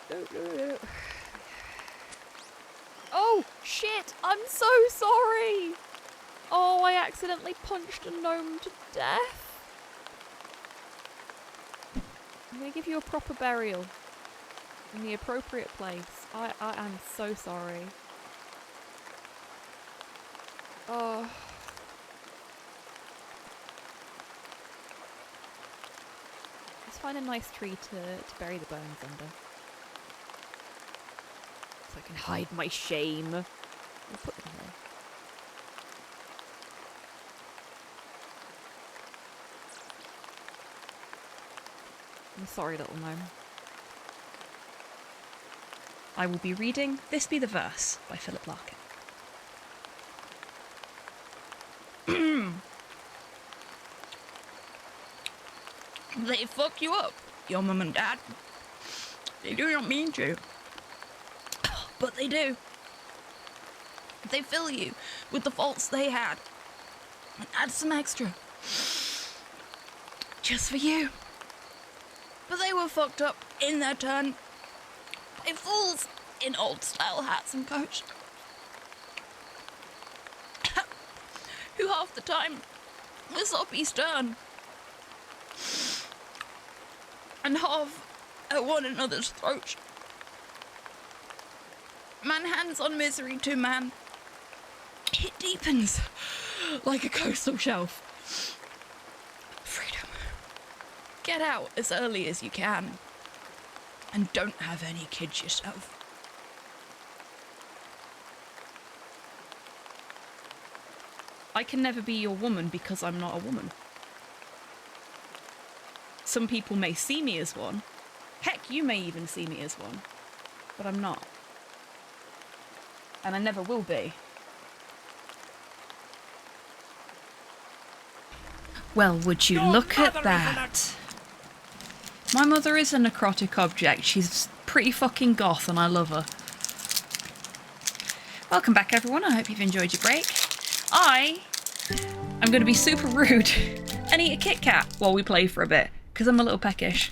No. Oh, shit! I'm so sorry! Oh, I accidentally punched a gnome to death. I'm gonna give you a proper burial. In the appropriate place. I am so sorry. Oh. Let's find a nice tree to bury the bones under. So I can hide my shame. I'll put them here. I'm sorry, little gnome. I will be reading This Be the Verse by Philip Larkin. They fuck you up, your mum and dad. They do not mean to. But they do. They fill you with the faults they had. And add some extra. Just for you. But they were fucked up in their turn. By fools in old-style hats and coats, who half the time were soppy stern, and half at one another's throats. Man hands on misery to man, it deepens like a coastal shelf. Freedom. Get out as early as you can. And don't have any kids yourself. I can never be your woman because I'm not a woman. Some people may see me as one. Heck, you may even see me as one. But I'm not. And I never will be. Well, would you look at that? My mother is a necrotic object. She's pretty fucking goth and I love her. Welcome back, everyone. I hope you've enjoyed your break. I'm going to be super rude and eat a Kit Kat while we play for a bit, because I'm a little peckish.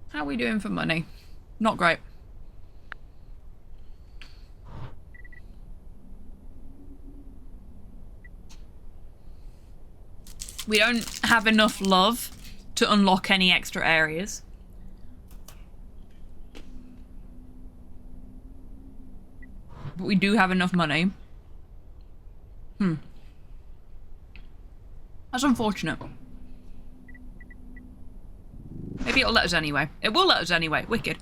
How are we doing for money? Not great. We don't have enough love to unlock any extra areas. But we do have enough money. That's unfortunate. Maybe it'll let us anyway. It will let us anyway. Wicked.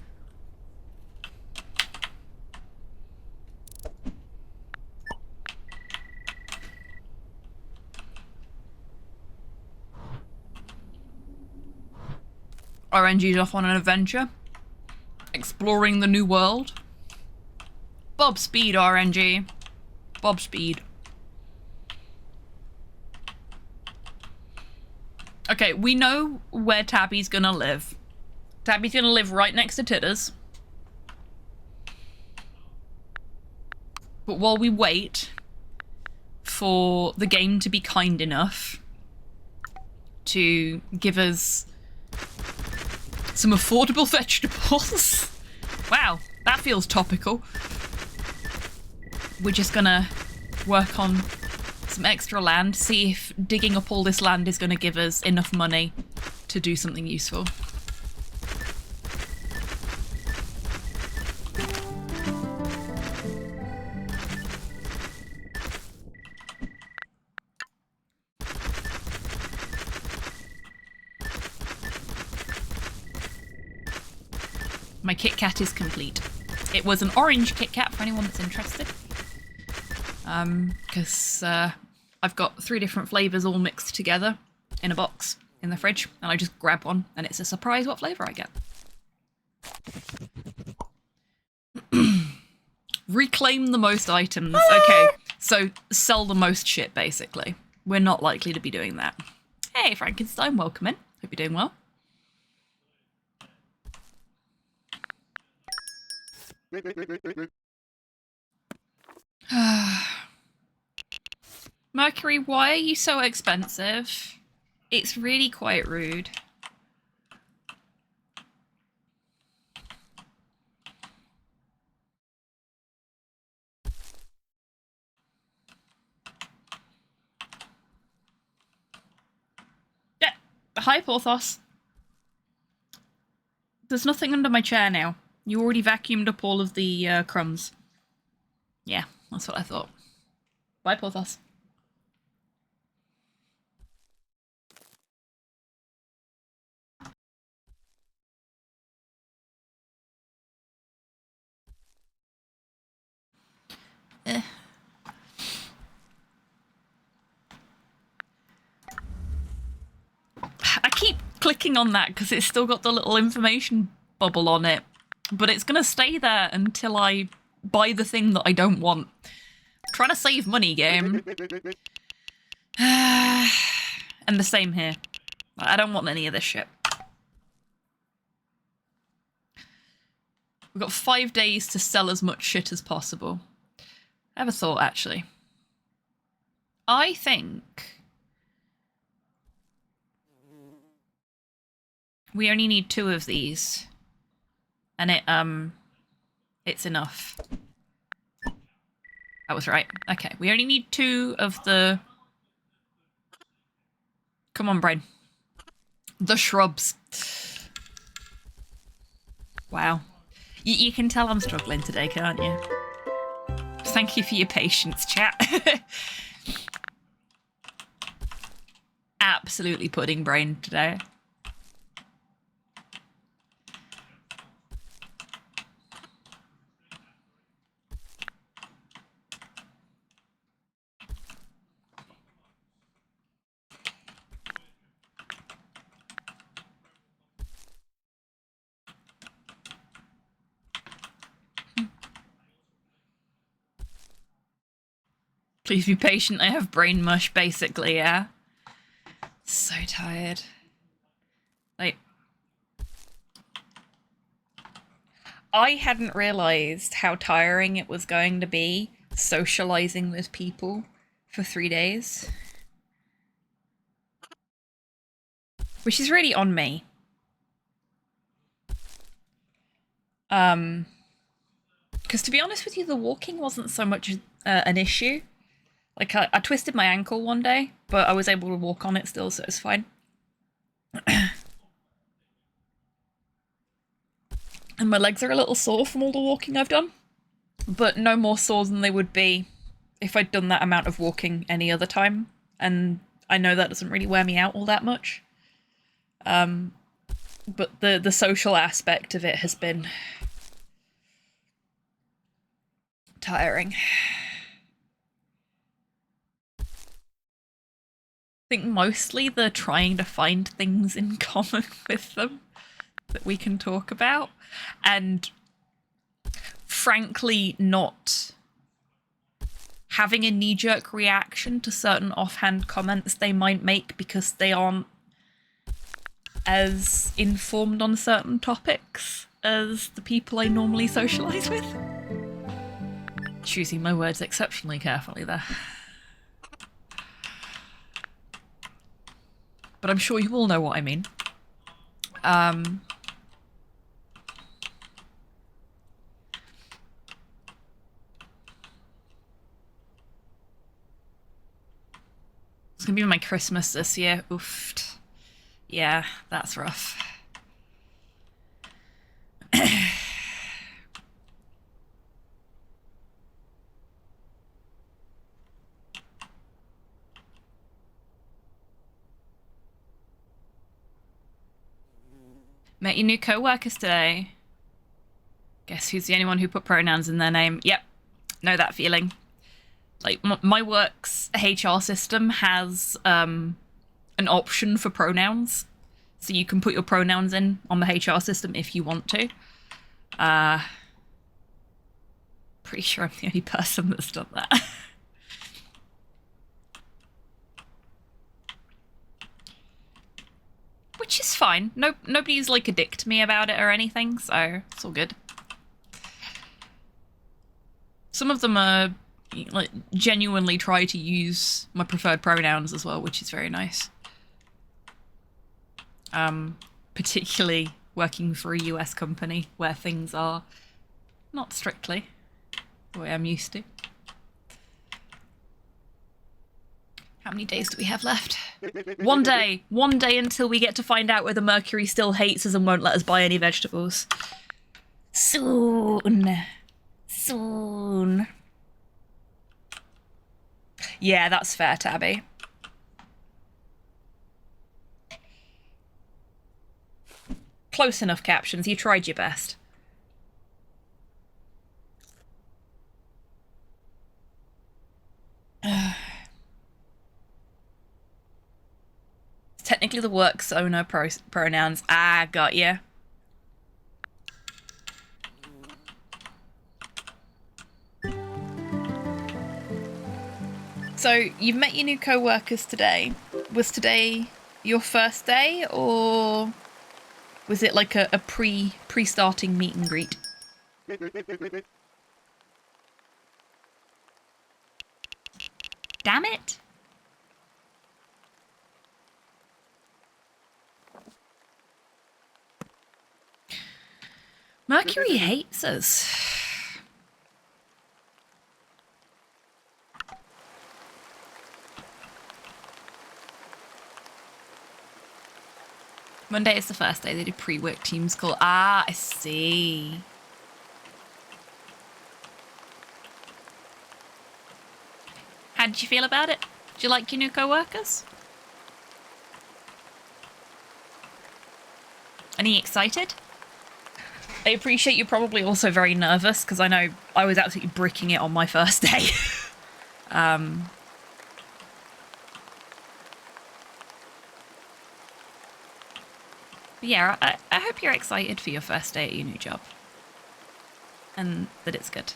RNG's off on an adventure. Exploring the new world. Bob Speed, RNG. Bob Speed. Okay, we know where Tabby's gonna live. Tabby's gonna live right next to Titters. But while we wait for the game to be kind enough to give us some affordable vegetables. Wow, that feels topical. We're just gonna work on some extra land, see if digging up all this land is going to give us enough money to do something useful. My Kit Kat is complete. It was an orange Kit Kat for anyone that's interested. Because I've got 3 different flavours all mixed together in a box in the fridge, and I just grab one, and it's a surprise what flavour I get. Reclaim the most items. Okay, so sell the most shit, basically. We're not likely to be doing that. Hey, Frankenstein, welcome in. Hope you're doing well. Mercury, why are you so expensive? It's really quite rude. Yeah, hi Porthos. There's nothing under my chair now. You already vacuumed up all of the crumbs. Yeah, that's what I thought. Bye Porthos. I keep clicking on that because it's still got the little information bubble on it, but it's gonna stay there until I buy the thing that I don't want. I'm trying to save money, game. And the same here. I don't want any of this shit. We've got 5 days to sell as much shit as possible. I have a thought, actually. I think we only need 2 of these, and it's enough. I was right. Okay, we only need 2 of the... Come on, brain. The shrubs. Wow. You can tell I'm struggling today, can't you? Thank you for your patience, chat. Absolutely pudding brain today. Please be patient, I have brain mush, basically, yeah? So tired. Like, I hadn't realised how tiring it was going to be socialising with people for 3 days. Which is really on me. Because to be honest with you, the walking wasn't so much an issue. Like, I twisted my ankle one day, but I was able to walk on it still, so it's fine. And my legs are a little sore from all the walking I've done, but no more sore than they would be if I'd done that amount of walking any other time. And I know that doesn't really wear me out all that much. But the social aspect of it has been tiring. I think mostly the trying to find things in common with them that we can talk about, and frankly not having a knee-jerk reaction to certain offhand comments they might make because they aren't as informed on certain topics as the people I normally socialise with. Choosing my words exceptionally carefully there. But I'm sure you all know what I mean. It's gonna be my Christmas this year. Oof. Yeah, that's rough. Met your new co-workers today. Guess who's the only one who put pronouns in their name? Yep, know that feeling. Like, my work's HR system has an option for pronouns. So you can put your pronouns in on the HR system if you want to. Pretty sure I'm the only person that's done that. Which is fine. Nobody's like a dick to me about it or anything, so it's all good. Some of them are like genuinely try to use my preferred pronouns as well, which is very nice. Particularly working for a US company where things are not strictly the way I'm used to. How many days do we have left? One day until we get to find out whether Mercury still hates us and won't let us buy any vegetables. Soon. Yeah, that's fair, Tabby. Close enough captions, you tried your best. Technically the works owner pronouns. Ah, got ya. So, you've met your new co-workers today. Was today your first day, or was it like a pre-starting meet and greet? Damn it! Mercury hates us. Monday is the first day they do pre-work Teams call. Ah, I see. How did you feel about it? Did you like your new co-workers? Any excited? I appreciate you're probably also very nervous, because I know I was absolutely bricking it on my first day. But yeah, I hope you're excited for your first day at your new job. And that it's good.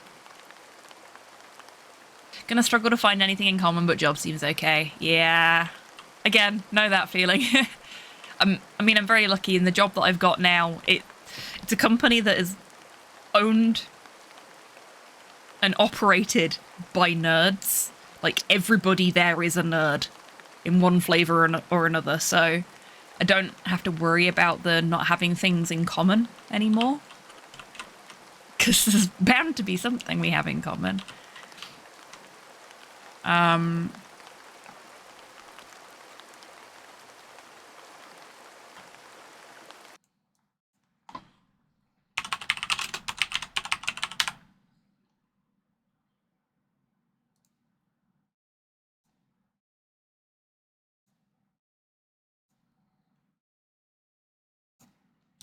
Gonna struggle to find anything in common, but job seems okay. Yeah. Again, know that feeling. I mean, I'm very lucky in the job that I've got now. It's a company that is owned and operated by nerds. Like, everybody there is a nerd in one flavour or another, so I don't have to worry about the not having things in common anymore. Because there's bound to be something we have in common.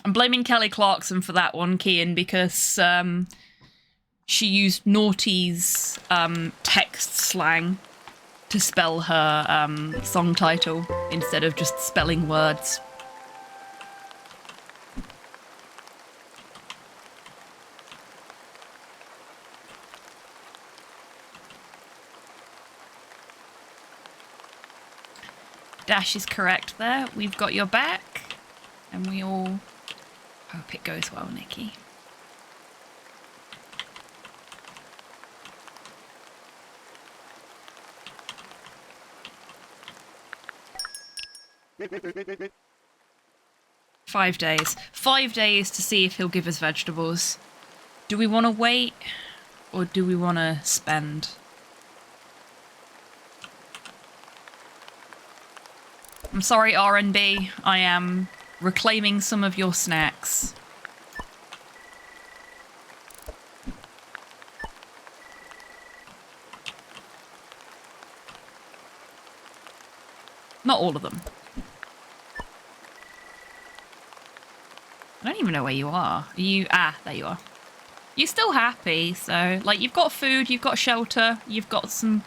I'm blaming Kelly Clarkson for that one, Kian, because she used Naughty's text slang to spell her song title instead of just spelling words. Dash is correct there. We've got your back, and we all hope it goes well, Nikki. Five days. 5 days to see if he'll give us vegetables. Do we want to wait, or do we want to spend? I'm sorry, R&B. I am reclaiming some of your snacks. Not all of them. I don't even know where you are. Are you... Ah, there you are. You're still happy, so... Like, you've got food, you've got shelter, you've got some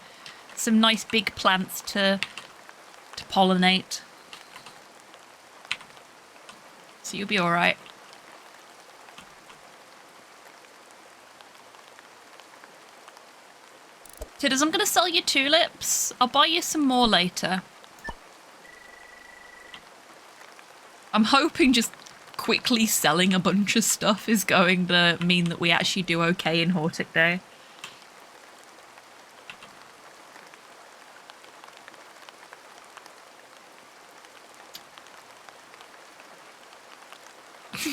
nice big plants to pollinate. So you'll be alright. Tidders, I'm gonna sell you tulips. I'll buy you some more later. I'm hoping just quickly selling a bunch of stuff is going to mean that we actually do okay in Hortic Day.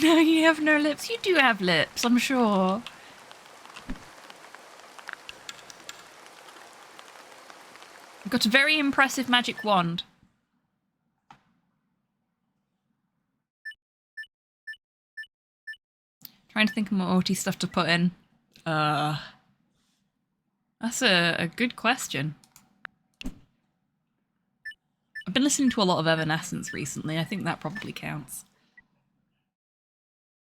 No, you have no lips. You do have lips, I'm sure. I've got a very impressive magic wand. Trying to think of more Orty stuff to put in. That's a good question. I've been listening to a lot of Evanescence recently. I think that probably counts.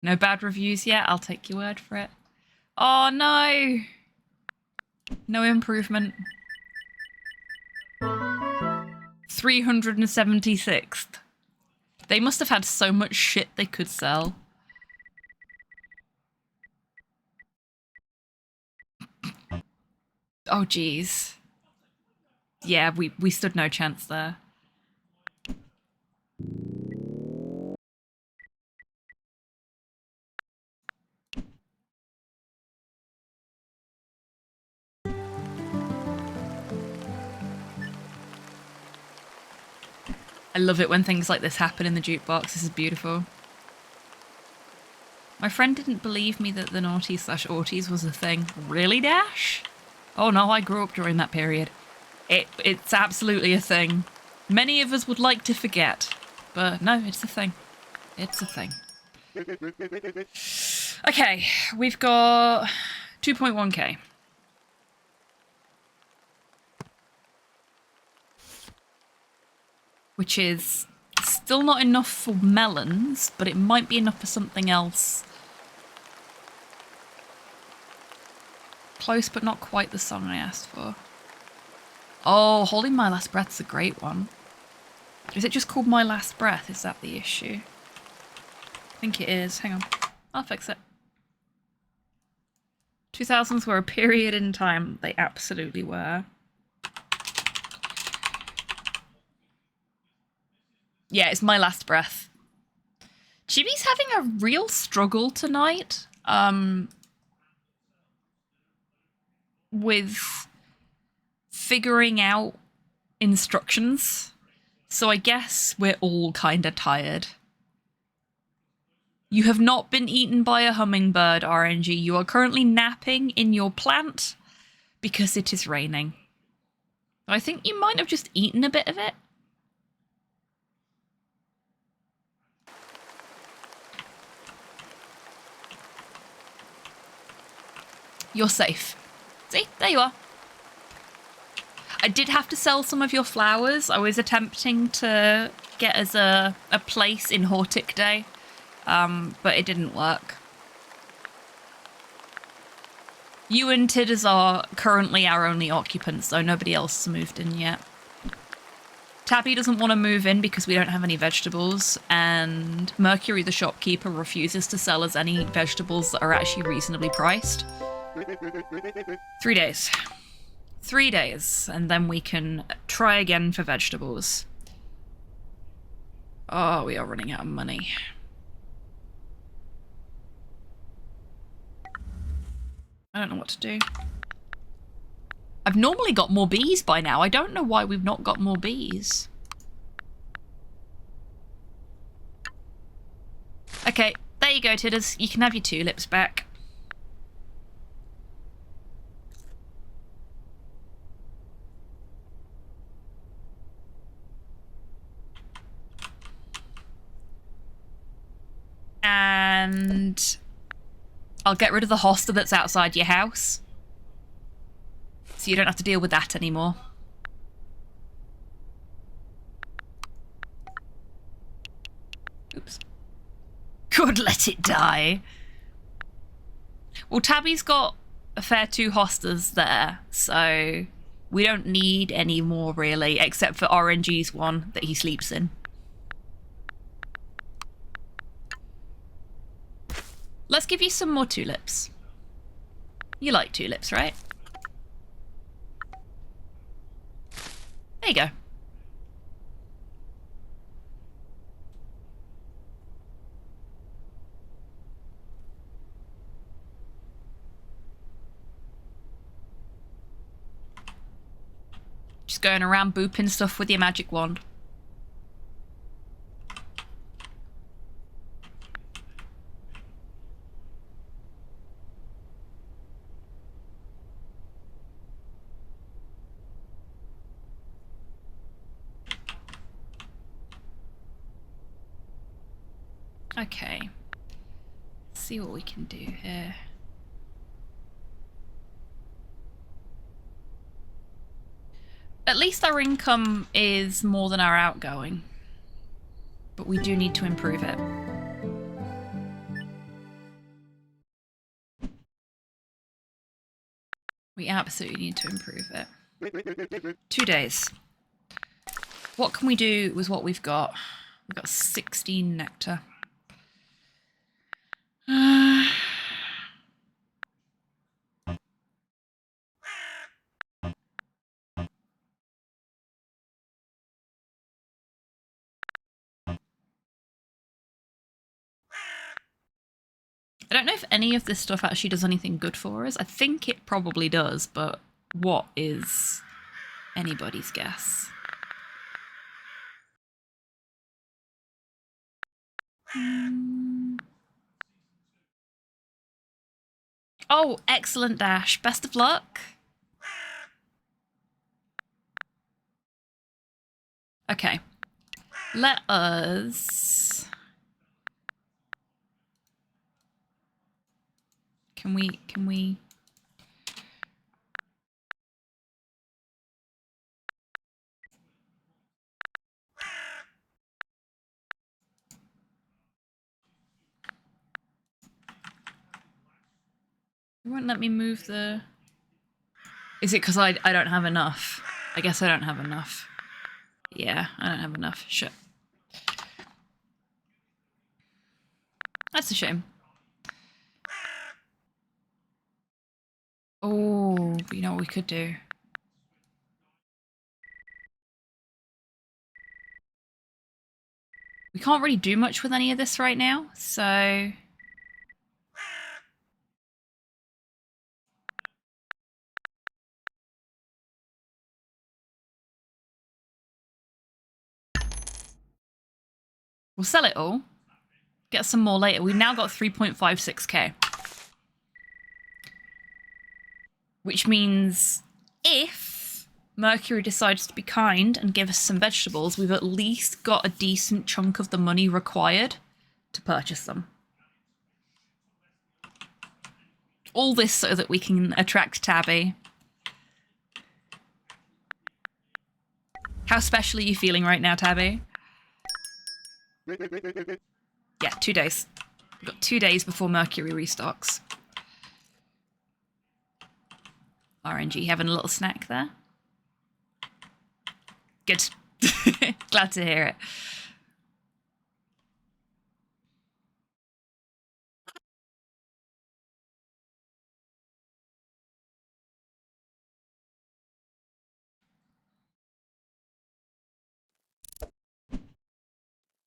No bad reviews yet? I'll take your word for it. Oh no! No improvement. 376th. They must have had so much shit they could sell. Oh geez. Yeah, we stood no chance there. I love it when things like this happen in the jukebox. This is beautiful. My friend didn't believe me that the naughty/orties was a thing. Really, Dash? Oh no, I grew up during that period. It's absolutely a thing. Many of us would like to forget, but no, it's a thing. It's a thing. Okay, we've got 2.1k. Which is still not enough for melons, but it might be enough for something else. Close, but not quite the song I asked for. Oh, Holding My Last Breath's a great one. Is it just called My Last Breath? Is that the issue? I think it is. Hang on. I'll fix it. 2000s were a period in time. They absolutely were. Yeah, it's my last breath. Chibi's having a real struggle tonight. With figuring out instructions. So I guess we're all kind of tired. You have not been eaten by a hummingbird, RNG. You are currently napping in your plant because it is raining. I think you might have just eaten a bit of it. You're safe. See? There you are. I did have to sell some of your flowers. I was attempting to get as a place in Hortic Day, but it didn't work. You and Tidders are currently our only occupants, though nobody else has moved in yet. Tabby doesn't want to move in because we don't have any vegetables, and Mercury the shopkeeper refuses to sell us any vegetables that are actually reasonably priced. 3 days. 3 days, and then we can try again for vegetables. Oh, we are running out of money. I don't know what to do. I've normally got more bees by now. I don't know why we've not got more bees. Okay, there you go, Tidders. You can have your tulips back. And I'll get rid of the hoster that's outside your house. So you don't have to deal with that anymore. Oops. Good, let it die. Well, Tabby's got a fair 2 hosters there, so we don't need any more really, except for RNG's one that he sleeps in. Let's give you some more tulips. You like tulips, right? There you go. Just going around booping stuff with your magic wand. Okay. Let's see what we can do here. At least our income is more than our outgoing. But we do need to improve it. We absolutely need to improve it. 2 days. What can we do with what we've got? We've got 16 nectar. I don't know if any of this stuff actually does anything good for us. I think it probably does, but what is anybody's guess? Oh, excellent, Dash. Best of luck. Okay. Let us... Can we... You won't let me move the... Is it because I don't have enough? I guess I don't have enough. Yeah, I don't have enough. Shit. That's a shame. Oh, but you know what we could do? We can't really do much with any of this right now, so... we'll sell it all. Get some more later. We've now got 3.56k. Which means if Mercury decides to be kind and give us some vegetables, we've at least got a decent chunk of the money required to purchase them. All this so that we can attract Tabby. How special are you feeling right now, Tabby? Yeah, 2 days. We've got 2 days before Mercury restocks. RNG having a little snack there. Good. Glad to hear it.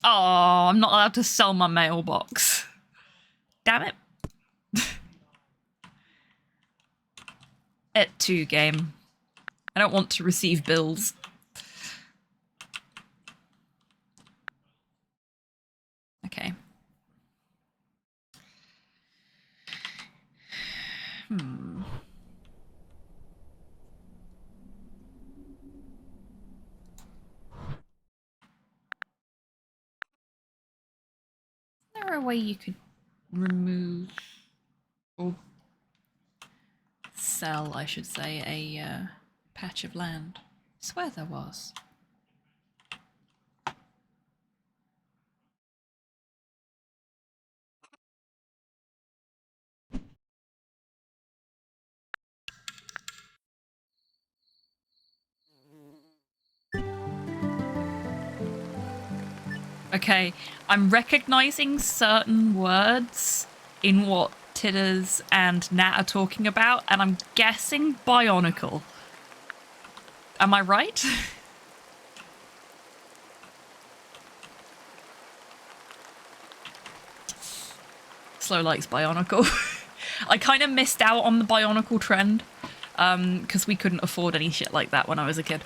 Oh, I'm not allowed to sell my mailbox. Damn it. At 2 game. I don't want to receive bills. Okay. Is there a way you could remove or sell, I should say, a patch of land? I swear there was. Okay, I'm recognizing certain words in what Tidders and Nat are talking about, and I'm guessing Bionicle. Am I right? Slow likes Bionicle. I kind of missed out on the Bionicle trend, because we couldn't afford any shit like that when I was a kid.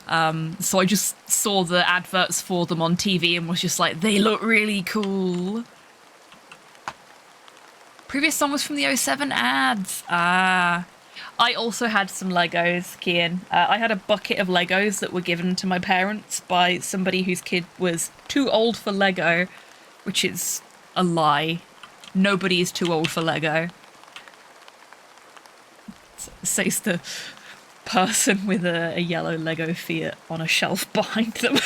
So I just saw the adverts for them on TV and was just like, they look really cool. Previous song was from the '07 ads. Ah. I also had some Legos, Kian. I had a bucket of Legos that were given to my parents by somebody whose kid was too old for Lego, which is a lie. Nobody is too old for Lego. Says the person with a yellow Lego Fiat on a shelf behind them.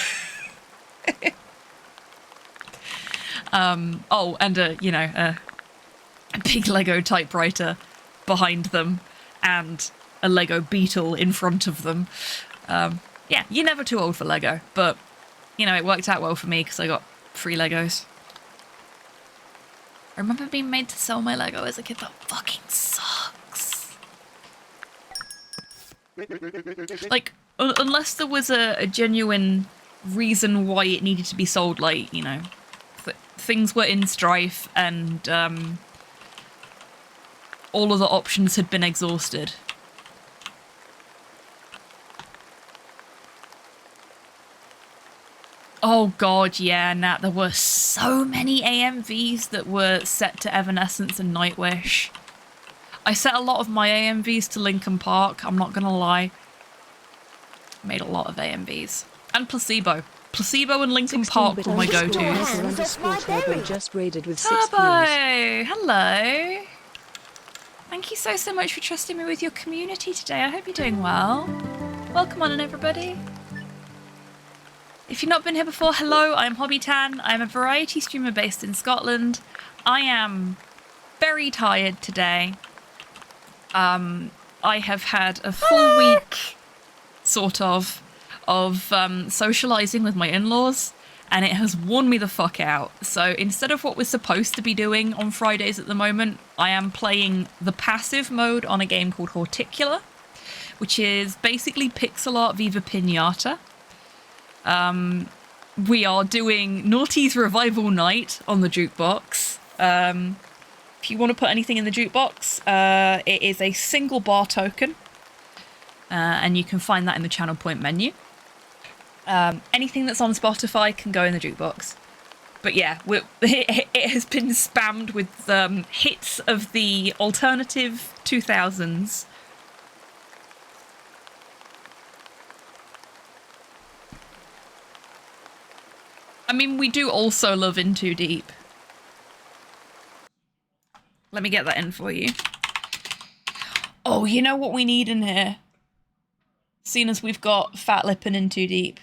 Oh, and a big Lego typewriter behind them and a Lego Beetle in front of them. Yeah, you're never too old for Lego, but, it worked out well for me because I got free Legos. I remember being made to sell my Lego as a kid. That fucking sucks. Like, unless there was a genuine reason why it needed to be sold, like, things were in strife and all of the options had been exhausted. Oh god, yeah, Nat, there were so many AMVs that were set to Evanescence and Nightwish. I set a lot of my AMVs to Linkin Park, I'm not gonna lie. Made a lot of AMVs. And Placebo. Placebo and Linkin Park were my go-tos. Turbo just raided with 6 Turbo! views. Hello! Thank you so much for trusting me with your community today. I hope you're doing well. Welcome on in, everybody. If you've not been here before, hello, I'm Hobbytan. I'm a variety streamer based in Scotland. I am very tired today. I have had a full week, sort of socialising with my in-laws, and it has worn me the fuck out. So instead of what we're supposed to be doing on Fridays at the moment, I am playing the passive mode on a game called Horticular, which is basically pixel art Viva Pinata. We are doing Naughty's Revival Night on the jukebox. If you want to put anything in the jukebox, it is a single bar token, and you can find that in the channel point menu. Anything that's on Spotify can go in the jukebox. But yeah, it has been spammed with hits of the alternative 2000s. I mean, we do also love In Too Deep. Let me get that in for you. Oh, you know what we need in here? Seeing as we've got Fat Lip and In Too Deep.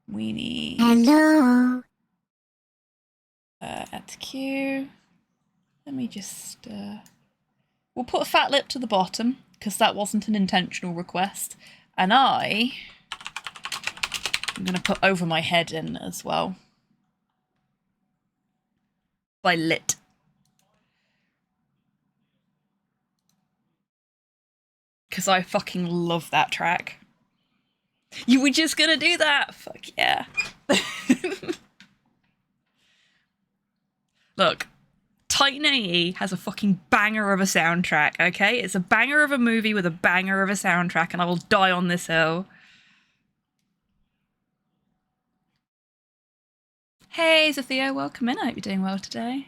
We need... Hello. Add to queue. Let me just... We'll put Fat Lip to the bottom, because that wasn't an intentional request. And I'm going to put Over My Head in as well. By Lit. Because I fucking love that track. You were just gonna do that? Fuck yeah. Look, Titan AE has a fucking banger of a soundtrack, okay? It's a banger of a movie with a banger of a soundtrack, and I will die on this hill. Hey, Zatheo, welcome in. I hope you're doing well today.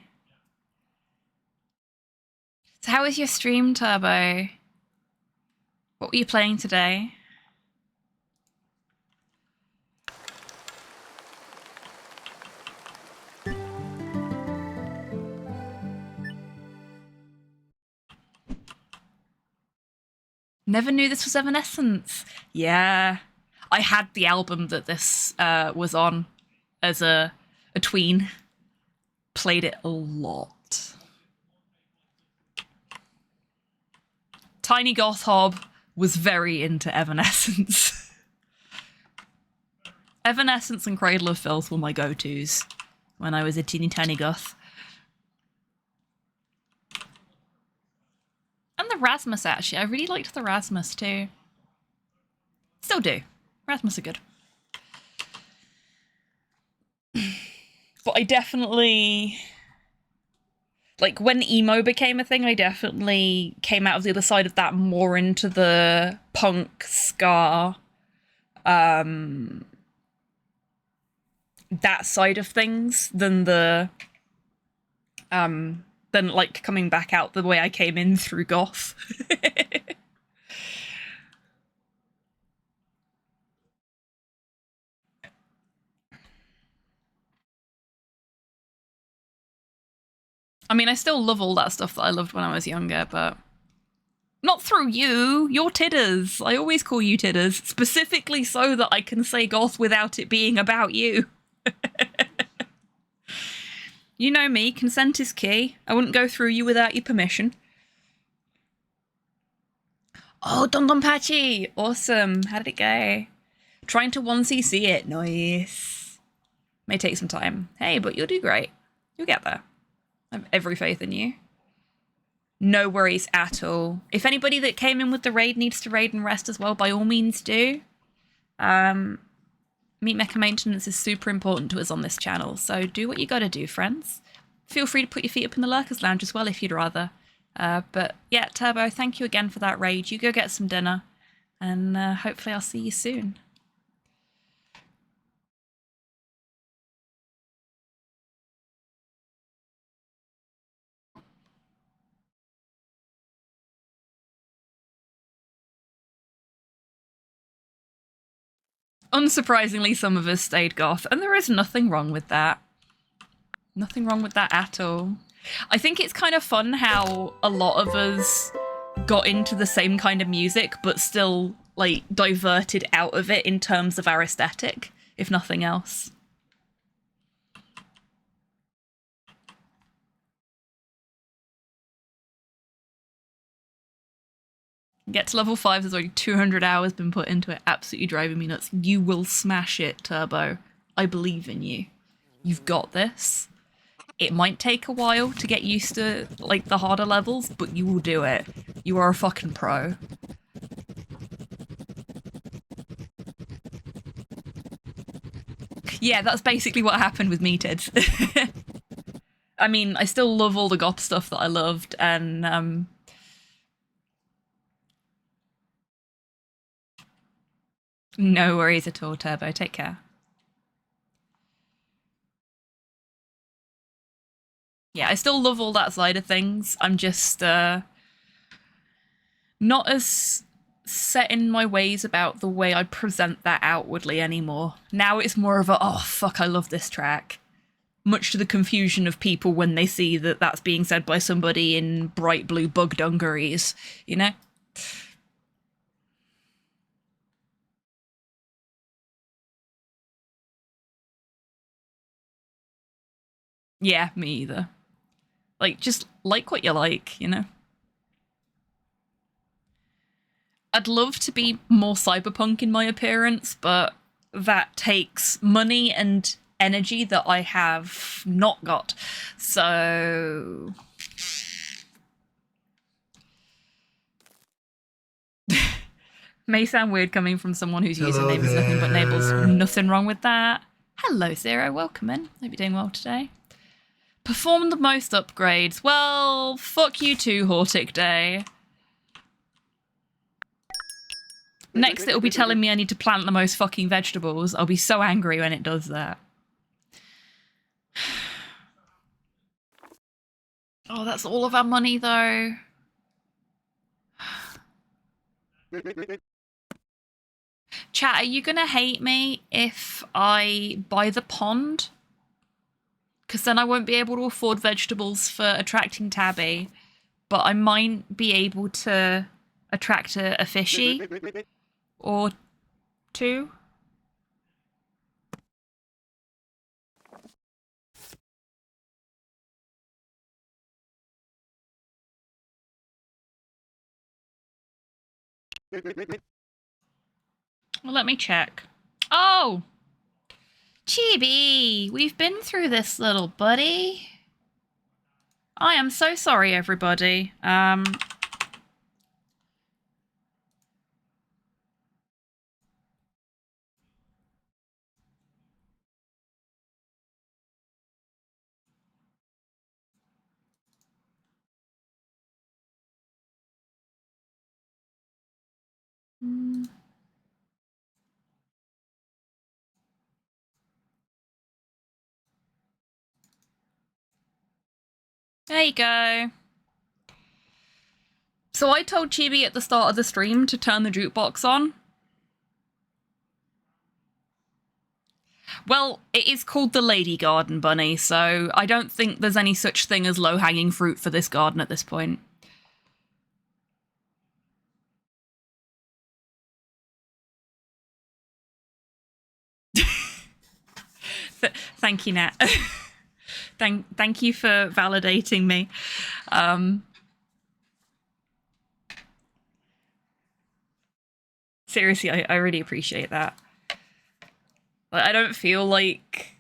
So how was your stream, Turbo? What were you playing today? Never knew this was Evanescence. Yeah. I had the album that this was on as a tween. Played it a lot. Tiny Goth Hob was very into Evanescence. Evanescence and Cradle of Filth were my go-tos when I was a teeny tiny goth. And the Rasmus, actually. I really liked the Rasmus too. Still do. Rasmus are good. But I definitely... Like, when emo became a thing, I definitely came out of the other side of that more into the punk, ska, that side of things than the, than, like, coming back out the way I came in through goth. I mean, I still love all that stuff that I loved when I was younger, but not through you. You're Tidders. I always call you Tidders, specifically so that I can say goth without it being about you. You know me, consent is key. I wouldn't go through you without your permission. Oh, Don Don Patchy! Awesome. How did it go? Trying to 1cc it. Nice. May take some time. Hey, but you'll do great. You'll get there. I have every faith in you. No worries at all. If anybody that came in with the raid needs to raid and rest as well, by all means do. Meat Mecha Maintenance is super important to us on this channel, so do what you gotta do, friends. Feel free to put your feet up in the Lurkers Lounge as well if you'd rather. But yeah, Turbo, thank you again for that raid. You go get some dinner, and hopefully I'll see you soon. Unsurprisingly, some of us stayed goth, and there is nothing wrong with that. Nothing wrong with that at all. I think it's kind of fun how a lot of us got into the same kind of music, but still, like, diverted out of it in terms of our aesthetic, if nothing else. Get to level 5, there's already 200 hours been put into it, absolutely driving me nuts. You will smash it, Turbo. I believe in you. You've got this. It might take a while to get used to, like, the harder levels, but you will do it. You are a fucking pro. Yeah, that's basically what happened with me, Tids. I mean, I still love all the goth stuff that I loved, and, no worries at all, Turbo. Take care. Yeah, I still love all that side of things. I'm just, not as set in my ways about the way I present that outwardly anymore. Now it's more of a, oh, fuck, I love this track. Much to the confusion of people when they see that that's being said by somebody in bright blue bug dungarees, you know? Yeah, me either. Like, just like what you like, you know? I'd love to be more cyberpunk in my appearance, but that takes money and energy that I have not got. So... may sound weird coming from someone whose username is nothing but Nables. Nothing wrong with that. Hello, Zero. Welcome in. Hope you're doing well today. Perform the most upgrades. Well, fuck you too, Hortic Day. Next, it'll be telling me I need to plant the most fucking vegetables. I'll be so angry when it does that. Oh, that's all of our money, though. Chat, are you gonna hate me if I buy the pond? Because then I won't be able to afford vegetables for attracting Tabby, but I might be able to attract a fishy or two. Well, let me check. Oh! Chibi! We've been through this, little buddy. I am so sorry, everybody. There you go. So I told Chibi at the start of the stream to turn the jukebox on. Well, it is called the Lady Garden Bunny, so I don't think there's any such thing as low-hanging fruit for this garden at this point. Thank you, Nat. Thank you for validating me. Seriously, I really appreciate that. I don't feel like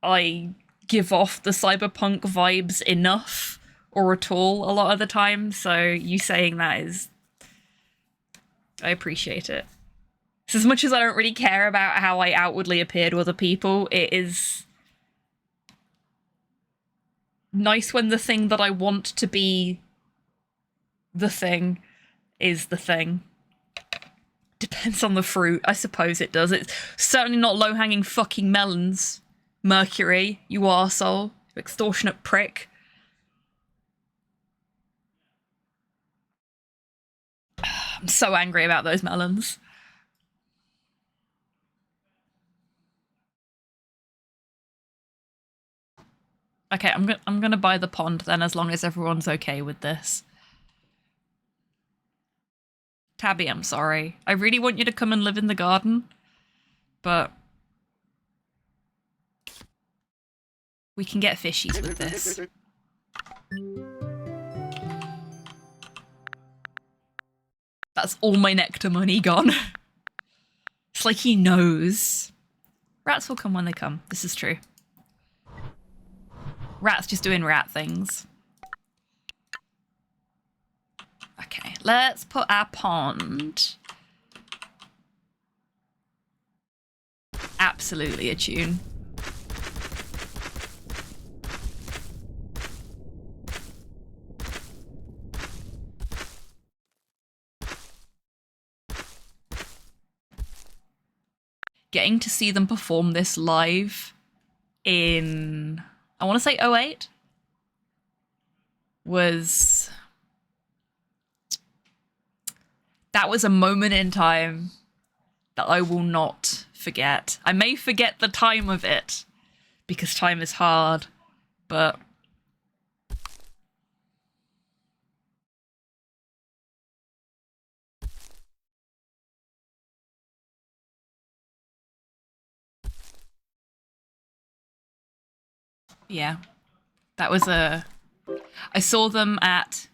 I give off the cyberpunk vibes enough or at all a lot of the time, so you saying that is... I appreciate it. So as much as I don't really care about how I outwardly appear to other people, it is nice when the thing that I want to be the thing is the thing. Depends on the fruit. I suppose it does. It's certainly not low-hanging fucking melons. Mercury, you arsehole. You extortionate prick. I'm so angry about those melons. Okay, I'm gonna buy the pond then, as long as everyone's okay with this. Tabby, I'm sorry. I really want you to come and live in the garden, but we can get fishies with this. That's all my nectar money gone. It's like he knows. Rats will come when they come. This is true. Rats just doing rat things. Okay, let's put our pond absolutely attune. Getting to see them perform this live in, I want to say '08, that was a moment in time that I will not forget. I may forget the time of it, because time is hard, but yeah, that was I saw them at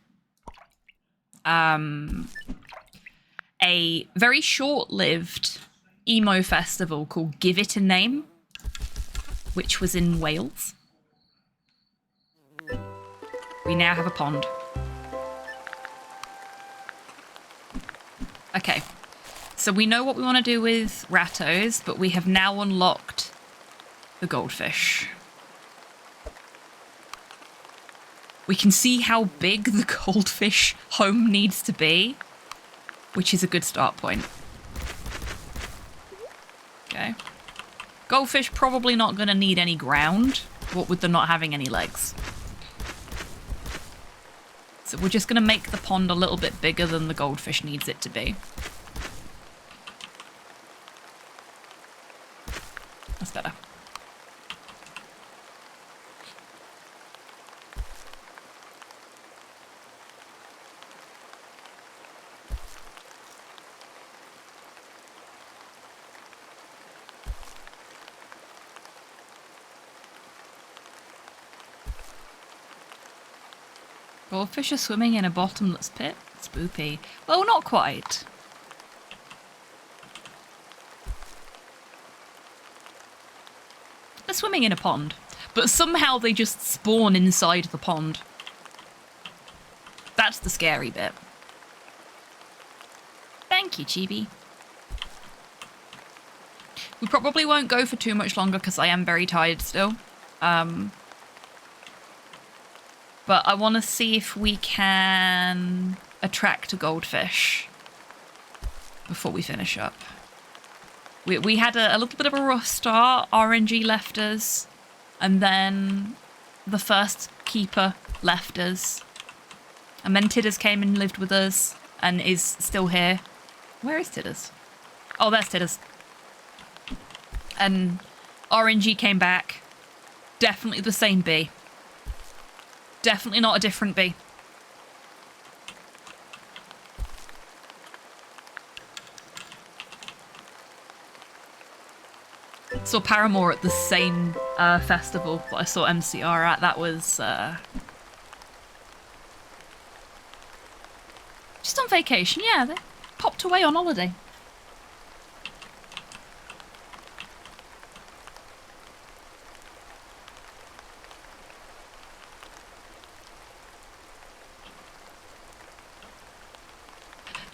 a very short-lived emo festival called Give It a Name, which was in Wales. We now have a pond. Okay, so we know what we want to do with Rattos, but we have now unlocked the goldfish. We can see how big the goldfish home needs to be, which is a good start point. Okay. Goldfish probably not going to need any ground, what with them not having any legs. So we're just going to make the pond a little bit bigger than the goldfish needs it to be. That's better. Goldfish are swimming in a bottomless pit? Spoopy. Well, not quite. They're swimming in a pond, but somehow they just spawn inside the pond. That's the scary bit. Thank you, Chibi. We probably won't go for too much longer because I am very tired still. But I want to see if we can attract a goldfish before we finish up. We had a little bit of a rough start. RNG left us, and then the first keeper left us. And then Tidders came and lived with us and is still here. Where is Tidders? Oh, there's Tidders. And RNG came back. Definitely the same bee. Definitely not a different bee. Saw Paramore at the same festival that I saw MCR at. That was just on vacation. Yeah, they popped away on holiday.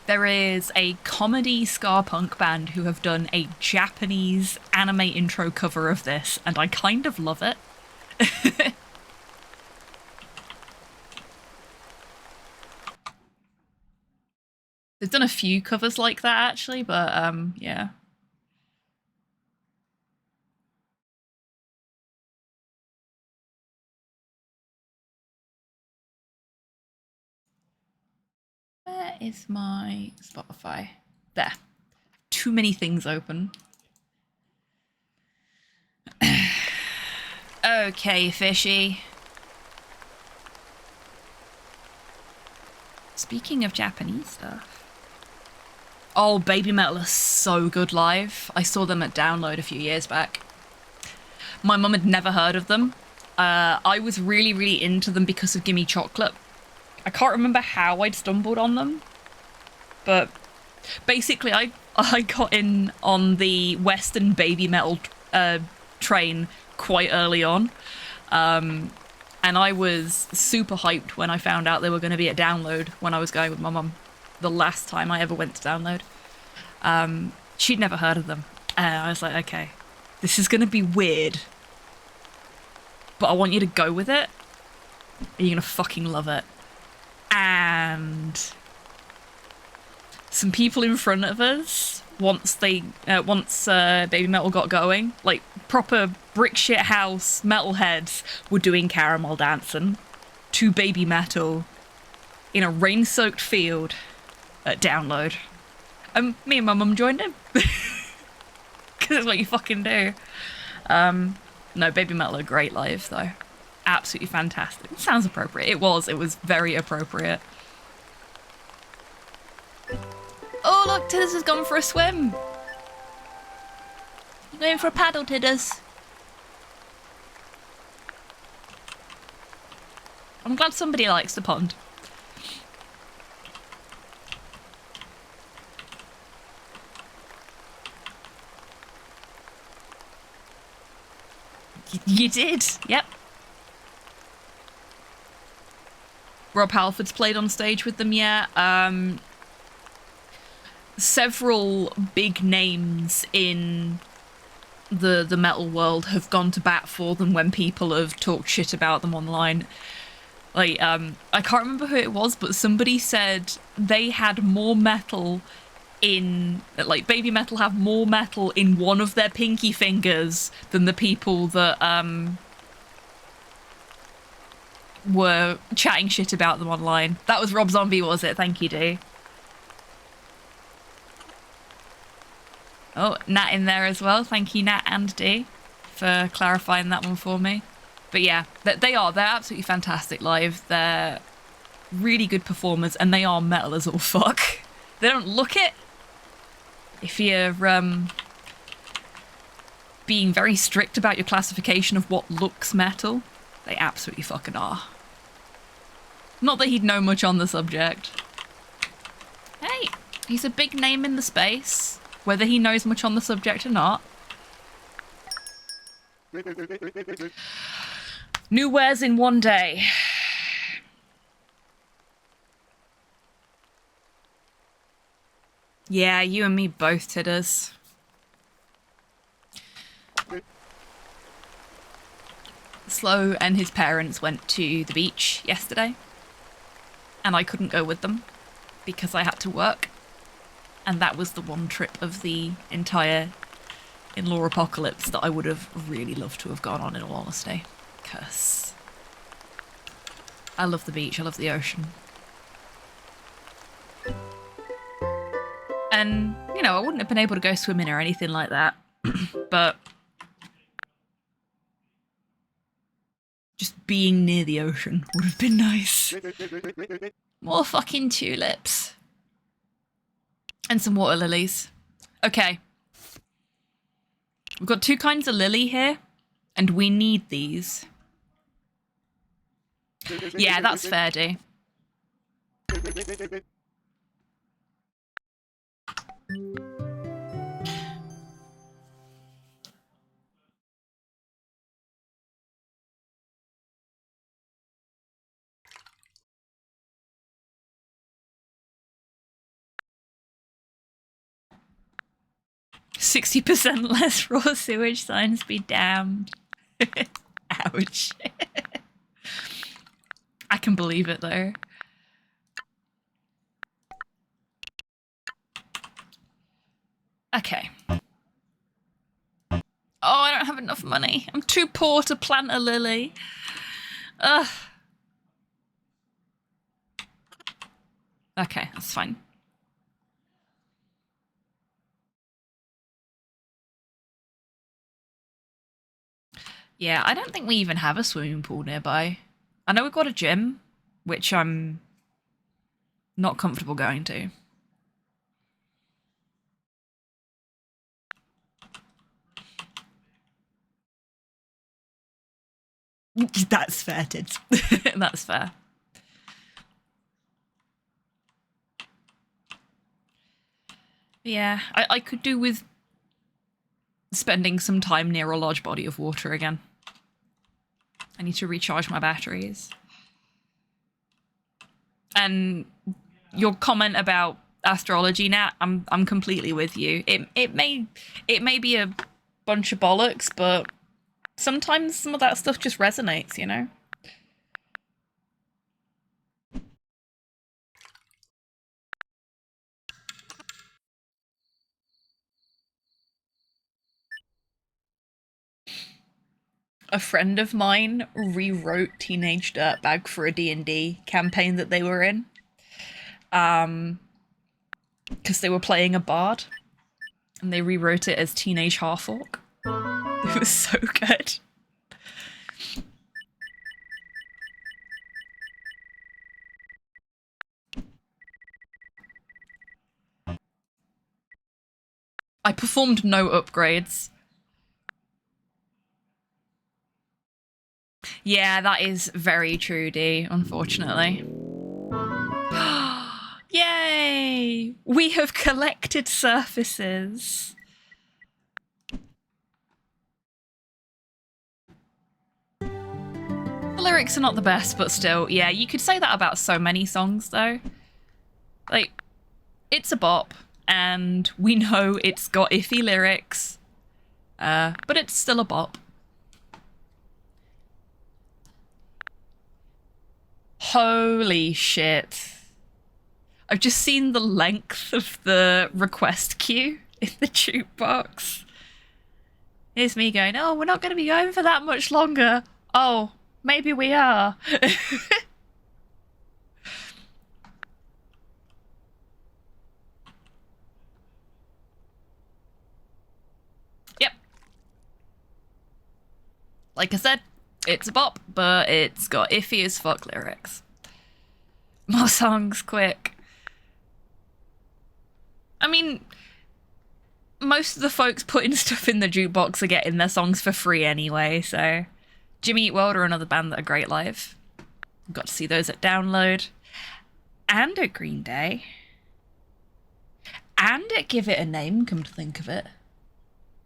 There is a comedy ska punk band who have done a Japanese anime intro cover of this, and I kind of love it. They've done a few covers like that actually, but yeah. Where is my Spotify? There. Too many things open. Okay, fishy. Speaking of Japanese stuff. Oh, Baby Metal is so good live. I saw them at Download a few years back. My mum had never heard of them. I was really, really into them because of Gimme Chocolate. I can't remember how I'd stumbled on them, but basically I got in on the Western Baby Metal train quite early on. And I was super hyped when I found out they were going to be at Download when I was going with my mum. The last time I ever went to Download. She'd never heard of them. I was like, okay, this is going to be weird. But I want you to go with it. And you're going to fucking love it. And some people in front of us, once Baby Metal got going, like proper brick shit house metalheads were doing caramel dancing to Baby Metal in a rain-soaked field at Download. And me and my mum joined in. Because it's what you fucking do. No, Baby Metal are great live though. Absolutely fantastic. It sounds appropriate. It was very appropriate. Oh look, Tidders has gone for a swim. You're going for a paddle, Tidders. I'm glad somebody likes the pond. You did, yep. Rob Halford's played on stage with them, yeah. Several big names in the metal world have gone to bat for them when people have talked shit about them online. Like, I can't remember who it was, but somebody said they had more metal in, like, Baby Metal have more metal in one of their pinky fingers than the people that, were chatting shit about them online. That was Rob Zombie, was it? Thank you, D. Oh, Nat in there as well. Thank you, Nat and D, for clarifying that one for me. But yeah, they're absolutely fantastic live. They're really good performers, and they are metal as all fuck. They don't look it. If you're being very strict about your classification of what looks metal, they absolutely fucking are. Not that he'd know much on the subject. Hey, he's a big name in the space, whether he knows much on the subject or not. New wares in one day. Yeah, you and me both, Tidders. Slow and his parents went to the beach yesterday, and I couldn't go with them because I had to work, and that was the one trip of the entire in-law apocalypse that I would have really loved to have gone on, in all honesty, because I love the beach, I love the ocean. And, you know, I wouldn't have been able to go swimming or anything like that, but just being near the ocean would have been nice. More fucking tulips. And some water lilies. Okay. We've got two kinds of lily here, and we need these. Yeah, that's fair, D. 60% less raw sewage signs, be damned. Ouch. I can believe it though. Okay. Oh, I don't have enough money. I'm too poor to plant a lily. Ugh. Okay, that's fine. Yeah, I don't think we even have a swimming pool nearby. I know we've got a gym, which I'm not comfortable going to. That's fair, Tids. That's fair. Yeah, I could do with spending some time near a large body of water again. I need to recharge my batteries. And your comment about astrology, Nat, I'm completely with you. It may be a bunch of bollocks, but sometimes some of that stuff just resonates, you know? A friend of mine rewrote Teenage Dirtbag for a D&D campaign that they were in. Because they were playing a bard. And they rewrote it as Teenage Half-Orc. It was so good. I performed no upgrades. Yeah, that is very true, D, unfortunately. Yay! We have collected surfaces. The lyrics are not the best, but still, yeah, you could say that about so many songs, though. Like, it's a bop, and we know it's got iffy lyrics, but it's still a bop. Holy shit. I've just seen the length of the request queue in the jukebox. Here's me going, oh, we're not going to be going for that much longer. Oh, maybe we are. Yep. Like I said, it's a bop, but it's got iffy as fuck lyrics. More songs, quick. I mean, most of the folks putting stuff in the jukebox are getting their songs for free anyway, so... Jimmy Eat World are another band that are great live. Got to see those at Download. And at Green Day. And at Give It a Name, come to think of it.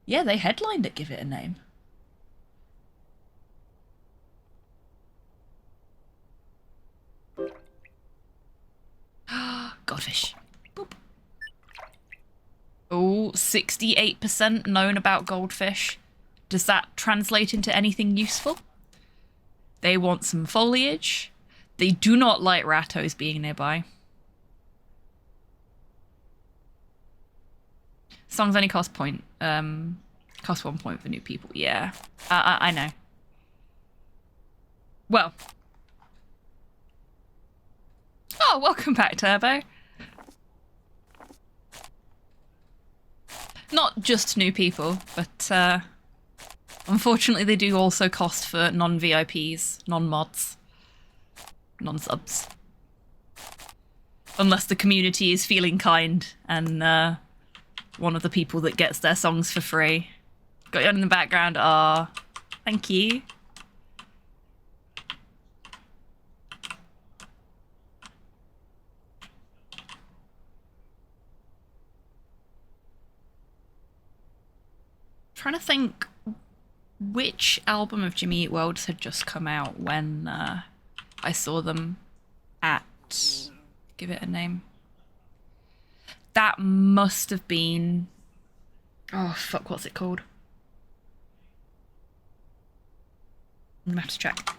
Yeah, they headlined at Give It a Name. Goldfish. Boop. Oh, 68% known about goldfish. Does that translate into anything useful? They want some foliage. They do not like rattos being nearby. Songs only cost point. Cost 1 point for new people. Yeah, I know. Well. Oh, welcome back, Turbo. Not just new people, but unfortunately they do also cost for non-VIPs, non-mods, non-subs. Unless the community is feeling kind and one of the people that gets their songs for free. Got you on in the background. Ah, thank you. Trying to think which album of Jimmy Eat World's had just come out when I saw them at... Give it a name. That must have been... Oh, fuck, what's it called? I'm gonna have to check.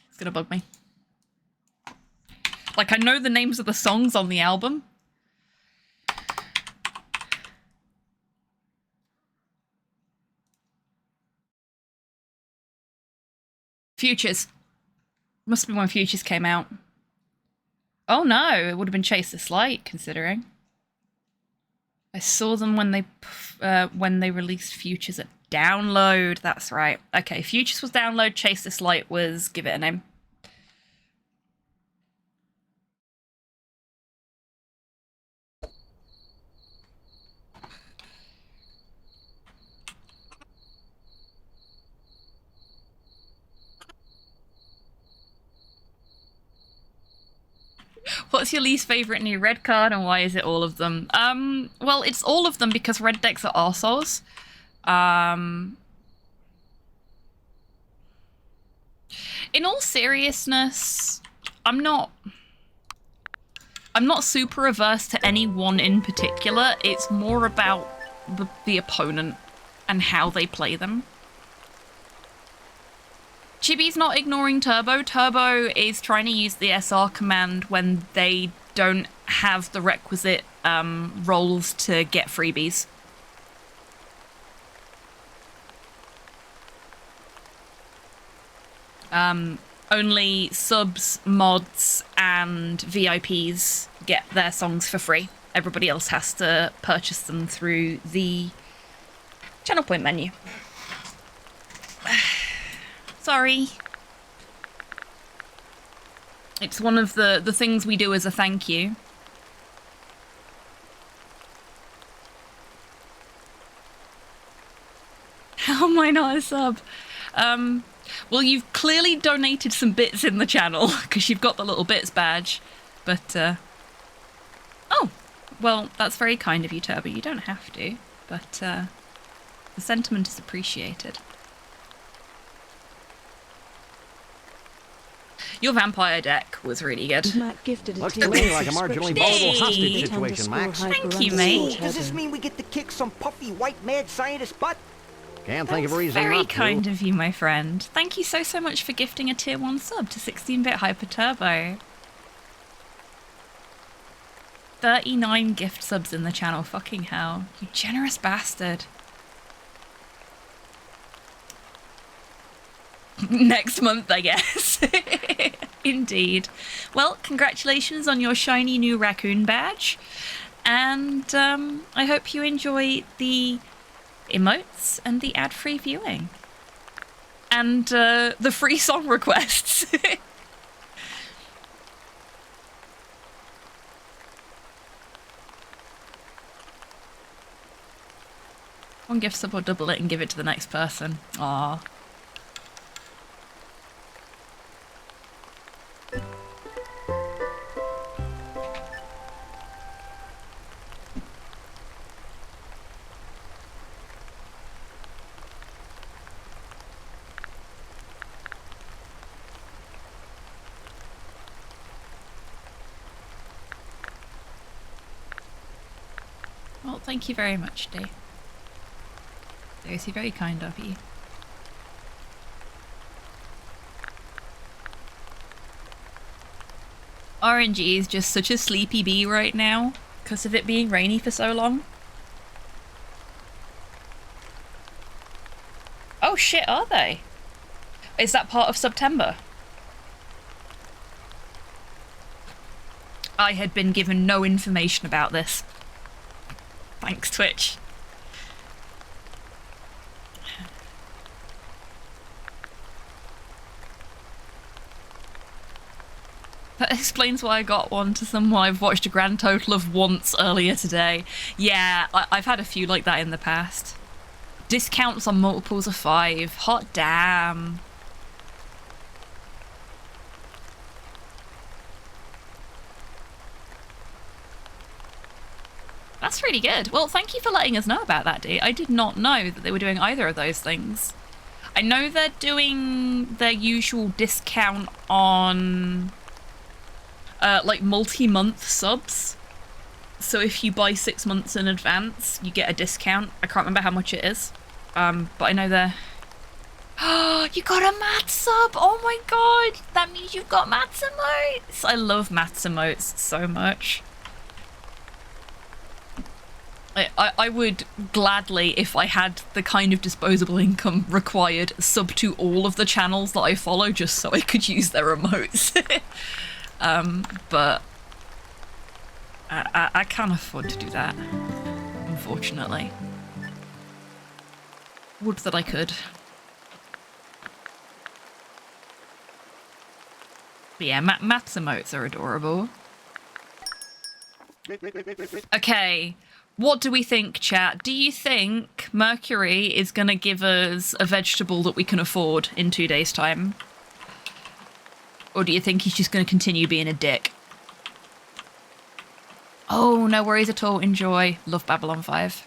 It's gonna bug me. Like, I know the names of the songs on the album. Futures. Must have been when Futures came out. Oh no, it would have been Chase This Light, considering. I saw them when they released Futures at Download. That's right. Okay, Futures was Download, Chase This Light was Give It a Name. What's your least favourite new red card and why is it all of them? Well, it's all of them because red decks are arseholes. In all seriousness, I'm not super averse to any one in particular. It's more about the opponent and how they play them. Chibi's not ignoring Turbo. Turbo is trying to use the SR command when they don't have the requisite roles to get freebies. Only subs, mods, and VIPs get their songs for free. Everybody else has to purchase them through the channel point menu. Sorry. It's one of the things we do as a thank you. How am I not a sub? Well, you've clearly donated some bits in the channel, because you've got the little bits badge. But, oh, well, that's very kind of you, Turbo. You don't have to, but, the sentiment is appreciated. Your vampire deck was really good. Matt gifted a Looks tier to me one like a marginally subscription. vulnerable hostage Hey! situation, Max. Thank you, mate. Does this mean we get to kick some puffy white mad scientist butt? Can't think of a reason Very not to. kind of you, my friend. Thank you so much for gifting a tier 1 sub to 16-bit Hyper Turbo. 39 gift subs in the channel, fucking hell. You generous bastard. Next month, I guess. Indeed. Well, congratulations on your shiny new raccoon badge. And I hope you enjoy the emotes and the ad-free viewing. And the free song requests. One gift sub or double it and give it to the next person. Aww. Well, thank you very much, Dee. Seriously, very kind of you. RNG is just such a sleepy bee right now because of it being rainy for so long. Oh shit, are they? Is that part of September? I had been given no information about this. Thanks, Twitch. That explains why I got one to someone I've watched a grand total of once earlier today. Yeah, I've had a few like that in the past. Discounts on multiples of 5. Hot damn. That's really good. Well, thank you for letting us know about that, Dee. I did not know that they were doing either of those things. I know they're doing their usual discount on like multi-month subs. So if you buy 6 months in advance, you get a discount. I can't remember how much it is. But I know they're... Oh, you got a Matt sub! Oh my god! That means you've got Matt's emotes! I love Matt's emotes so much. I would gladly, if I had the kind of disposable income required, sub to all of the channels that I follow just so I could use their emotes. But I can't afford to do that, unfortunately. Would that I could. But yeah, Matt's emotes are adorable. Okay. What do we think, chat? Do you think Mercury is going to give us a vegetable that we can afford in 2 days' time? Or do you think he's just going to continue being a dick? Oh, no worries at all. Enjoy. Love Babylon 5.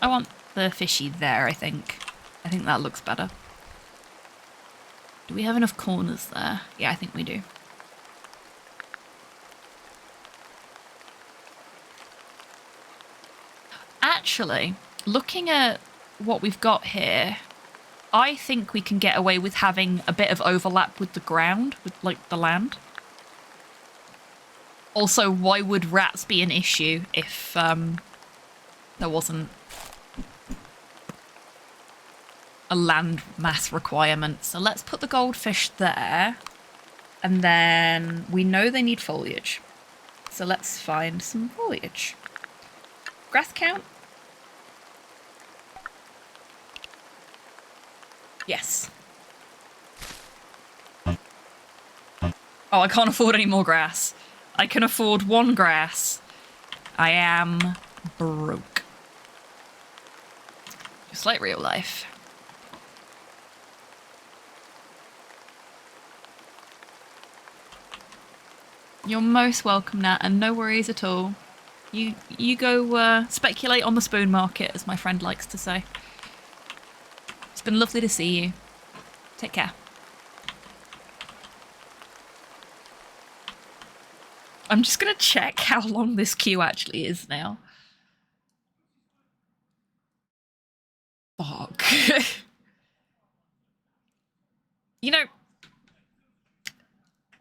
I want the fishy there, I think. I think that looks better. Do we have enough corners there? Yeah, I think we do. Actually, looking at what we've got here, I think we can get away with having a bit of overlap with the ground, with like the land. Also, why would rats be an issue if there wasn't a land mass requirement? So let's put the goldfish there, and then we know they need foliage. So let's find some foliage. Grass count? Yes. Oh, I can't afford any more grass. I can afford one grass. I am broke. Just like real life. You're most welcome, Nat, and no worries at all. You go speculate on the spoon market, as my friend likes to say. It's been lovely to see you. Take care. I'm just going to check how long this queue actually is now. Fuck. You know,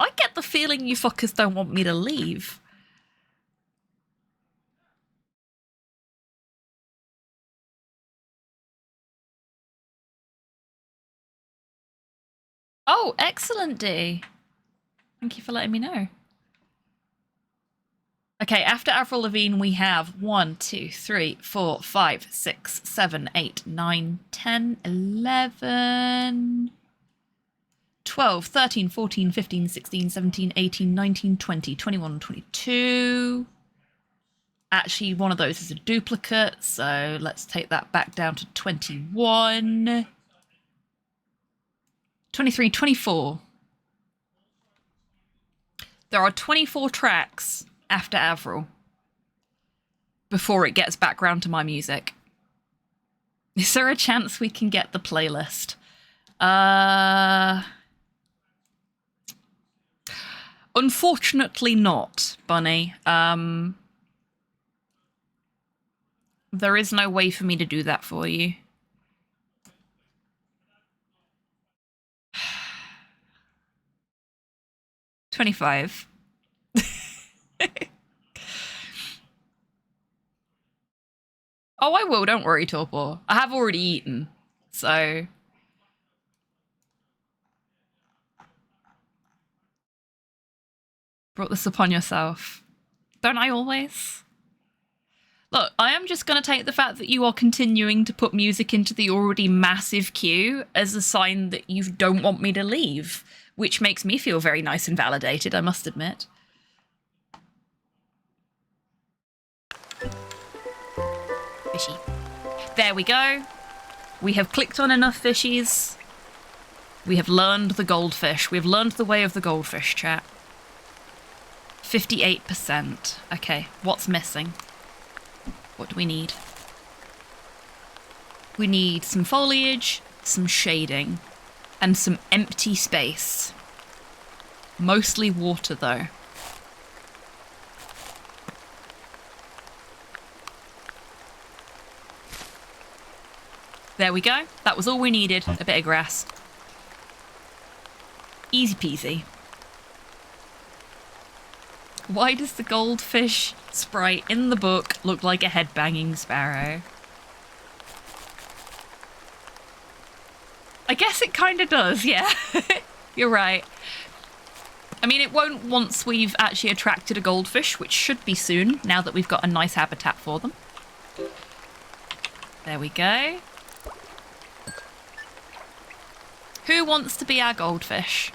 I get the feeling you fuckers don't want me to leave. Oh, excellent, D. Thank you for letting me know. Okay, after Avril Lavigne, we have 1, 2, 3, 4, 5, 6, 7, 8, 9, 10, 11, 12, 13, 14, 15, 16, 17, 18, 19, 20, 21, 22. Actually, one of those is a duplicate, so let's take that back down to 21. 23, 24. There are 24 tracks after Avril before it gets back round to my music. Is there a chance we can get the playlist? Unfortunately not, Bunny. There is no way for me to do that for you. $25. Oh, I will. Don't worry, Torpor. I have already eaten, so... Brought this upon yourself. Don't I always? Look, I am just going to take the fact that you are continuing to put music into the already massive queue as a sign that you don't want me to leave, which makes me feel very nice and validated, I must admit. Fishy. There we go. We have clicked on enough fishies. We have learned the goldfish. We have learned the way of the goldfish, chat. 58%. Okay, what's missing? What do we need? We need some foliage, some shading, and some empty space. Mostly water, though. There we go. That was all we needed. A bit of grass. Easy peasy. Why does the goldfish sprite in the book look like a headbanging sparrow? I guess it kind of does, yeah. You're right. I mean, it won't once we've actually attracted a goldfish, which should be soon, now that we've got a nice habitat for them. There we go. Who wants to be our goldfish?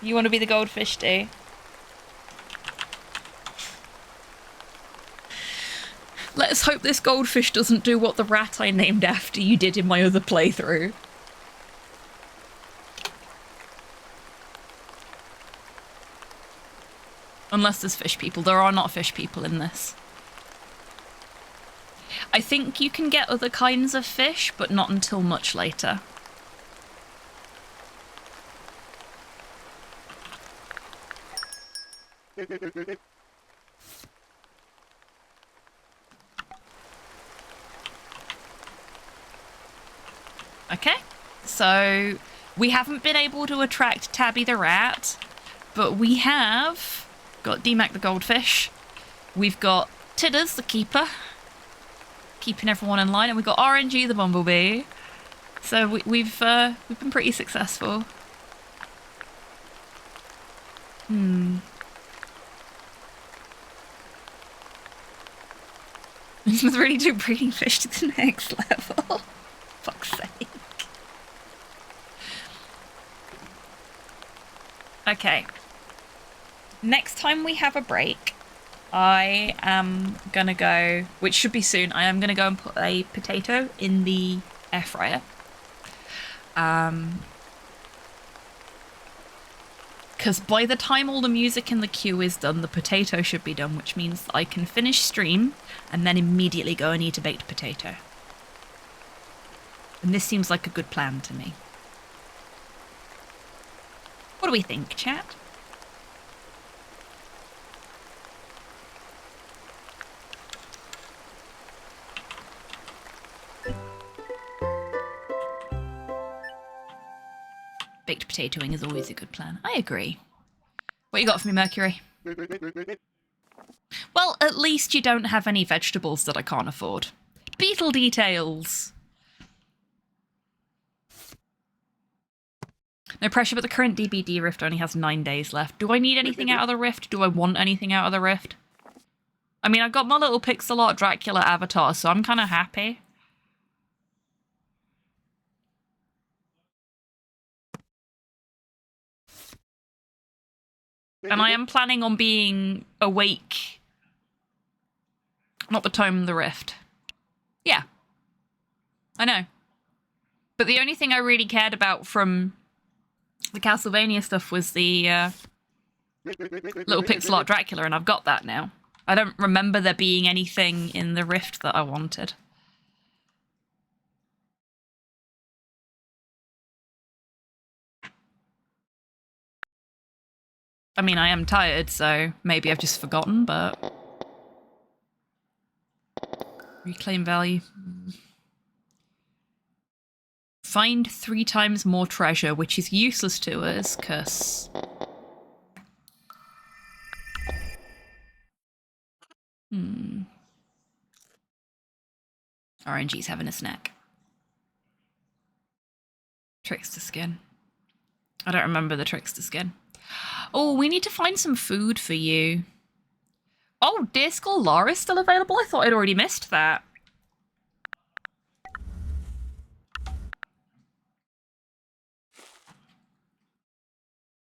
You want to be the goldfish, do? Let's hope this goldfish doesn't do what the rat I named after you did in my other playthrough. Unless there's fish people. There are not fish people in this. I think you can get other kinds of fish, but not until much later. Okay, so we haven't been able to attract Tabby the rat, but we have got D-Mac the goldfish. We've got Tidders the keeper, keeping everyone in line, and we've got RNG the bumblebee. So we've been pretty successful. With really do breeding fish to the next level. Fuck's sake. Okay. Next time we have a break, I am gonna go, which should be soon, I am gonna go and put a potato in the air fryer. Because by the time all the music in the queue is done, the potato should be done, which means I can finish stream and then immediately go and eat a baked potato. And this seems like a good plan to me. What do we think, chat? Baked potatoing is always a good plan. I agree. What you got for me, Mercury? Well, at least you don't have any vegetables that I can't afford. Beetle details! No pressure, but the current DBD Rift only has 9 days left. Do I need anything out of the Rift? Do I want anything out of the Rift? I mean, I've got my little pixel art Dracula avatar, so I'm kind of happy. And I am planning on being awake. Not the time of the Rift. Yeah. I know. But the only thing I really cared about from the Castlevania stuff was the little pixel art Dracula, and I've got that now. I don't remember there being anything in the Rift that I wanted. I mean, I am tired, so maybe I've just forgotten, but... Reclaim value. Find 3 times more treasure, which is useless to us, because... RNG's having a snack. Trickster skin. I don't remember the trickster skin. Oh, we need to find some food for you. Oh, Deer Skull Lore is still available? I thought I'd already missed that.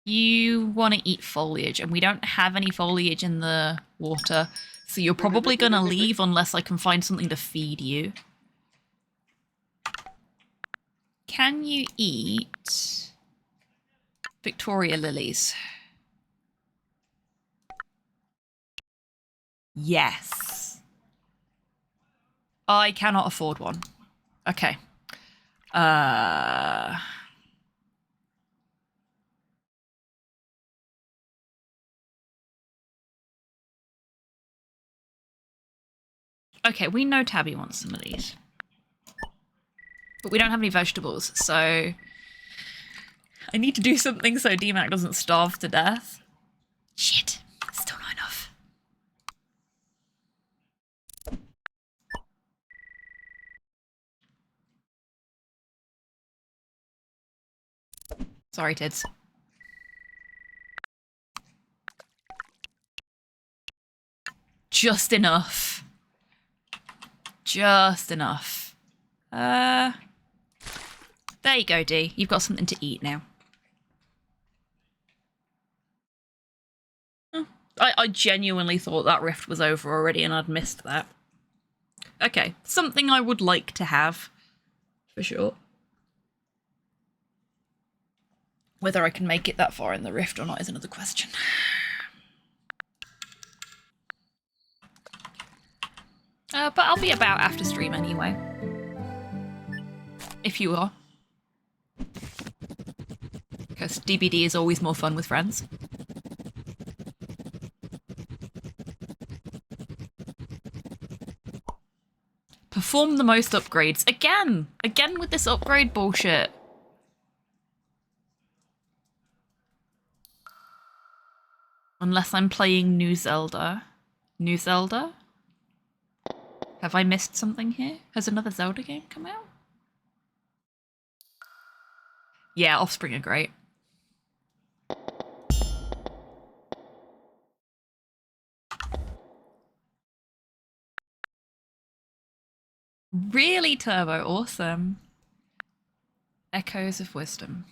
You want to eat foliage, and we don't have any foliage in the water, so you're probably going to leave unless I can find something to feed you. Can you eat Victoria lilies? Yes. I cannot afford one. Okay. Okay, we know Tabby wants some of these. But we don't have any vegetables, so... I need to do something so D-Mac doesn't starve to death. Shit, still not enough. Sorry, Tids. Just enough. Just enough. There you go, D. You've got something to eat now. Oh, I genuinely thought that rift was over already and I'd missed that. Okay, something I would like to have, for sure. Whether I can make it that far in the rift or not is another question. But I'll be about after stream anyway. If you are. Because DBD is always more fun with friends. Perform the most upgrades. Again! Again with this upgrade bullshit. Unless I'm playing New Zelda. New Zelda? Have I missed something here? Has another Zelda game come out? Yeah, Offspring are great. Really, Turbo? Awesome. Echoes of Wisdom.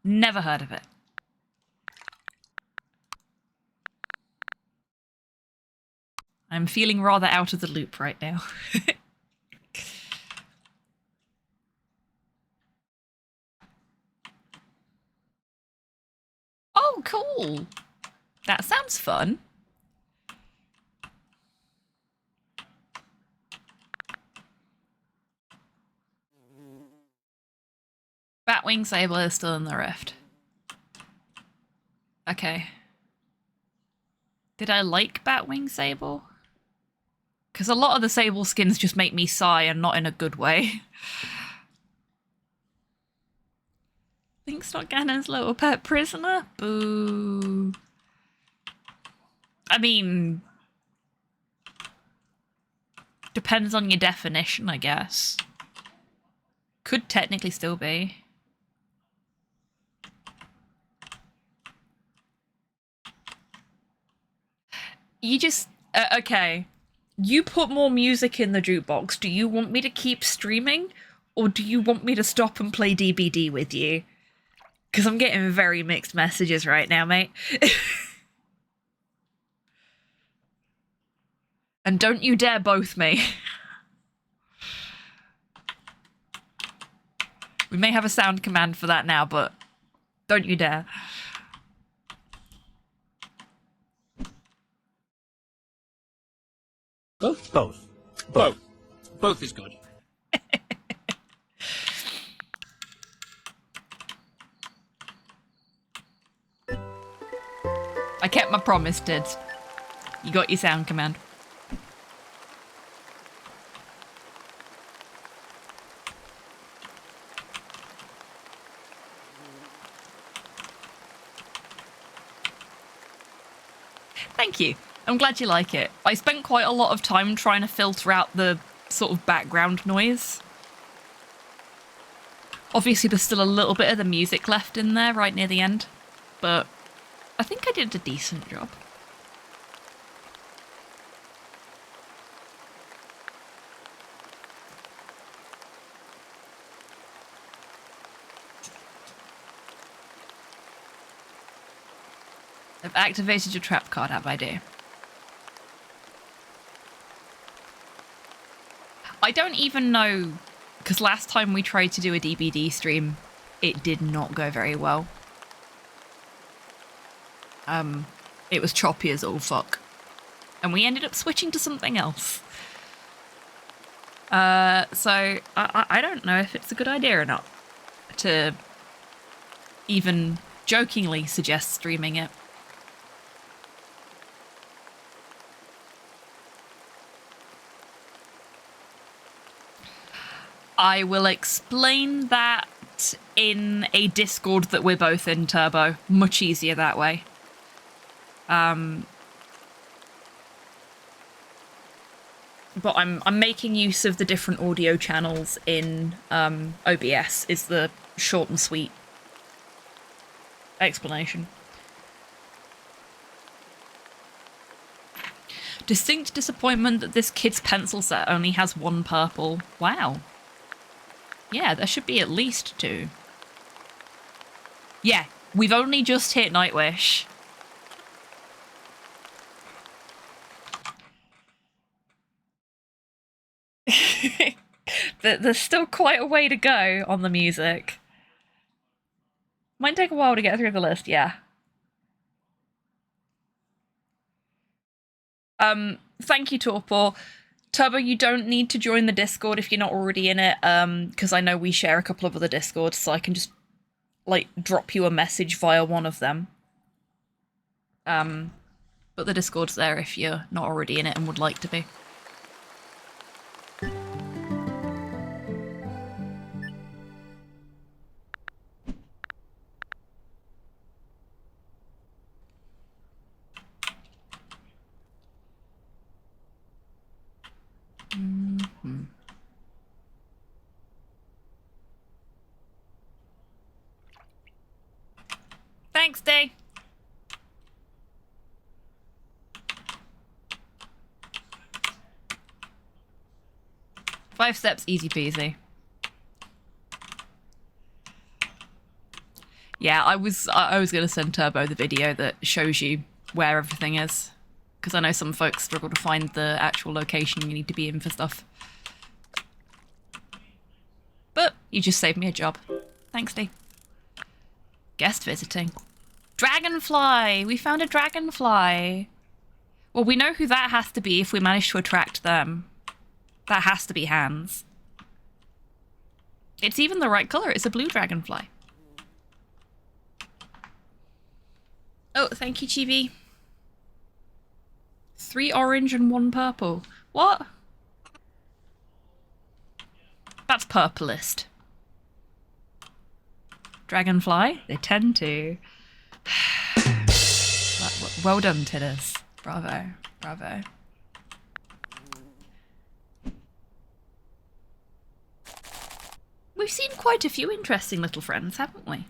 Never heard of it. I'm feeling rather out of the loop right now. Oh, cool. That sounds fun. Batwing Sable is still in the rift. Okay. Did I like Batwing Sable? Because a lot of the Sable skins just make me sigh and not in a good way. Thinks not Ganon's little pet prisoner? Boo. I mean... depends on your definition, I guess. Could technically still be. You just... okay. You put more music in the jukebox. Do you want me to keep streaming? Or do you want me to stop and play DBD with you? Because I'm getting very mixed messages right now, mate. And don't you dare both me. We may have a sound command for that now, but don't you dare. Both. Both. Both. Both is good. I kept my promise, Dids. You got your sound command. Thank you. I'm glad you like it. I spent quite a lot of time trying to filter out the sort of background noise. Obviously, there's still a little bit of the music left in there right near the end, but I think I did a decent job. I've activated your trap card, have I, dear? I don't even know, because last time we tried to do a DBD stream, it did not go very well. It was choppy as all fuck. And we ended up switching to something else. So I don't know if it's a good idea or not to even jokingly suggest streaming it. I will explain that in a Discord that we're both in, Turbo. Much easier that way. But I'm making use of the different audio channels in OBS is the short and sweet explanation. Distinct disappointment that this kid's pencil set only has one purple. Wow. Yeah, there should be at least two. Yeah, we've only just hit Nightwish. There's still quite a way to go on the music. Might take a while to get through the list, yeah. Thank you, Torpor. Turbo, you don't need to join the Discord if you're not already in it, because I know we share a couple of other Discords, so I can just, like, drop you a message via one of them. But the Discord's there if you're not already in it and would like to be. Mm-hmm. Thanks, Day. Five steps, easy peasy. Yeah, I was gonna send Turbo the video that shows you where everything is, because I know some folks struggle to find the actual location you need to be in for stuff. But you just saved me a job. Thanks, Dee. Guest visiting. Dragonfly! We found a dragonfly! Well, we know who that has to be if we manage to attract them. That has to be Hans. It's even the right colour. It's a blue dragonfly. Oh, thank you, Chibi. 3 orange and 1 purple. What? That's purplist. Dragonfly? They tend to. Well done, Tidders. Bravo. Bravo. We've seen quite a few interesting little friends, haven't we?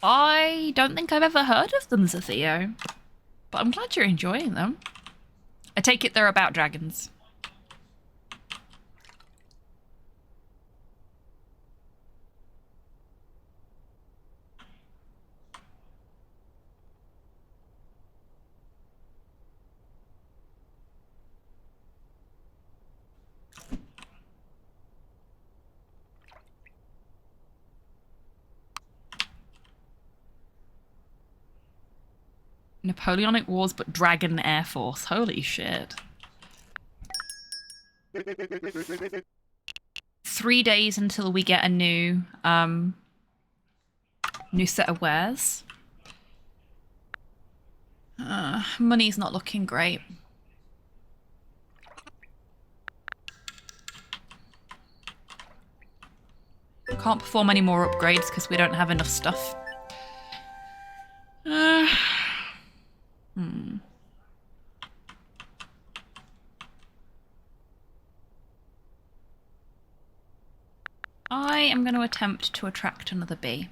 I don't think I've ever heard of them, Zatheo. But I'm glad you're enjoying them. I take it they're about dragons. Napoleonic Wars, but Dragon Air Force. Holy shit. 3 days until we get a new set of wares. Money's not looking great. Can't perform any more upgrades because we don't have enough stuff. I am going to attempt to attract another bee.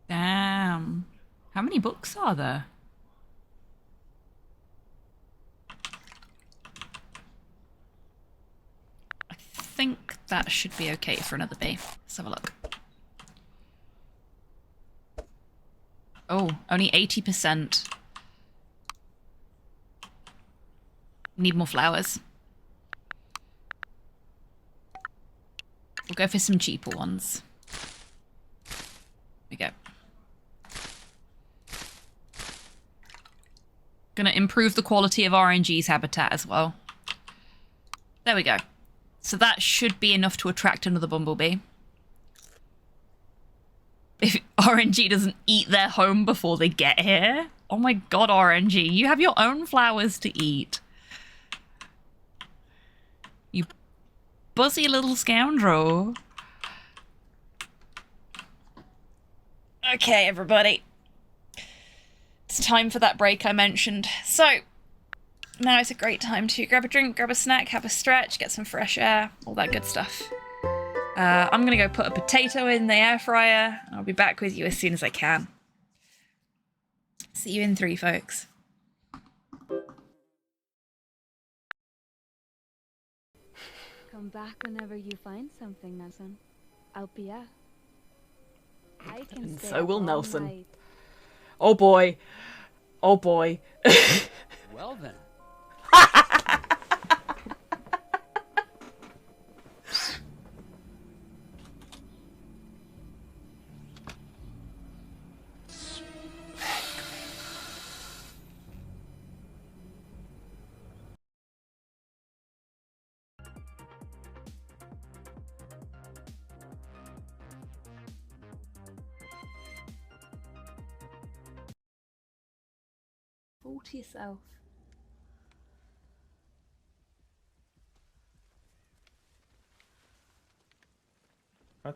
Damn. How many books are there? I think that should be okay for another bee. Let's have a look. Oh, only 80%. Need more flowers. We'll go for some cheaper ones. There we go. Gonna improve the quality of RNG's habitat as well. There we go. So that should be enough to attract another bumblebee. If RNG doesn't eat their home before they get here, Oh my god, RNG, you have your own flowers to eat. You buzzy little scoundrel. Okay, everybody. It's time for that break I mentioned. So, now is a great time to grab a drink, grab a snack, have a stretch, get some fresh air, all that good stuff. I'm gonna go put a potato in the air fryer. I'll be back with you as soon as I can. See you in 3, folks. Come back whenever you find something, Nelson. I'll be out. I can And stay so will up all Nelson. night. Oh boy. Oh boy. Well then. Fall to yourself.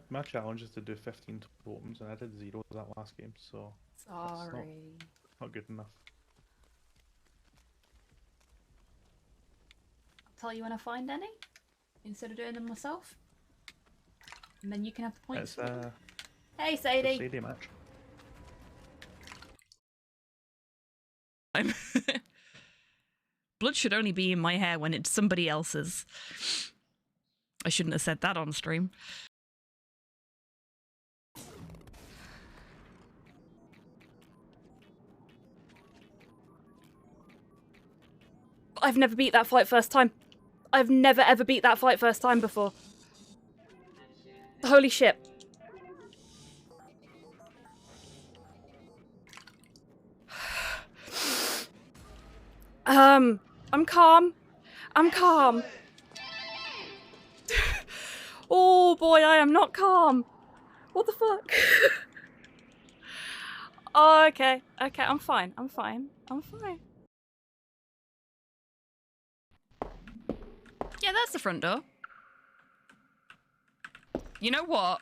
My challenge is to do 15 totems, and I did 0 that last game, so Sorry. not good enough. I'll tell you when I find any, instead of doing them myself. And then you can have the points. It's Hey, a Sadie. Sadie match. Blood should only be in my hair when it's somebody else's. I shouldn't have said that on stream. I've never beat that fight first time. I've never ever beat that fight first time before. Holy shit. I'm calm. I'm calm. Oh boy, I am not calm. What the fuck? Oh, okay. Okay, I'm fine. I'm fine. I'm fine. Yeah, that's the front door. You know what?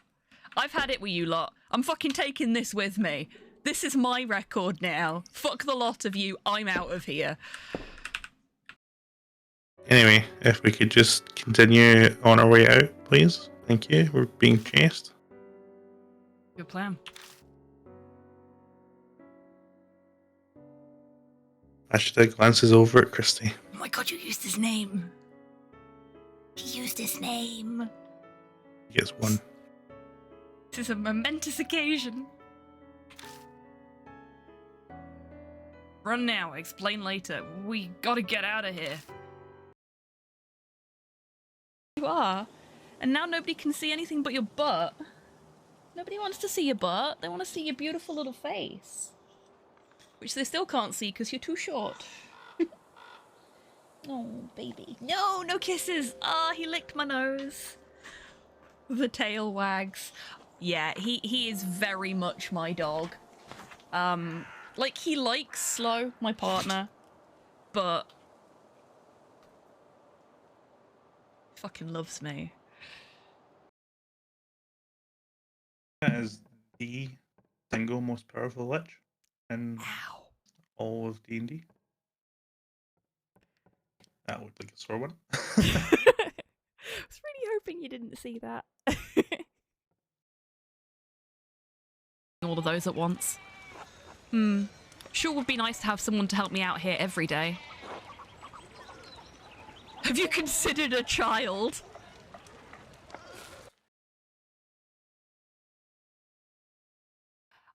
I've had it with you lot. I'm fucking taking this with me. This is my record now. Fuck the lot of you. I'm out of here. Anyway, if we could just continue on our way out, please. Thank you. We're being chased. Good plan. Hashtag glances over at Christy. Oh my god, you used his name. He used his name. He gets 1. This is a momentous occasion. Run now, explain later. We gotta get out of here. You are. And now nobody can see anything but your butt. Nobody wants to see your butt. They want to see your beautiful little face. Which they still can't see because you're too short. Oh, baby. No, no kisses. Ah, he licked my nose. The tail wags. Yeah, he is very much my dog. Like, he likes Slow, my partner, but fucking loves me. That is the single most powerful lich in all of D&D. That looked like a sore one. I was really hoping you didn't see that. All of those at once. Sure would be nice to have someone to help me out here every day. Have you considered a child?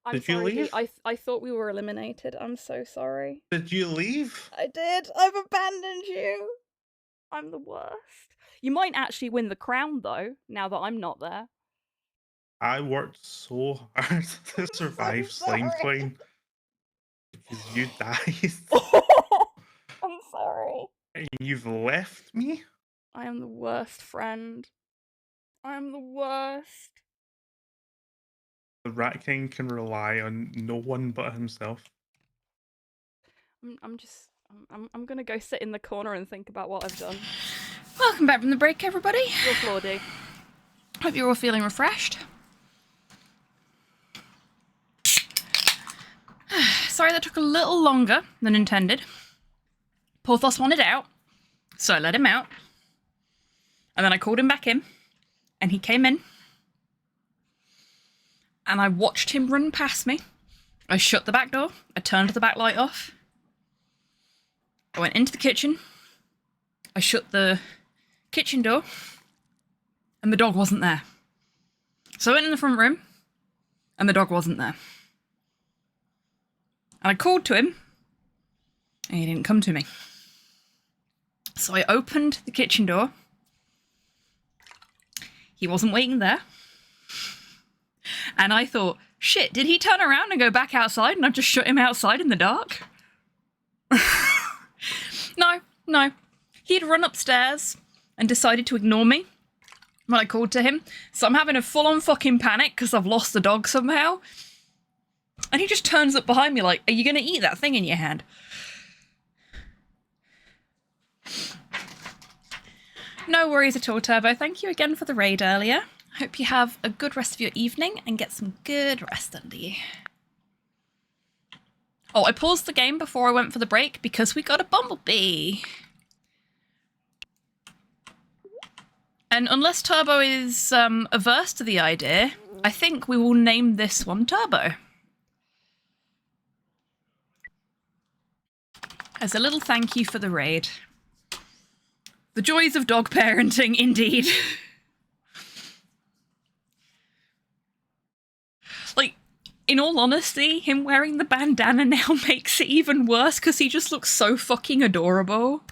I'm Did you sorry, leave? I thought we were eliminated. I'm so sorry. Did you leave? I did. I've abandoned you. I'm the worst. You might actually win the crown, though, now that I'm not there. I worked so hard to survive Slime Twine because you died. I'm sorry. And you've left me? I am the worst friend. I am the worst. The Rat King can rely on no one but himself. I'm gonna go sit in the corner and think about what I've done. Welcome back from the break, everybody. Real Claudie. Hope you're all feeling refreshed. Sorry that took a little longer than intended. Porthos wanted out, so I let him out. And then I called him back in, and he came in. And I watched him run past me. I shut the back door. I turned the back light off. I went into the kitchen. I shut the kitchen door. And the dog wasn't there. So I went in the front room, and the dog wasn't there. And I called to him, and he didn't come to me. So I opened the kitchen door. He wasn't waiting there. And I thought, shit, did he turn around and go back outside and I just shut him outside in the dark? No. He'd run upstairs and decided to ignore me when I called to him. So I'm having a full-on fucking panic because I've lost the dog somehow. And he just turns up behind me like, are you going to eat that thing in your hand? No worries at all, Turbo. Thank you again for the raid earlier. Hope you have a good rest of your evening and get some good rest under you. Oh, I paused the game before I went for the break because we got a bumblebee. And unless Turbo is averse to the idea, I think we will name this one Turbo. As a little thank you for the raid. The joys of dog parenting, indeed. Like, in all honesty, him wearing the bandana now makes it even worse because he just looks so fucking adorable.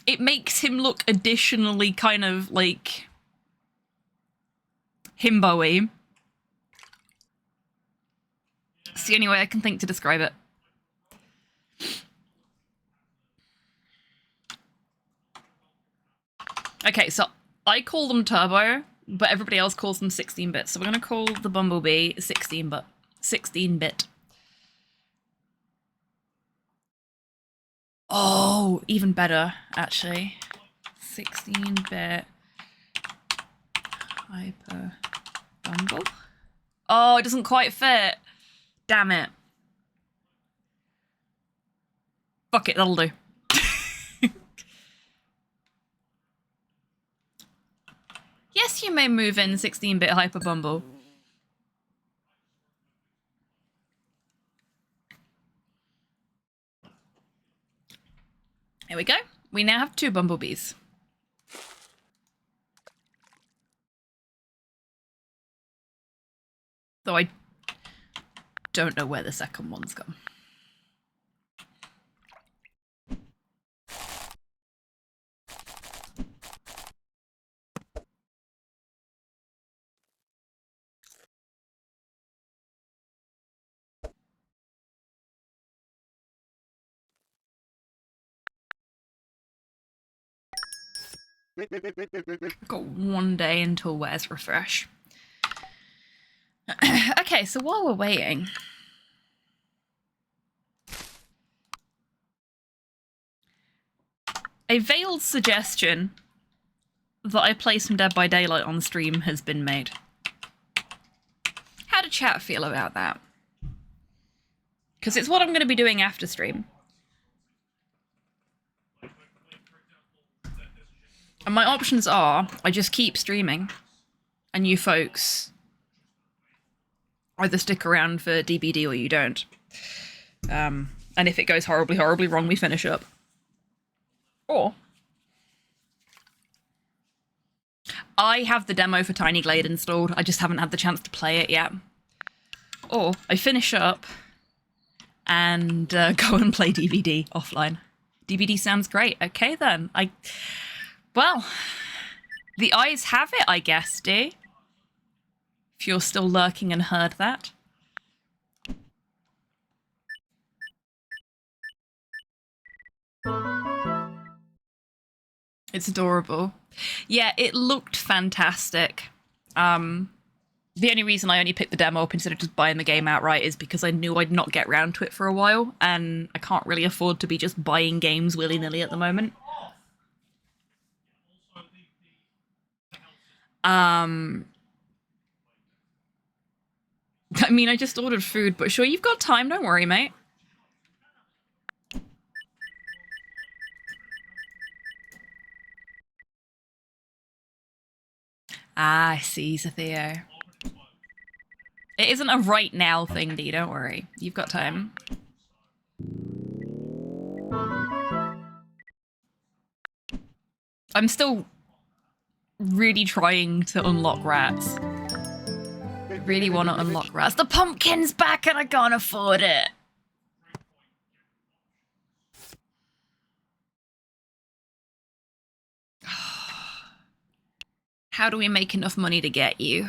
It makes him look additionally kind of, like, himbo-y. It's the only way I can think to describe it. Okay, so I call them Turbo, but everybody else calls them 16-bit. So we're going to call the Bumblebee 16-bit. Oh, even better, actually. 16-bit hyper bumble. Oh, it doesn't quite fit. Damn it. Fuck it, that'll do. Yes, you may move in 16-bit hyper bumble. There we go. We now have 2 bumblebees. Though I don't know where the second one's gone. I've got 1 day until Where's Refresh. Okay, so while we're waiting... A veiled suggestion that I play some Dead by Daylight on stream has been made. How do chat feel about that? Because it's what I'm going to be doing after stream. And my options are, I just keep streaming, and you folks either stick around for DBD or you don't. And if it goes horribly, horribly wrong, we finish up. Or I have the demo for Tiny Glade installed, I just haven't had the chance to play it yet. Or I finish up and go and play DBD offline. DBD sounds great. Okay then. Well, the eyes have it, I guess, D. If you're still lurking and heard that. It's adorable. Yeah, it looked fantastic. The only reason I only picked the demo up instead of just buying the game outright is because I knew I'd not get round to it for a while, and I can't really afford to be just buying games willy-nilly at the moment. I mean, I just ordered food, but sure, you've got time, don't worry, mate. Ah, I see, Zatheo. It isn't a right now thing, Dee, don't worry. You've got time. I'm still really trying to unlock rats. I really want to unlock rats. The pumpkin's back and I can't afford it. How do we make enough money to get you?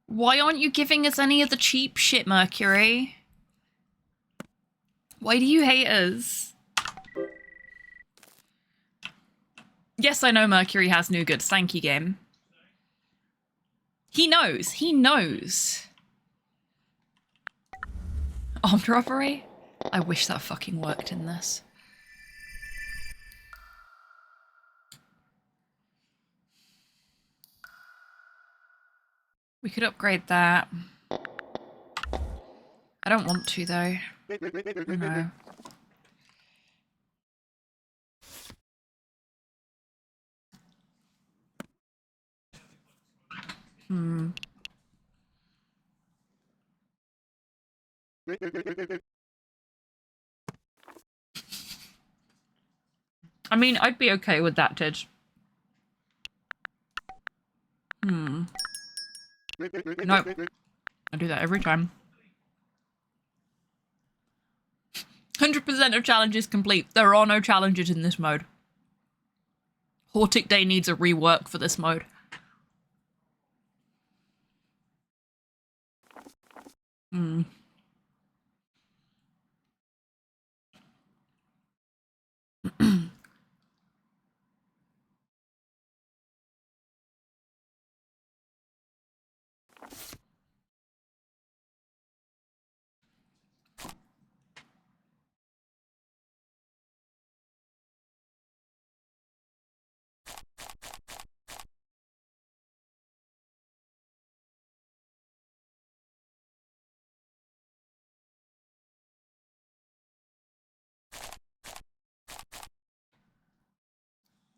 Why aren't you giving us any of the cheap shit, Mercury? Why do you hate us? Yes, I know Mercury has new goods. Thank you, game. He knows. He knows. Armed robbery? I wish that fucking worked in this. We could upgrade that. I don't want to, though. No. I mean, I'd be okay with that, Tidge. No. I do that every time. 100% of challenges complete. There are no challenges in this mode. Hortic Day needs a rework for this mode.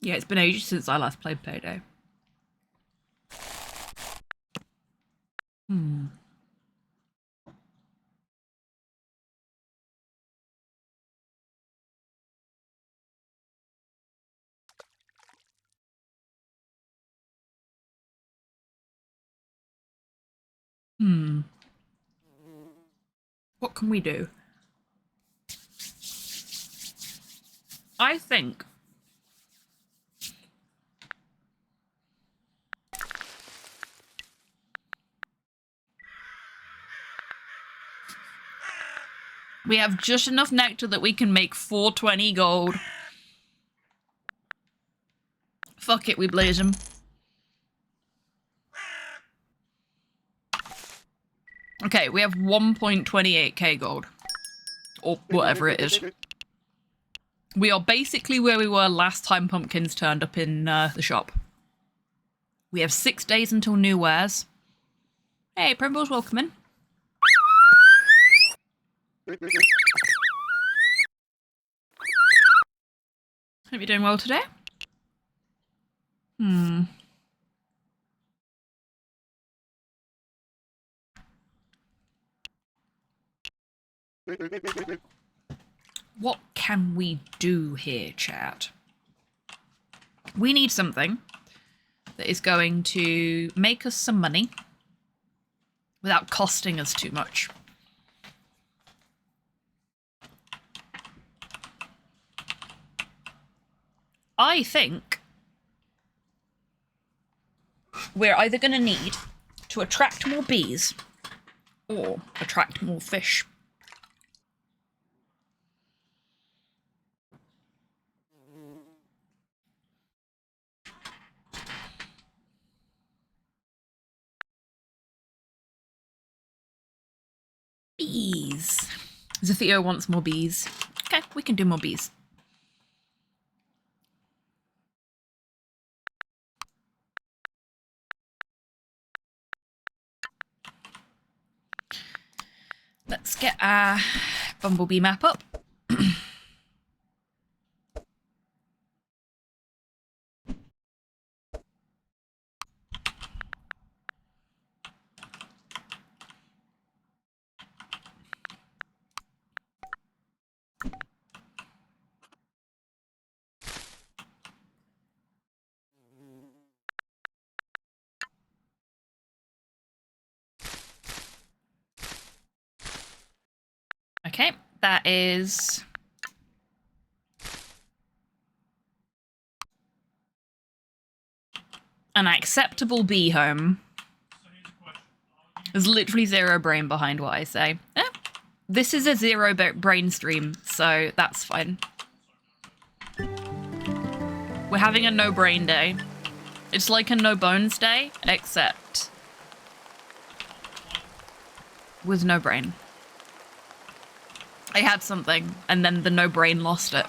Yeah, it's been ages since I last played Payday. What can we do? I think we have just enough nectar that we can make 420 gold. Fuck it, we blaze them. Okay, we have 1.28k gold. Or whatever it is. We are basically where we were last time pumpkins turned up in the shop. We have 6 days until new wares. Hey, Primble's welcome in. Hope you're doing well today. What can we do here, chat? We need something that is going to make us some money without costing us too much. I think we're either going to need to attract more bees or attract more fish. Bees. Zafio wants more bees. Okay, we can do more bees. Let's get our bumblebee map up. Okay, that is an acceptable bee home. There's literally zero brain behind what I say. Eh, this is a zero brain stream, so that's fine. We're having a no brain day. It's like a no bones day, except with no brain. I had something, and then the no brain lost it.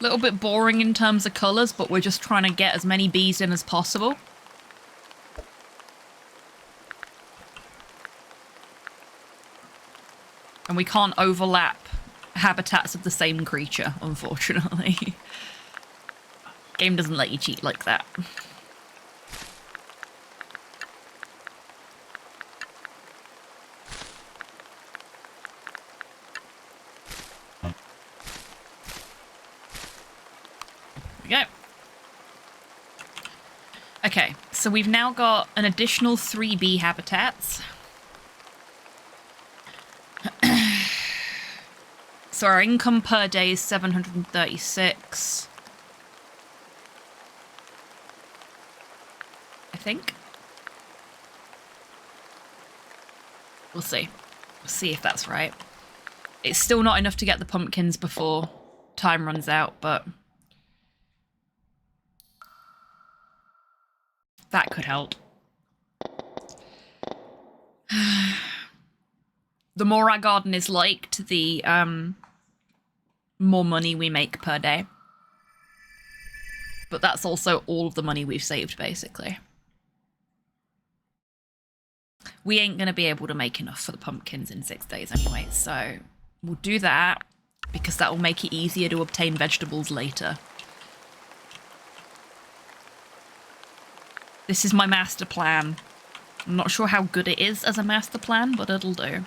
Little bit boring in terms of colours, but we're just trying to get as many bees in as possible. And we can't overlap habitats of the same creature, unfortunately. Game doesn't let you cheat like that. Okay, so we've now got an additional 3 bee habitats. So our income per day is 736. I think. We'll see. We'll see if that's right. It's still not enough to get the pumpkins before time runs out, but that could help. The more our garden is liked, the more money we make per day. But that's also all of the money we've saved, basically. We ain't going to be able to make enough for the pumpkins in 6 days anyway, so we'll do that because that will make it easier to obtain vegetables later. This is my master plan. I'm not sure how good it is as a master plan, but it'll do.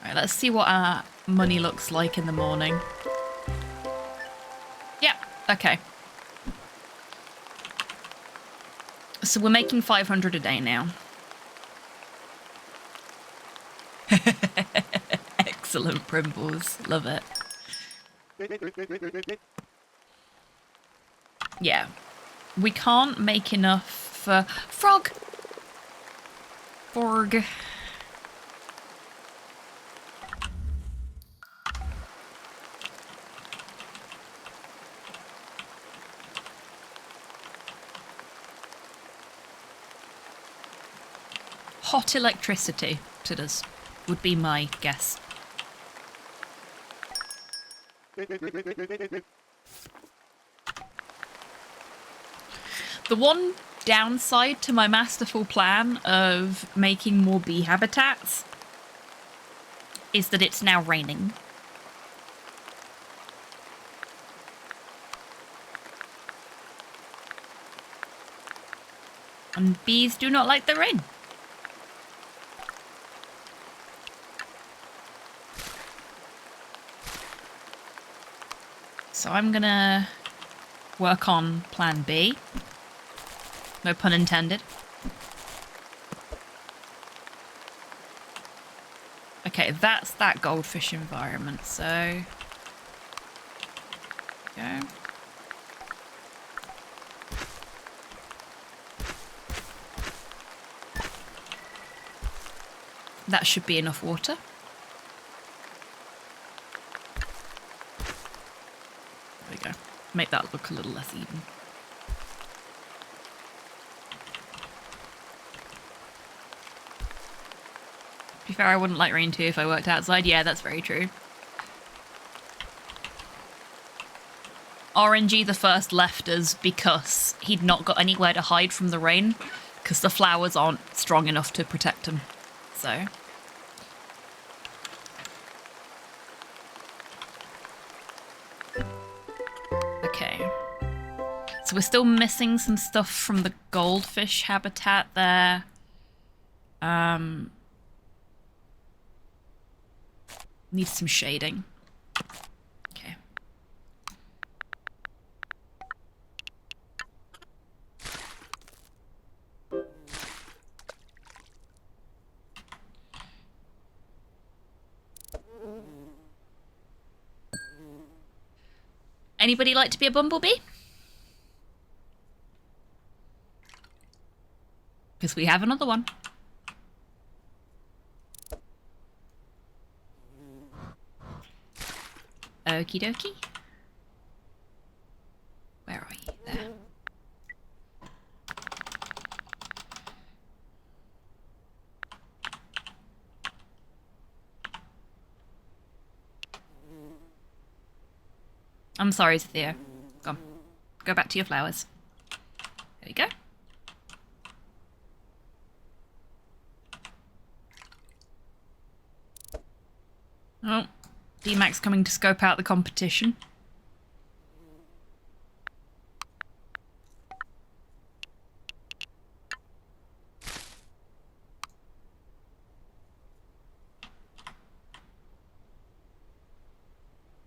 Alright, let's see what our money looks like in the morning. Yeah, okay. So we're making 500 a day now. Excellent, Primbles. Love it. Yeah. We can't make enough for... Frog! Forg. Hot electricity to us would be my guess. The one downside to my masterful plan of making more bee habitats is that it's now raining. And bees do not like the rain. So I'm gonna work on plan B. No pun intended. Okay, that's that goldfish environment, so... Go. That should be enough water. There we go. Make that look a little less even. To be fair, I wouldn't like rain too if I worked outside. Yeah, that's very true. RNG the first left us because he'd not got anywhere to hide from the rain because the flowers aren't strong enough to protect him. So... Okay. So we're still missing some stuff from the goldfish habitat there. Needs some shading. Okay. Anybody like to be a bumblebee? Because we have another one. Okie dokie. Where are you? There. I'm sorry, Thea. Go. Go back to your flowers. There we go. Oh, D-Mac's coming to scope out the competition.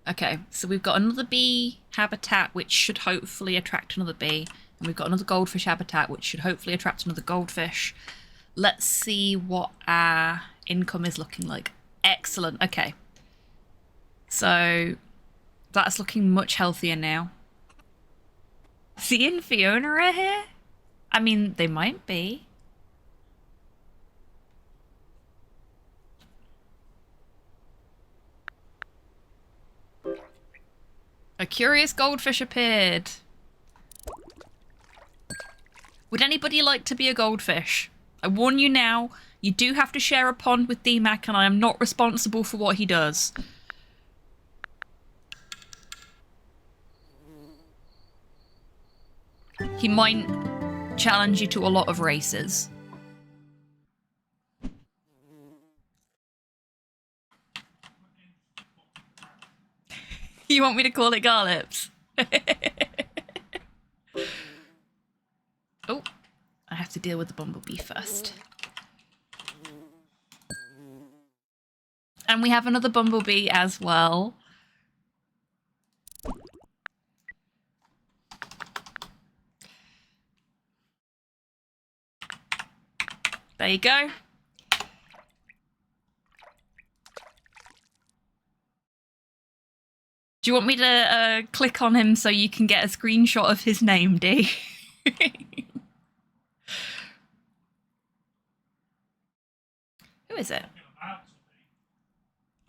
Okay, so we've got another bee habitat which should hopefully attract another bee. And we've got another goldfish habitat which should hopefully attract another goldfish. Let's see what our income is looking like. Excellent, okay. So that's looking much healthier now. See and Fiona are here? I mean, they might be. A curious goldfish appeared. Would anybody like to be a goldfish? I warn you now, you do have to share a pond with D-Mac and I am not responsible for what he does. He might challenge you to a lot of races. You want me to call it Garlips? Oh, I have to deal with the bumblebee first. And we have another bumblebee as well. There you go. Do you want me to click on him so you can get a screenshot of his name, D? Who is it?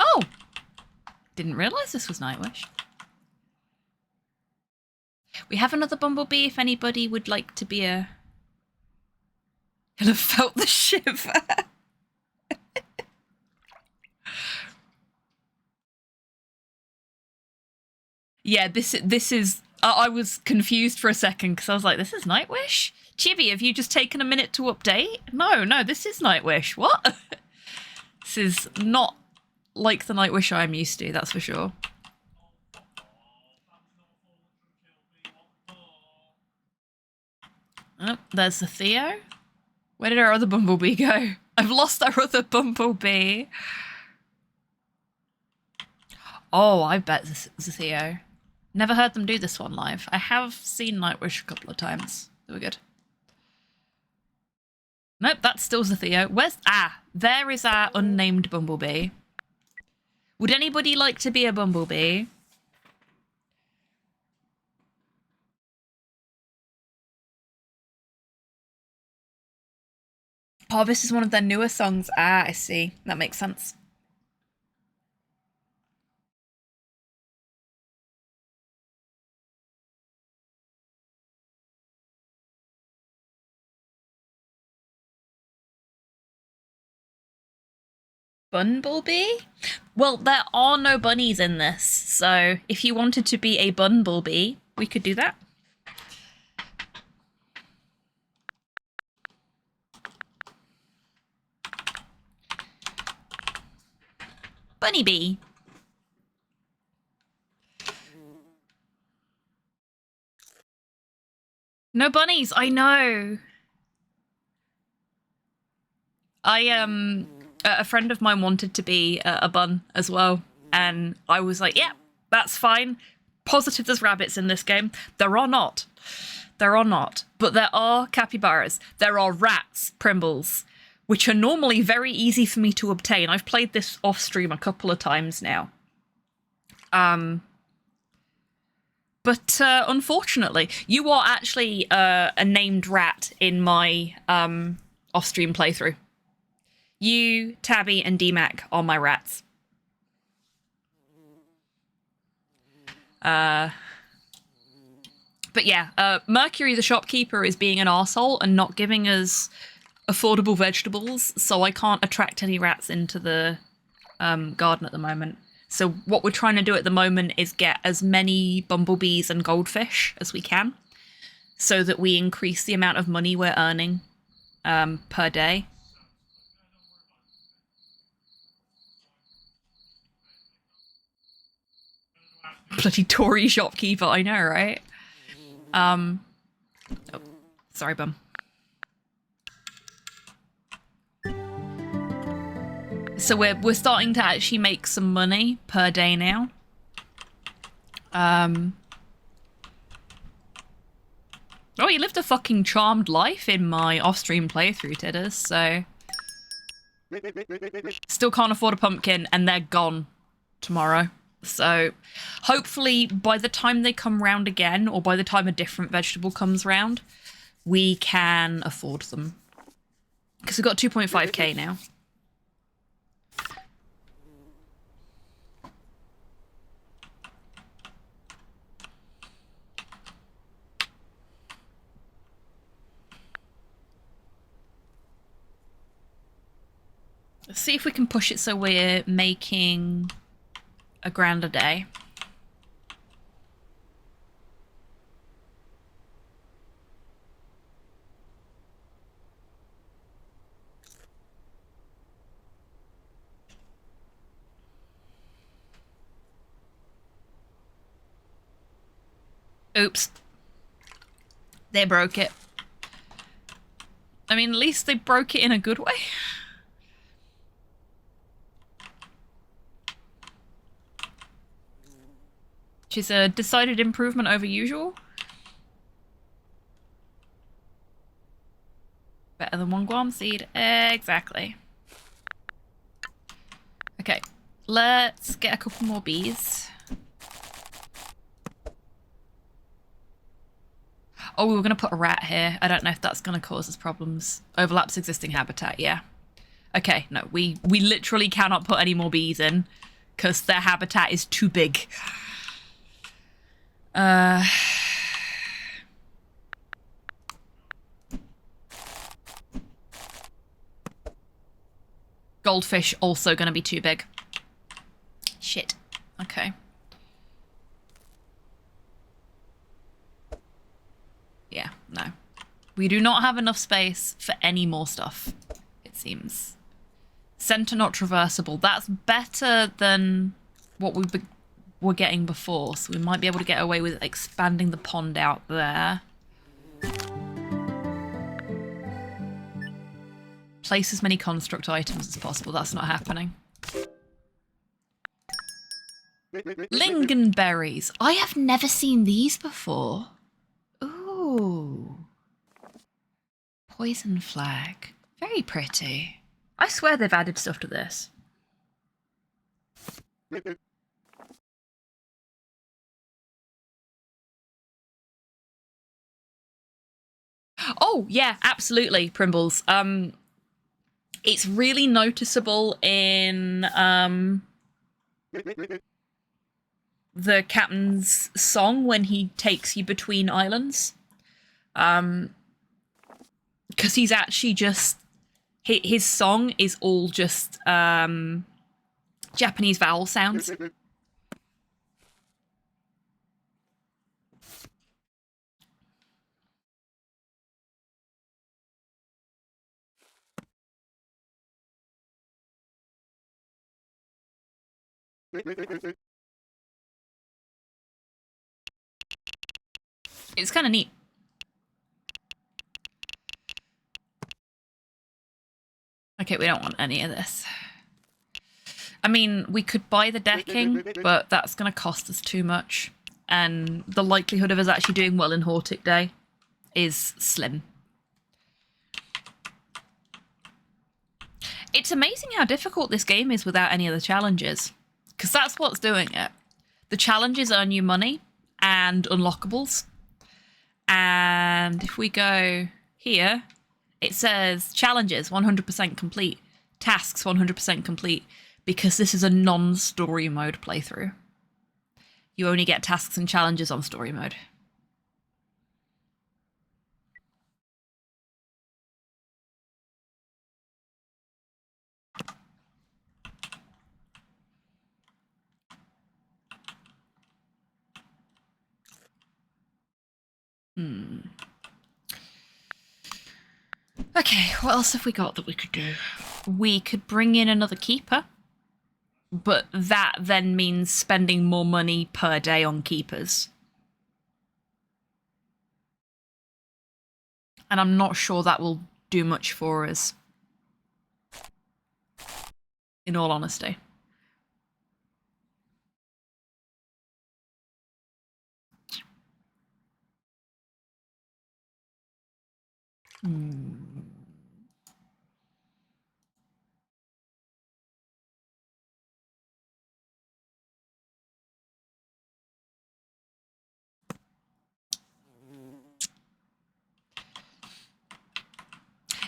Oh! Didn't realise this was Nightwish. We have another bumblebee if anybody would like to be a... He'll have felt the shiver. Yeah, this is... I was confused for a second because I was like, this is Nightwish? Chibi, have you just taken a minute to update? No, this is Nightwish. What? This is not like the Nightwish I'm used to, that's for sure. Oh, there's the Theo. Where did our other bumblebee go? I've lost our other bumblebee. Oh, I bet this is a Theo. Never heard them do this one live. I have seen Nightwish a couple of times. They were good. Nope, that's still Zatheo. Where's... Ah, there is our unnamed bumblebee. Would anybody like to be a bumblebee? Oh, this is one of their newer songs. Ah, I see. That makes sense. Bumblebee? Well, there are no bunnies in this, so if you wanted to be a bumblebee, we could do that. Bunny bee. No bunnies, I know. A friend of mine wanted to be a bun as well, and I was like, yeah, that's fine. Positive there's rabbits in this game. There are not. There are not. But there are capybaras. There are rats, Primbles, which are normally very easy for me to obtain. I've played this off stream a couple of times now. But unfortunately, you are actually a named rat in my off-stream playthrough. You, Tabby, and DMAC are my rats. But yeah, Mercury the shopkeeper is being an arsehole and not giving us affordable vegetables, so I can't attract any rats into the garden at the moment. So what we're trying to do at the moment is get as many bumblebees and goldfish as we can, so that we increase the amount of money we're earning per day. Bloody Tory shopkeeper, I know, right? Oh, sorry, bum. So we're starting to actually make some money per day now. Oh, you lived a fucking charmed life in my off-stream playthrough, Tidders, so... Still can't afford a pumpkin, and they're gone tomorrow. So hopefully by the time they come round again, or by the time a different vegetable comes round, we can afford them. Because we've got 2.5k now. Let's see if we can push it so we're making a grand a day. Oops. They broke it. I mean, at least they broke it in a good way. Which is a decided improvement over usual. Better than one Guam seed. Exactly. Okay, let's get a couple more bees. Oh, we were going to put a rat here. I don't know if that's going to cause us problems. Overlaps existing habitat, yeah. Okay, no, we literally cannot put any more bees in because their habitat is too big. Goldfish also going to be too big. Shit. Okay. Yeah, no. We do not have enough space for any more stuff, it seems. Center not traversable. That's better than what we were getting before, so we might be able to get away with expanding the pond out there. Place as many construct items as possible. That's not happening. Lingonberries. I have never seen these before. Ooh. Poison flag. Very pretty. I swear they've added stuff to this. Oh, yeah, absolutely, Primbles. It's really noticeable in the captain's song when he takes you between islands. Because he's actually just his song is all just Japanese vowel sounds. It's kind of neat. Okay, we don't want any of this. I mean, we could buy the decking, but that's going to cost us too much. And the likelihood of us actually doing well in Hortic Day is slim. It's amazing how difficult this game is without any of the challenges. Because that's what's doing it. The challenges earn you money and unlockables. And if we go here, it says challenges 100% complete, tasks 100% complete, because this is a non-story mode playthrough. You only get tasks and challenges on story mode. Okay, what else have we got that we could do? We could bring in another keeper, but that then means spending more money per day on keepers. And I'm not sure that will do much for us, in all honesty.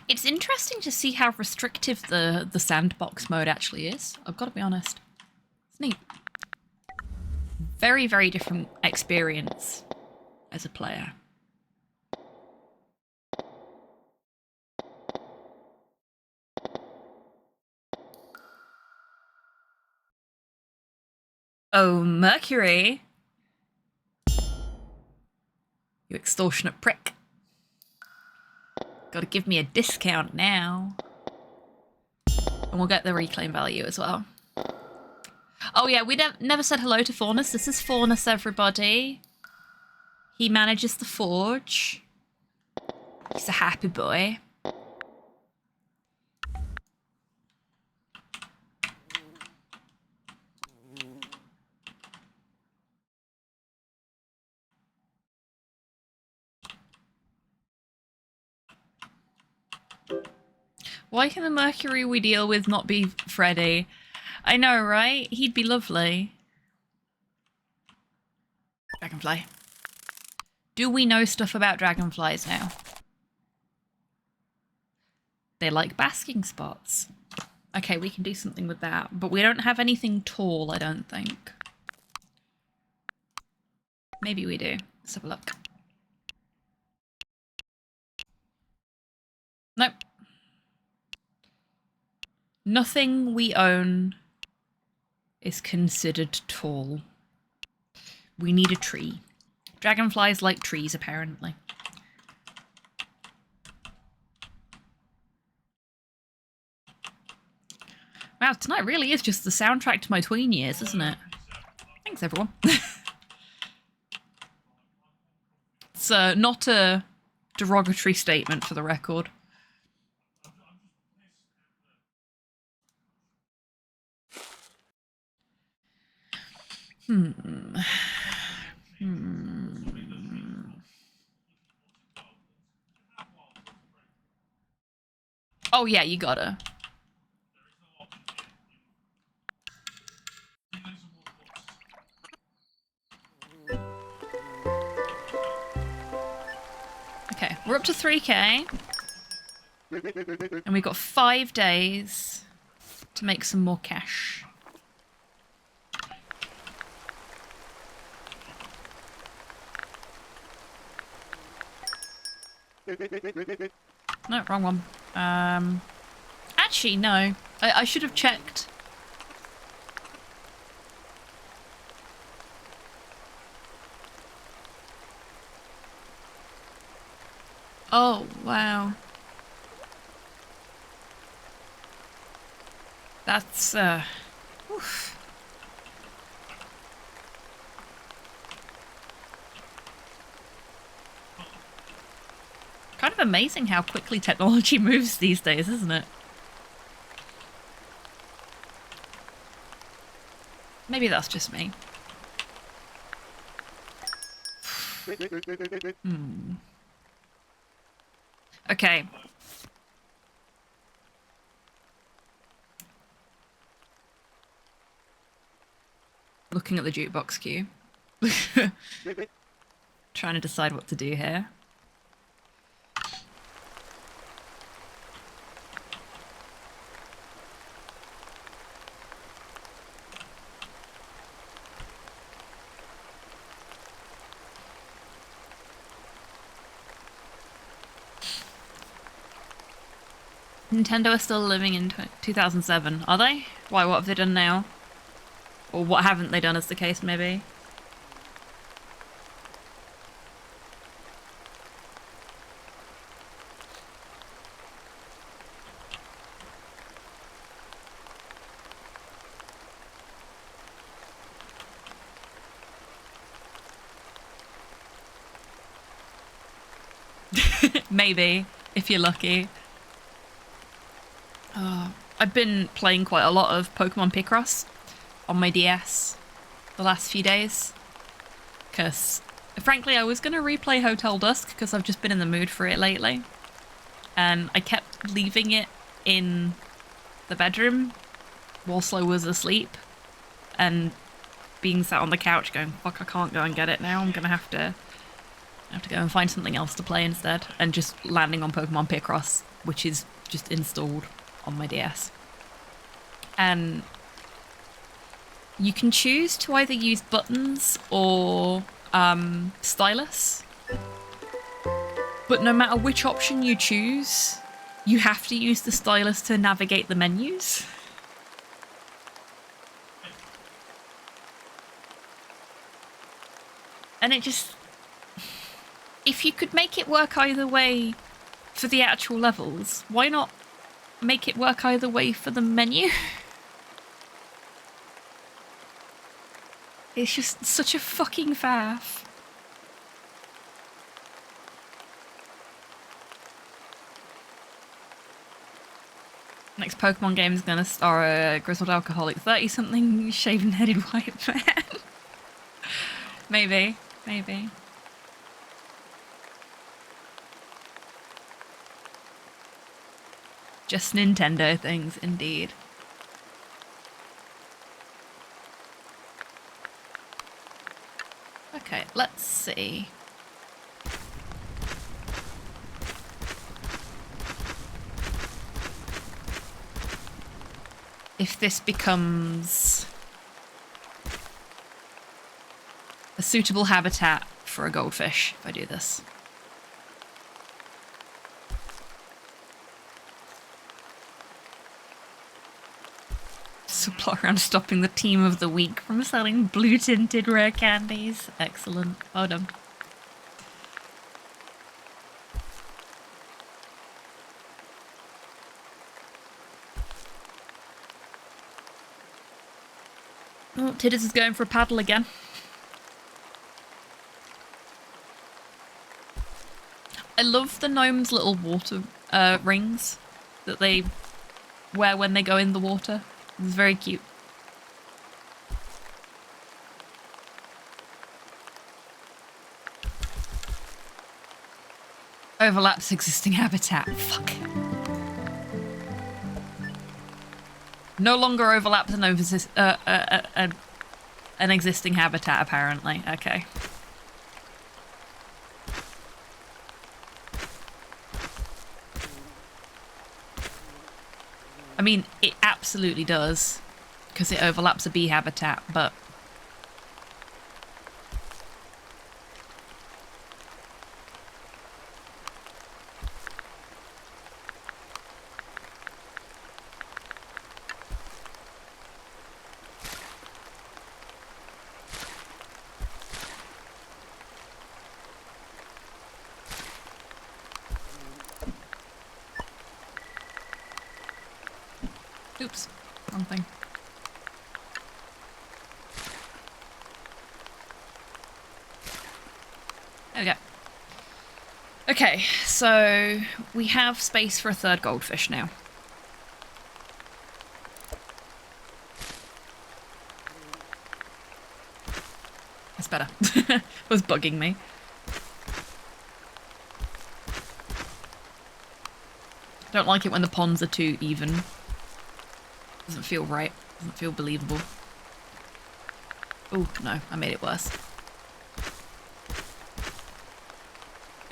It's interesting to see how restrictive the sandbox mode actually is. I've got to be honest. It's neat. Very, very different experience as a player. Oh, Mercury. You extortionate prick. Gotta give me a discount now. And we'll get the reclaim value as well. Oh yeah, we never said hello to Faunus. This is Faunus, everybody. He manages the forge. He's a happy boy. Why can the Mercury we deal with not be Freddy? I know, right? He'd be lovely. Dragonfly. Do we know stuff about dragonflies now? They like basking spots. Okay, we can do something with that, but we don't have anything tall, I don't think. Maybe we do. Let's have a look. Nope. Nothing we own is considered tall. We need a tree. Dragonflies like trees, apparently. Wow, tonight really is just the soundtrack to my tween years, isn't it? Thanks, everyone. It's not a derogatory statement for the record. Oh yeah, you gotta. up to 3k. And we've got 5 days to make some more cash. No, wrong one. Actually, no. I should have checked. Oh, wow. That's, oof. Kind of amazing how quickly technology moves these days, isn't it? Maybe that's just me. Okay. Looking at the jukebox queue. Trying to decide what to do here. Nintendo are still living in 2007, are they? Why, what have they done now? Or what haven't they done, as the case may be? Maybe, if you're lucky. I've been playing quite a lot of Pokemon Picross on my DS the last few days. Because, frankly, I was going to replay Hotel Dusk because I've just been in the mood for it lately. And I kept leaving it in the bedroom whilst I was asleep. And being sat on the couch going, fuck, I can't go and get it now. I'm going to have to go and find something else to play instead. And just landing on Pokemon Picross, which is just installed on my DS. And you can choose to either use buttons or stylus. But no matter which option you choose, you have to use the stylus to navigate the menus. And it just... If you could make it work either way for the actual levels, why not make it work either way for the menu? It's just such a fucking faff. Next Pokemon game is gonna star a grizzled alcoholic 30-something shaven-headed white man. Maybe, maybe. Just Nintendo things, indeed. Okay, let's see. If this becomes a suitable habitat for a goldfish, if I do this. Plot around stopping the team of the week from selling blue-tinted rare candies. Excellent. Well done. Oh, Tidders is going for a paddle again. I love the gnomes' little water rings that they wear when they go in the water. It's very cute. Overlaps existing habitat. Fuck. No longer overlaps an existing habitat, apparently. Okay. I mean, it absolutely does, because it overlaps a bee habitat, but... Oops, wrong thing. There we go. Okay, so we have space for a third goldfish now. That's better. It was bugging me. Don't like it when the ponds are too even. Doesn't feel right. Doesn't feel believable. Oh, no. I made it worse.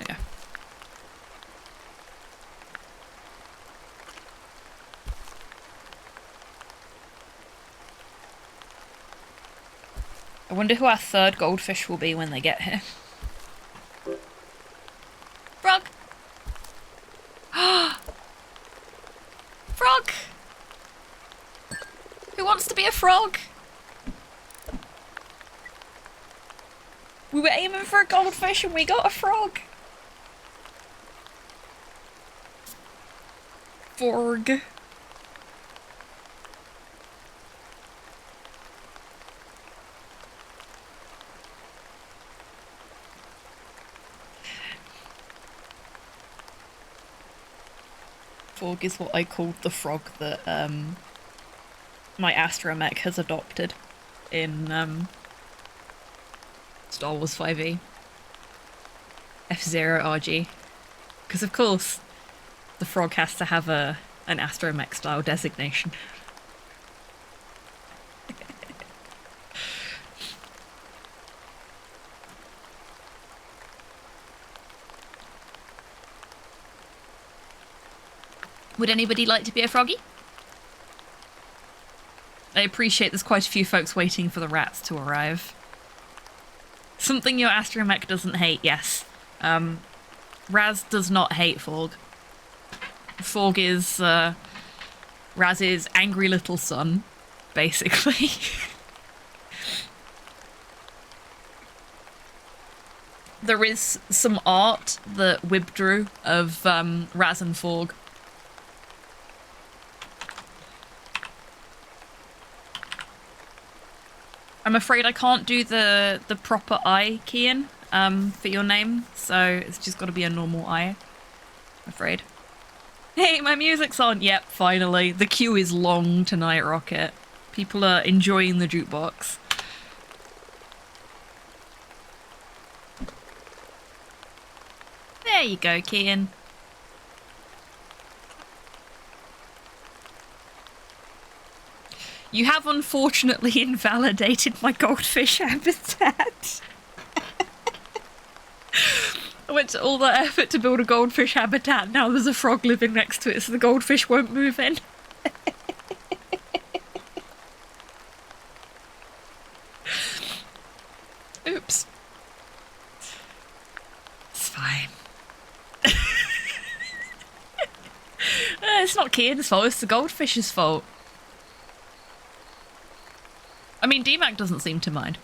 Yeah. I wonder who our third goldfish will be when they get here. Frog! Frog! Who wants to be a frog? We were aiming for a goldfish and we got a frog. Forg. Forg is what I called the frog that my astromech has adopted in Star Wars 5e. F-Zero RG. Because of course, the frog has to have an astromech style designation. Would anybody like to be a froggy? I appreciate there's quite a few folks waiting for the rats to arrive. Something your astromech doesn't hate, yes. Raz does not hate Forg. Forg is Raz's angry little son, basically. There is some art that Wib drew of Raz and Forg. I'm afraid I can't do the proper I, Kian, for your name, so it's just got to be a normal I, I'm afraid. Hey, my music's on! Yep, finally. The queue is long tonight, Rocket. People are enjoying the jukebox. There you go, Kian. You have unfortunately invalidated my goldfish habitat. I went to all that effort to build a goldfish habitat, now there's a frog living next to it, so the goldfish won't move in. Oops. It's fine. It's not Kian's fault, it's the goldfish's fault. I mean, DMAC doesn't seem to mind.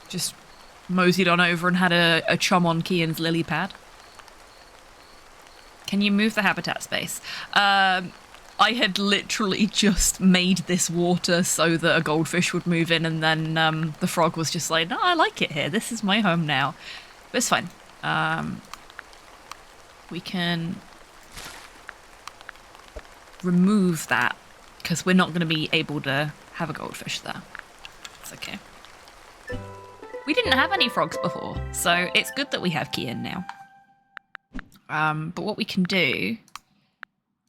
Just moseyed on over and had a chum on Kian's lily pad. Can you move the habitat space? I had literally just made this water so that a goldfish would move in, and then the frog was just like, no, I like it here. This is my home now. But it's fine. We can remove that because we're not going to be able to have a goldfish there. It's okay. We didn't have any frogs before, so it's good that we have Kian now. But what we can do,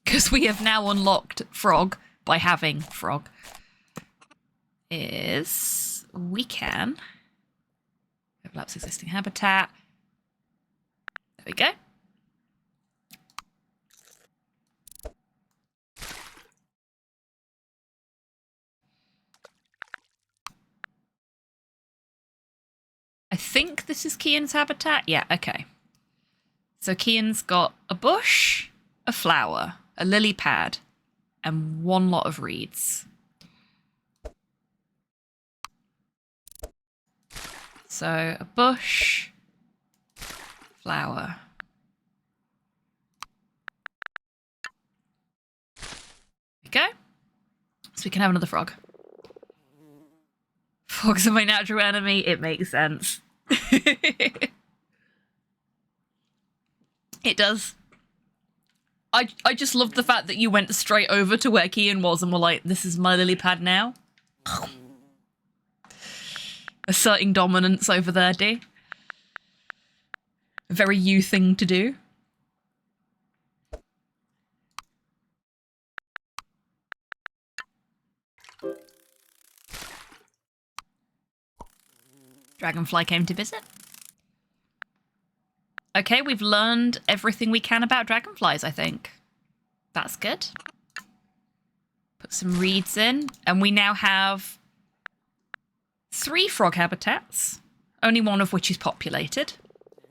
because we have now unlocked frog by having frog, is we can overlaps existing habitat. we go. I think this is Kian's habitat. Yeah, okay. So Kian's got a bush, a flower, a lily pad, and one lot of reeds. So a bush, flower. There we go. So we can have another frog. Frogs are my natural enemy. It makes sense. It does. I just love the fact that you went straight over to where Kian was and were like, this is my lily pad now. Asserting dominance over there, D. A very you thing to do. Dragonfly came to visit. Okay, we've learned everything we can about dragonflies, I think. That's good. Put some reeds in, and we now have 3 frog habitats, only one of which is populated,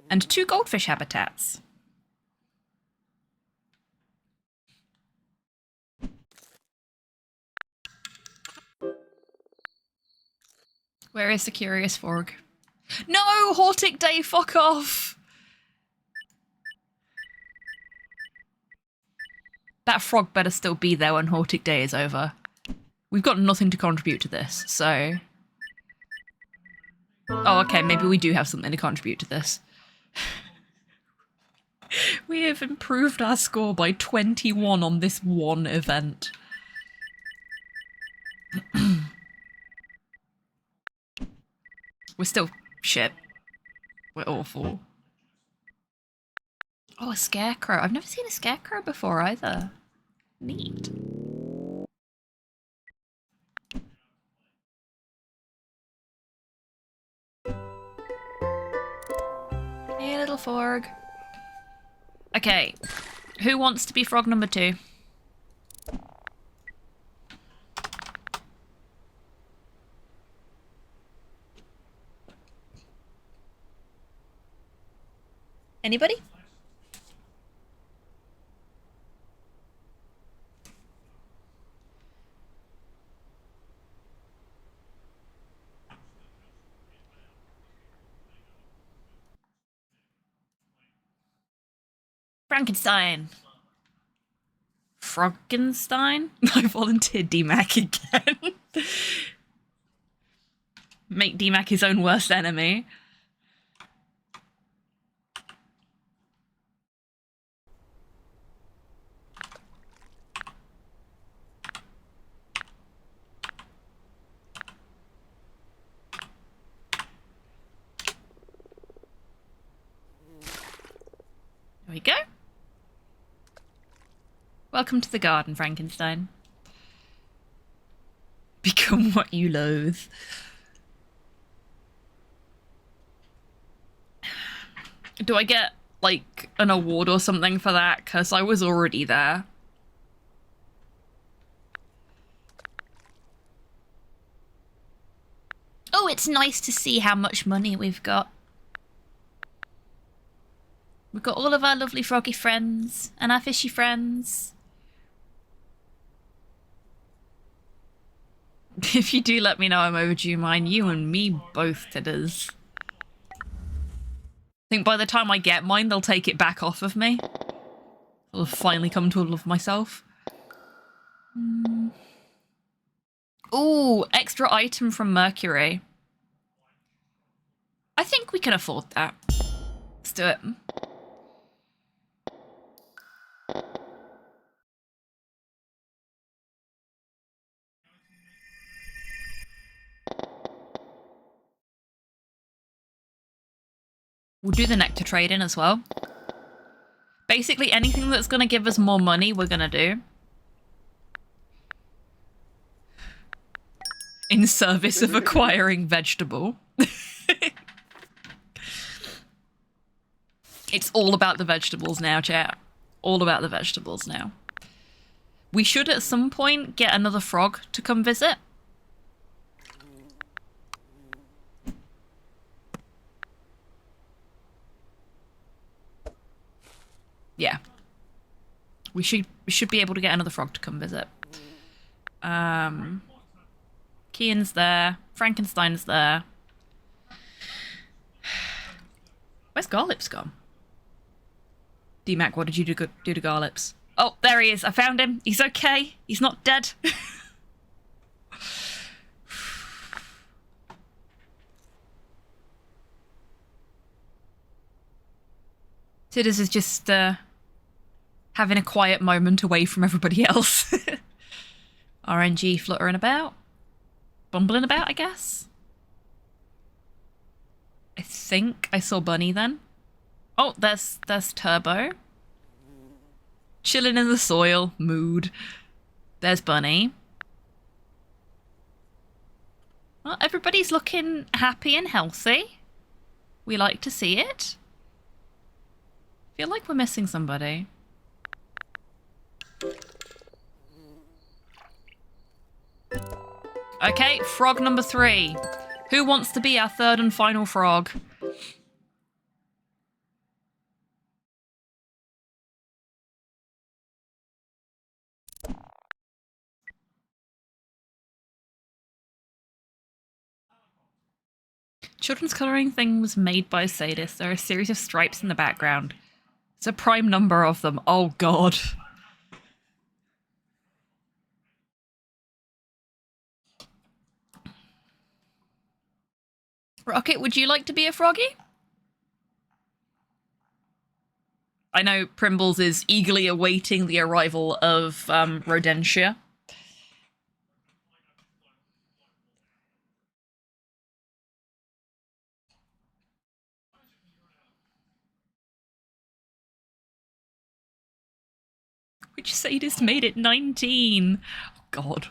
and 2 goldfish habitats. Where is the curious frog? No! Hortic Day, fuck off! That frog better still be there when Hortic Day is over. We've got nothing to contribute to this, so... Oh, okay, maybe we do have something to contribute to this. We have improved our score by 21 on this one event. We're still shit. We're awful. Oh, a scarecrow. I've never seen a scarecrow before either. Neat. Hey, little frog. Okay. Who wants to be frog number 2? Anybody? Frankenstein. Froggenstein? I volunteered DMAC again. Make DMAC his own worst enemy. There we go. Welcome to the garden, Frankenstein. Become what you loathe. Do I get, like, an award or something for that? Because I was already there. Oh, it's nice to see how much money we've got. We've got all of our lovely froggy friends and our fishy friends. If you do let me know I'm overdue mine, you and me both, Tidders. I think by the time I get mine, they'll take it back off of me. I'll finally come to love myself. Ooh, extra item from Mercury. I think we can afford that. Let's do it. We'll do the nectar trade-in as well. Basically, anything that's going to give us more money, we're going to do. In service of acquiring vegetable. It's all about the vegetables now, chat. All about the vegetables now. We should at some point get another frog to come visit. Yeah. We should be able to get another frog to come visit. Kian's there. Frankenstein's there. Where's Garlips gone? D-Mac, what did you do to Garlips? Oh, there he is. I found him. He's okay. He's not dead. Tidders is just having a quiet moment away from everybody else. RNG fluttering about. Bumbling about, I guess. I think I saw Bunny then. Oh, there's Turbo. Chilling in the soil. Mood. There's Bunny. Well, everybody's looking happy and healthy. We like to see it. Feel like we're missing somebody. Okay, frog number 3. Who wants to be our third and final frog? Children's colouring thing was made by Sadis. There are a series of stripes in the background. It's a prime number of them. Oh god. Rocket, would you like to be a froggy? I know Primbles is eagerly awaiting the arrival of Rodentia. Which sadist made it 19? Oh, God.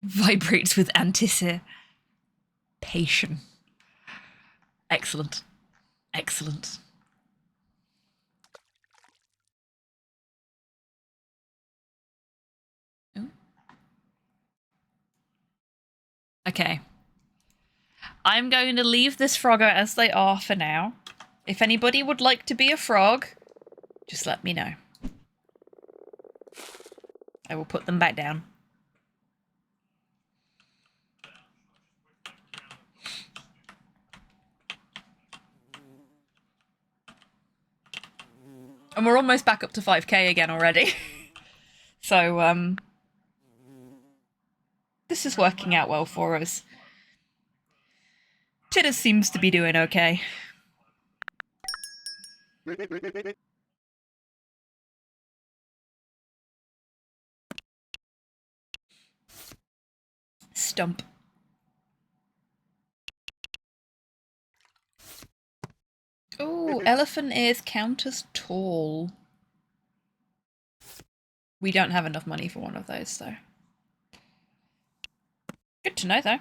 Vibrates with anticipation. Excellent. Excellent. Ooh. Okay. I'm going to leave this frogger as they are for now. If anybody would like to be a frog, just let me know. I will put them back down. And we're almost back up to 5k again already. So, this is working out well for us. Tidders seems to be doing okay. Stump. Oh, elephant ears count as tall. We don't have enough money for one of those, so. Good to know, though.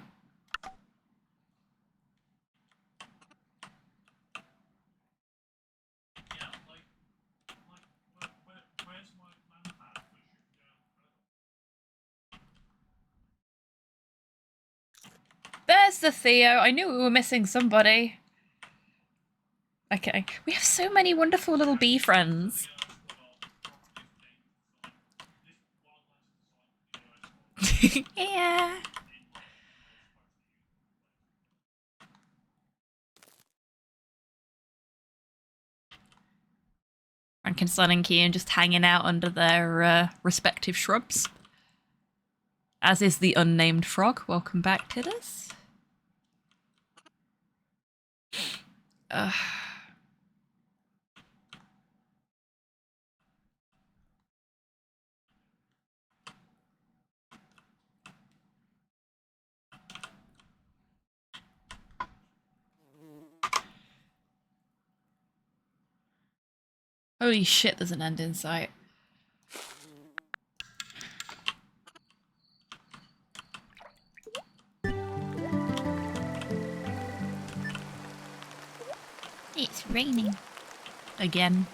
There's the Theo. I knew we were missing somebody. Okay. We have so many wonderful little bee friends. Yeah. Frankenstein and Kian just hanging out under their respective shrubs. As is the unnamed frog. Welcome back, Tidders. Holy shit, there's an end in sight. It's raining. Again.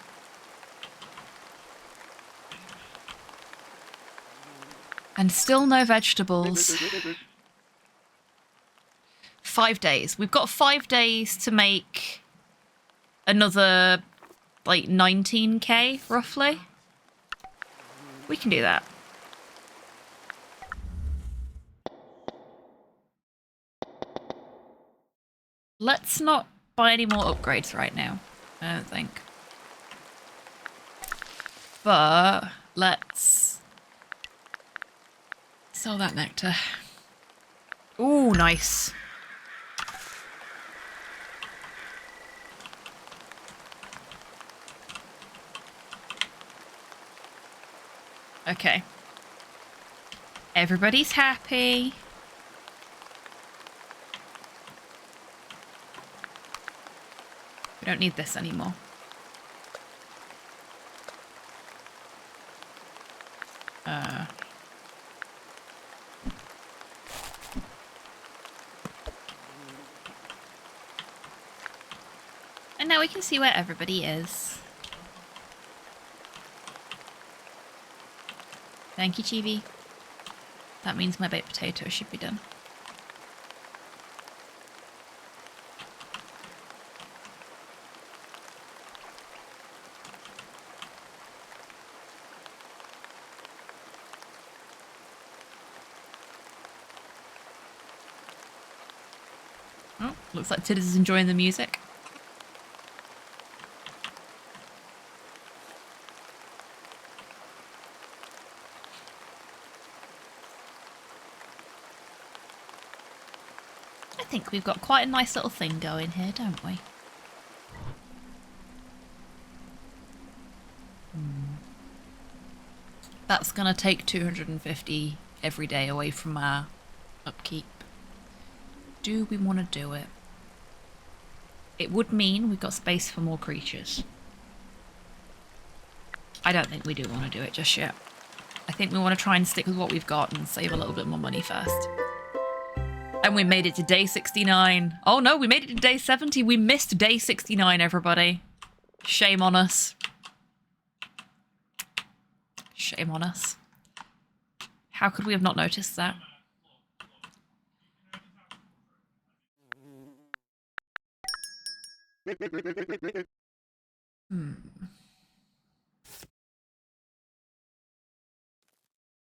And still no vegetables. 5 days. We've got 5 days to make another, like, 19k, roughly. We can do that. Let's not buy any more upgrades right now, I don't think. But let's sell that nectar. Ooh, nice. Okay. Everybody's happy. We don't need this anymore. And now we can see where everybody is. Thank you, Chibi. That means my baked potato should be done. Oh, looks like Tidders is enjoying the music. I think we've got quite a nice little thing going here, don't we? That's gonna take 250 every day away from our upkeep. Do we want to do it? It would mean we've got space for more creatures. I don't think we do want to do it just yet. I think we want to try and stick with what we've got and save a little bit more money first. And we made it to day 69. Oh no, we made it to day 70. We missed day 69, everybody. Shame on us. Shame on us. How could we have not noticed that?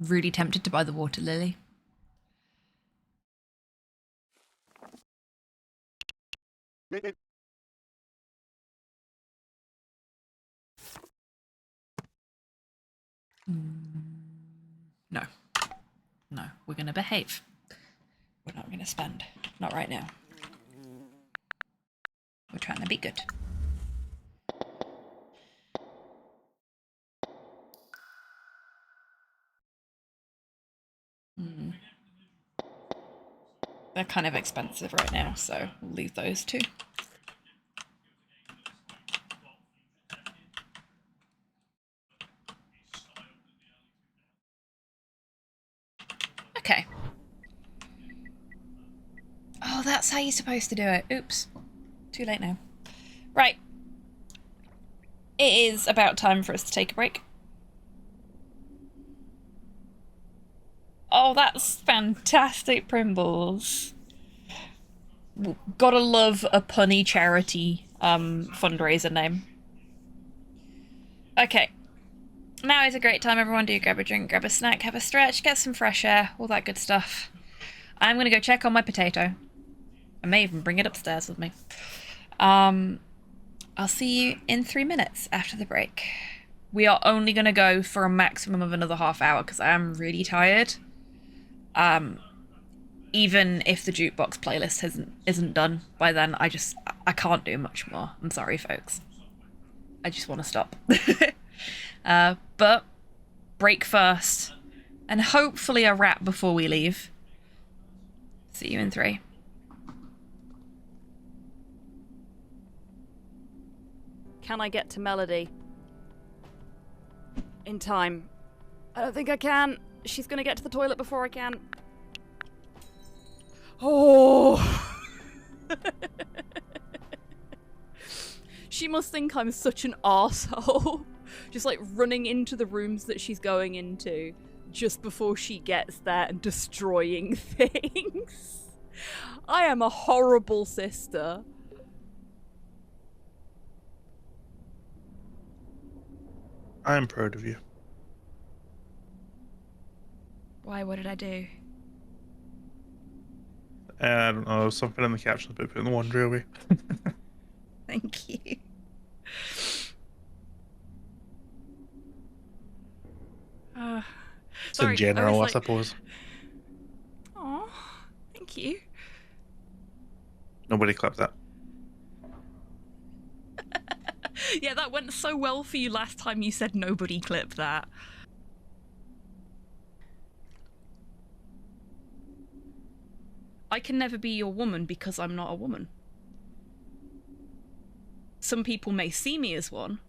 Really tempted to buy the water lily. No. No, we're going to behave. We're not going to spend. Not right now. We're trying to be good. They're kind of expensive right now, so we'll leave those two. Okay. Oh, that's how you're supposed to do it. Oops. Too late now. Right. It is about time for us to take a break. Oh, that's fantastic, Primbles. Gotta love a punny charity fundraiser name. Okay. Now is a great time, everyone. Do grab a drink, grab a snack, have a stretch, get some fresh air, all that good stuff. I'm gonna go check on my potato. I may even bring it upstairs with me. I'll see you in 3 minutes after the break. We are only gonna go for a maximum of another half hour because I am really tired. Even if the jukebox playlist isn't done by then, I can't do much more. I'm sorry, folks. I just want to stop. But break first, and hopefully a wrap before we leave. See you in 3. Can I get to Melody? In time. I don't think I can. She's gonna get to the toilet before I can. Oh! She must think I'm such an arsehole. Just like running into the rooms that she's going into just before she gets there and destroying things. I am a horrible sister. I am proud of you. Why? What did I do? I don't know, something in the caption about putting the laundry away. Thank you. It's in general, I suppose. Oh, thank you. Nobody clapped that. Yeah, that went so well for you last time you said nobody clipped that. I can never be your woman because I'm not a woman. Some people may see me as one.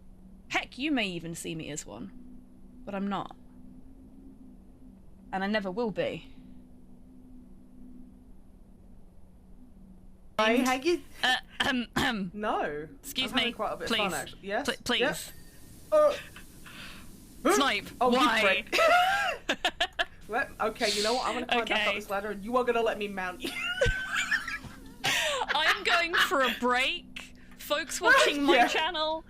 Heck, you may even see me as one. But I'm not. And I never will be. Hey, how you? No. Excuse I'm me. having quite a bit Please. of fun, actually. Yes. Please. Yep. Snipe. Oh, why? you prick. Okay, you know what? I'm gonna climb back up this ladder, and you are gonna let me mount you. I'm going for a break. Folks watching my channel.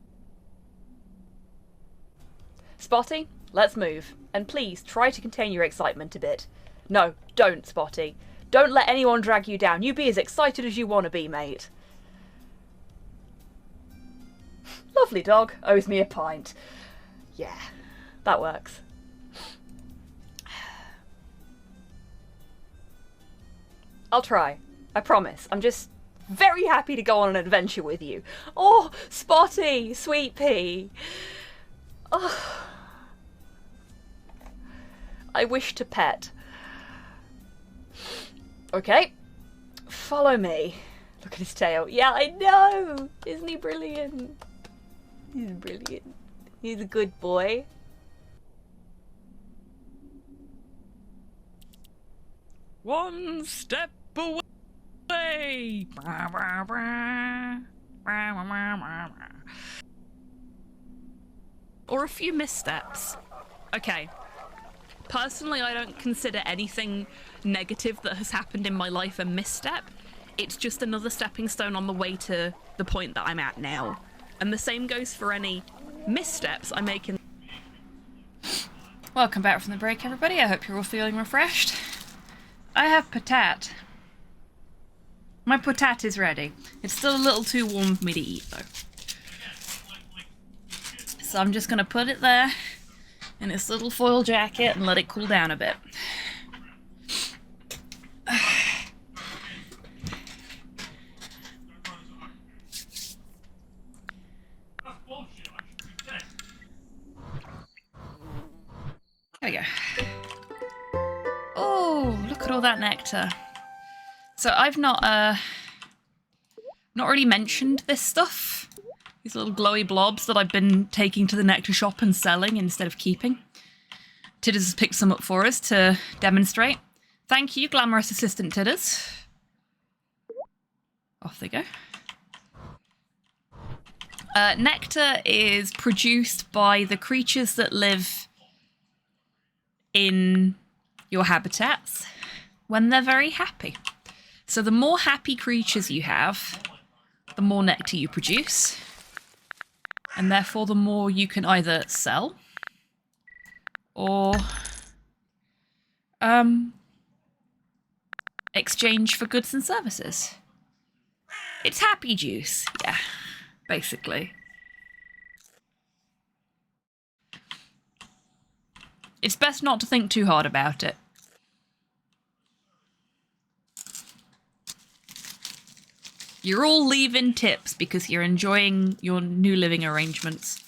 Spotty, let's move. And please try to contain your excitement a bit. No, don't, Spotty. Don't let anyone drag you down. You be as excited as you want to be, mate. Lovely dog. Owes me a pint. Yeah, that works. I'll try. I promise. I'm just very happy to go on an adventure with you. Oh, Spotty, sweet pea. Oh. I wish to pet. Okay. Follow me. Look at his tail. Yeah, I know! Isn't he brilliant? He's brilliant. He's a good boy. One step away. Or a few missteps. Okay. Personally, I don't consider anything negative that has happened in my life a misstep. It's just another stepping stone on the way to the point that I'm at now. And the same goes for any missteps I make in... Welcome back from the break, everybody. I hope you're all feeling refreshed. I have patat. My patat is ready. It's still a little too warm for me to eat, though. So I'm just going to put it there in its little foil jacket and let it cool down a bit. There we go. Oh, look at all that nectar. So I've not really mentioned this stuff. These little glowy blobs that I've been taking to the nectar shop and selling instead of keeping. Tidders has picked some up for us to demonstrate. Thank you, glamorous assistant Tidders. Off they go. Nectar is produced by the creatures that live in your habitats when they're very happy. So the more happy creatures you have, the more nectar you produce, and therefore the more you can either sell or exchange for goods and services. It's happy juice, yeah, basically. It's best not to think too hard about it. You're all leaving tips because you're enjoying your new living arrangements.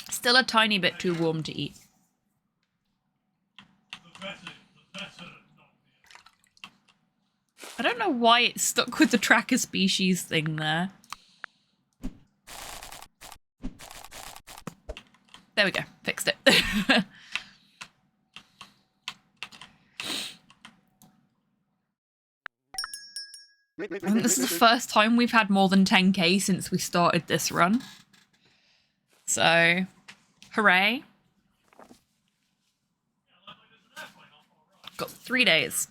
Still a tiny bit too warm to eat. I don't know why it's stuck with the tracker species thing there. There we go, fixed it. I think this is the first time we've had more than 10k since we started this run. So, hooray. Got 3 days.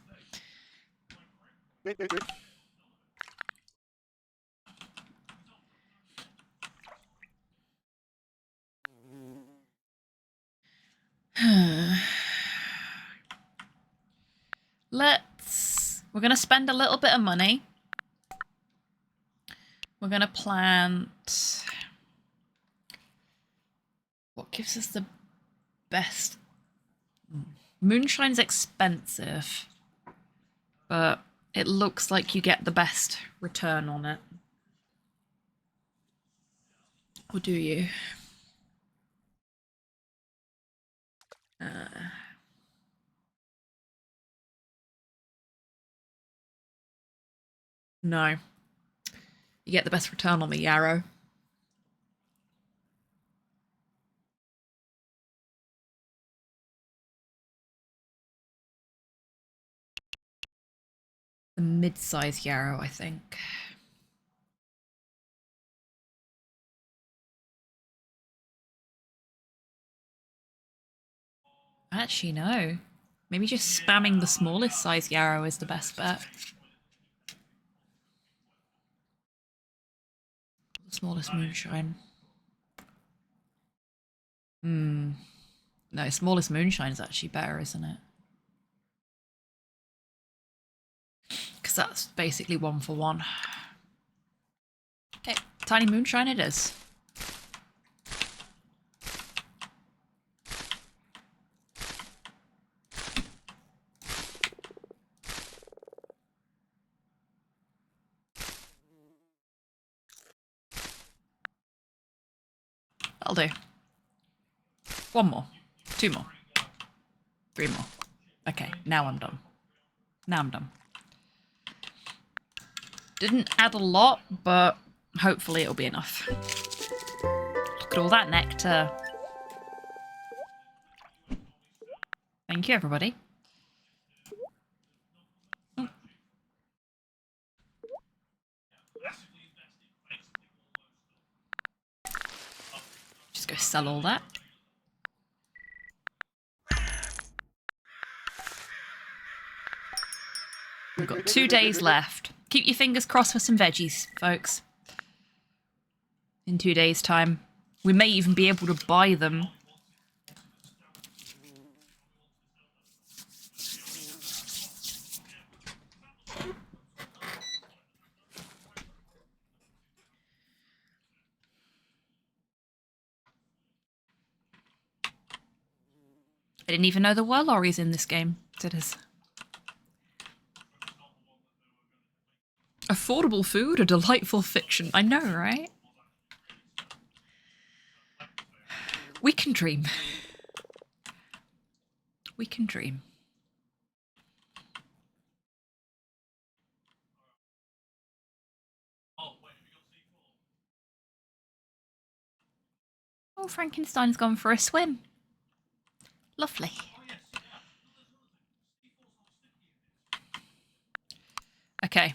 We're going to spend a little bit of money. We're going to plant... What gives us the best? Moonshine's expensive, but it looks like you get the best return on it. Or do you? No. You get the best return on the yarrow. The mid-size yarrow, I think. Actually, no. Maybe just spamming the smallest size yarrow is the best bet. The smallest moonshine. No, smallest moonshine is actually better, isn't it? Because that's basically 1 for 1. Okay, tiny moonshine it is. That'll do. 1 more. 2 more. 3 more. Okay, now I'm done. Now I'm done. Didn't add a lot, but hopefully it'll be enough. Look at all that nectar. Thank you, everybody. Oh. Just go sell all that. We've got 2 days left. Keep your fingers crossed for some veggies, folks. In 2 days' time. We may even be able to buy them. I didn't even know there were lorries in this game. It is. Affordable food, a delightful fiction. I know, right? We can dream. We can dream. Oh, Frankenstein's gone for a swim. Lovely. Okay.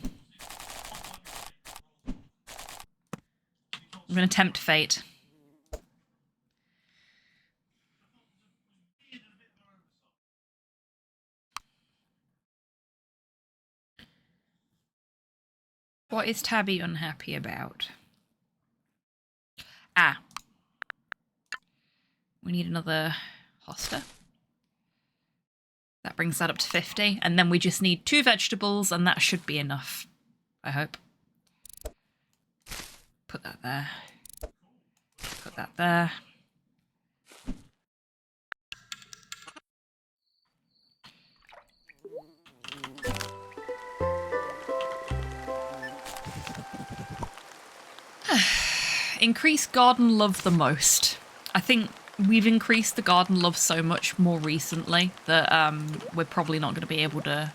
I'm going to tempt fate. What is Tabby unhappy about? Ah. We need another hoster. That brings that up to 50. And then we just need 2 vegetables and that should be enough. I hope. Put that there. Put that there. Increase garden love the most. I think we've increased the garden love so much more recently that we're probably not going to be able to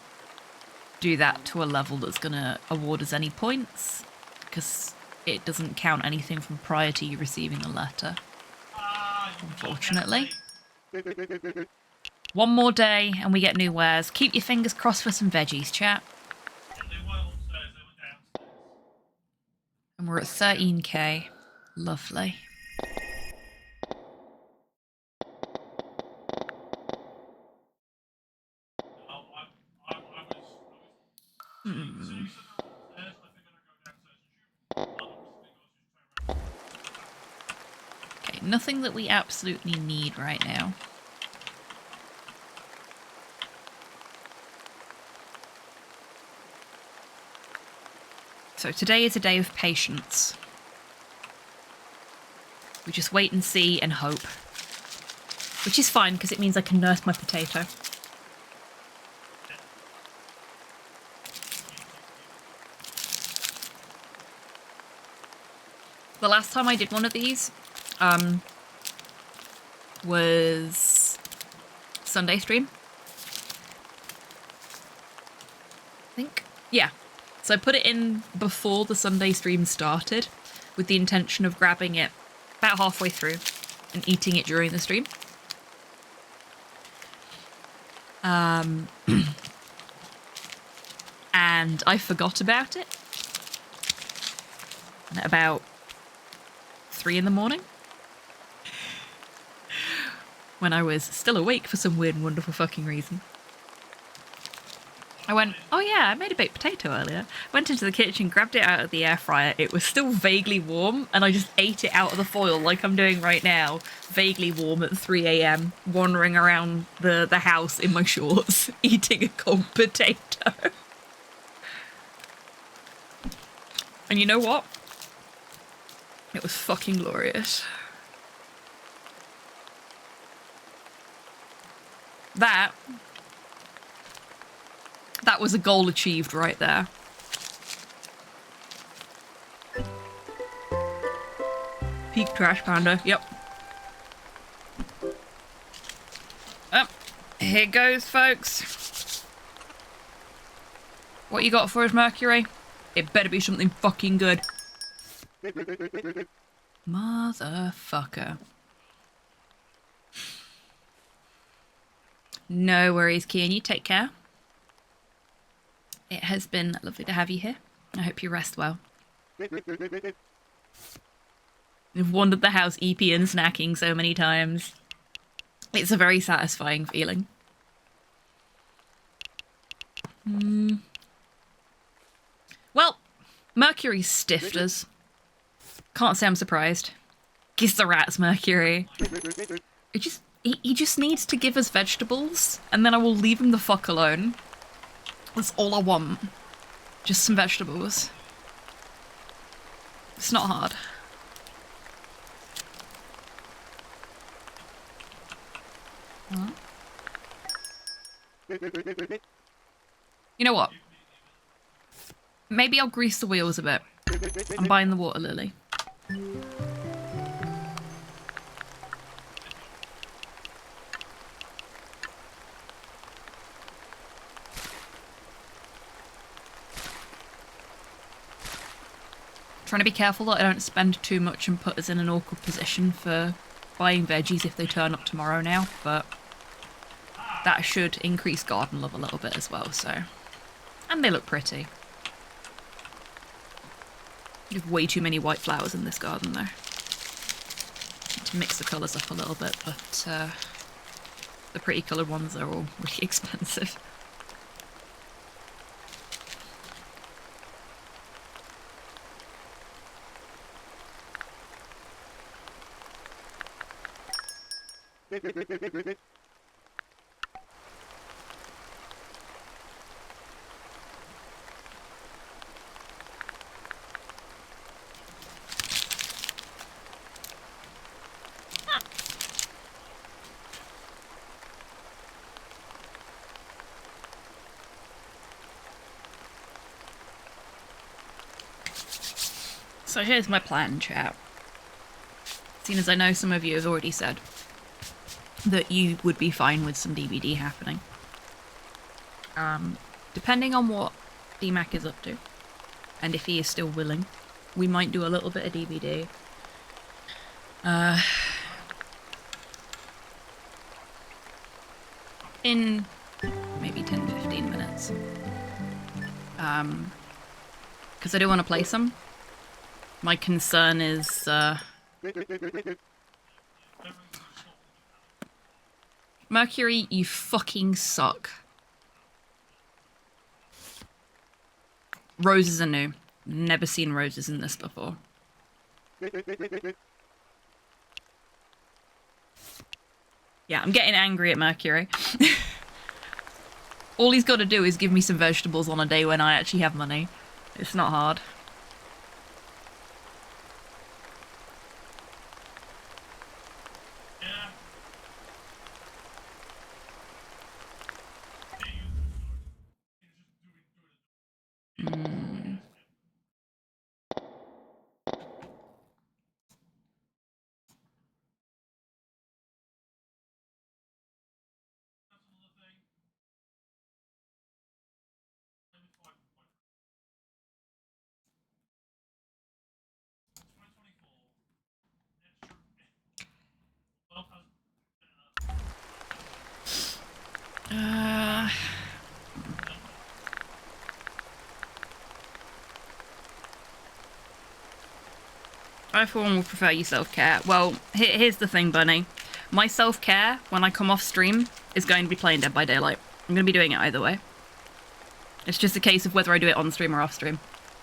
do that to a level that's going to award us any points, because it doesn't count anything from prior to you receiving the letter, unfortunately. 1 more day and we get new wares. Keep your fingers crossed for some veggies, chat. We're at 13k. Lovely. Hmm. Okay, nothing that we absolutely need right now. So today is a day of patience. We just wait and see and hope. Which is fine, because it means I can nurse my potato. The last time I did one of these was Sunday stream. I think. Yeah. So I put it in before the Sunday stream started with the intention of grabbing it about halfway through and eating it during the stream. And I forgot about it. And at about 3 in the morning, when I was still awake for some weird and wonderful fucking reason, I went, oh yeah, I made a baked potato earlier. Went into the kitchen, grabbed it out of the air fryer. It was still vaguely warm, and I just ate it out of the foil like I'm doing right now. Vaguely warm at 3 a.m, wandering around the house in my shorts, eating a cold potato. And you know what? It was fucking glorious. That was a goal achieved right there. Peak trash panda, yep. Oh, here goes, folks. What you got for us, Mercury? It better be something fucking good. Motherfucker. No worries, Kian. You take care. It has been lovely to have you here. I hope you rest well. I've wandered the house eeping and snacking so many times. It's a very satisfying feeling. Well, Mercury stiffed us. Can't say I'm surprised. Kiss the rats, Mercury. He just needs to give us vegetables, and then I will leave him the fuck alone. That's all I want. Just some vegetables. It's not hard. Huh? You know what? Maybe I'll grease the wheels a bit. I'm buying the water lily. Trying to be careful that I don't spend too much and put us in an awkward position for buying veggies if they turn up tomorrow now, but that should increase garden love a little bit as well, so. And they look pretty. We have way too many white flowers in this garden though. Need to mix the colours up a little bit, but the pretty coloured ones are all really expensive. So here's my plan, chat. Seeing as I know some of you have already said that you would be fine with some DVD happening. Depending on what DMAC is up to, and if he is still willing, we might do a little bit of DVD. In maybe 10-15 minutes. Because I do want to play some. My concern is, Mercury, you fucking suck. Roses are new. Never seen roses in this before. Yeah, I'm getting angry at Mercury. All he's got to do is give me some vegetables on a day when I actually have money. It's not hard. I for one would prefer you self-care. Well, here's the thing, Bunny. My self-care, when I come off stream, is going to be playing Dead by Daylight. I'm going to be doing it either way. It's just a case of whether I do it on stream or off stream.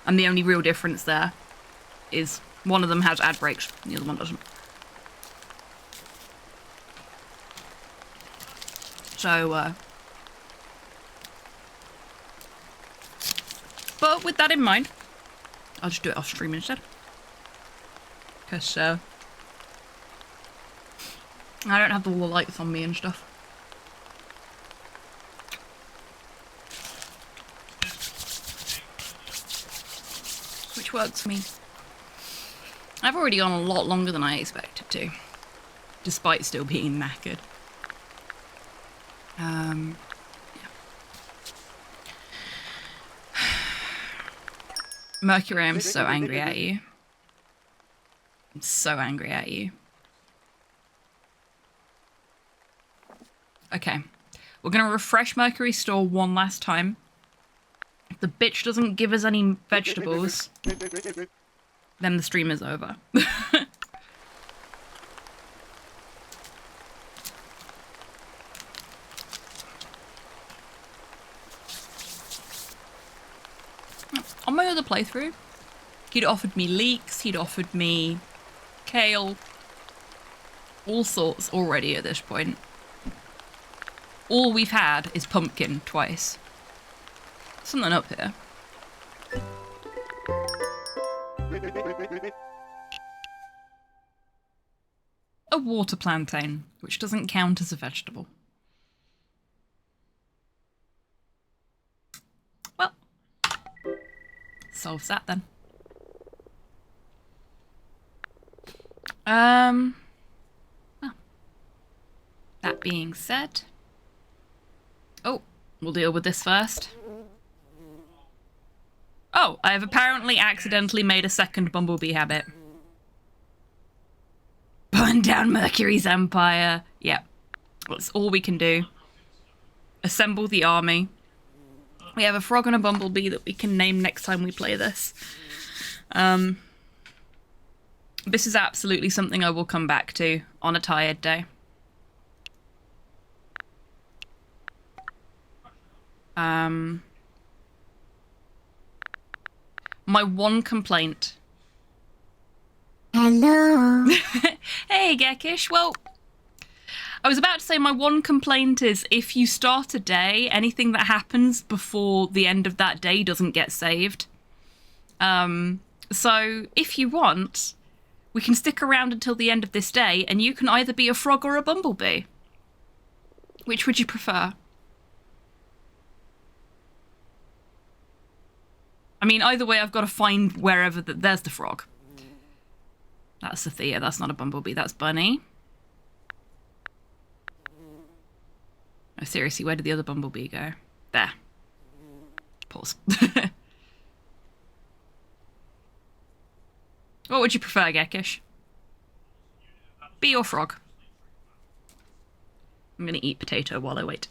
And the only real difference there is one of them has ad breaks, the other one doesn't. So, but with that in mind, I'll just do it off stream instead. Because, I don't have all the lights on me and stuff. Which works for me. I've already gone a lot longer than I expected to. Despite still being knackered. Yeah. Mercury, I'm so angry at you. I'm so angry at you. Okay. We're gonna refresh Mercury's store one last time. If the bitch doesn't give us any vegetables, then the stream is over. On my other playthrough, he'd offered me leeks, he'd offered me kale, all sorts already at this point. All we've had is pumpkin twice. Something up here. A water plantain, which doesn't count as a vegetable. Well, solves that then. Well, that being said, oh, we'll deal with this first. Oh, I have apparently accidentally made a second bumblebee habit. Burn down Mercury's empire. Yep, that's all we can do. Assemble the army. We have a frog and a bumblebee that we can name next time we play this. This is absolutely something I will come back to on a tired day. My one complaint. Hello. Hey, Gekish. Well, I was about to say my one complaint is if you start a day, anything that happens before the end of that day doesn't get saved. So if you want, we can stick around until the end of this day and you can either be a frog or a bumblebee. Which would you prefer? I mean, either way, I've got to find wherever there's the frog. That's Thea, that's not a bumblebee, that's Bunny. Oh, seriously, where did the other bumblebee go? There. Pause. What would you prefer, Gekish? Bee or frog? I'm gonna eat potato while I wait.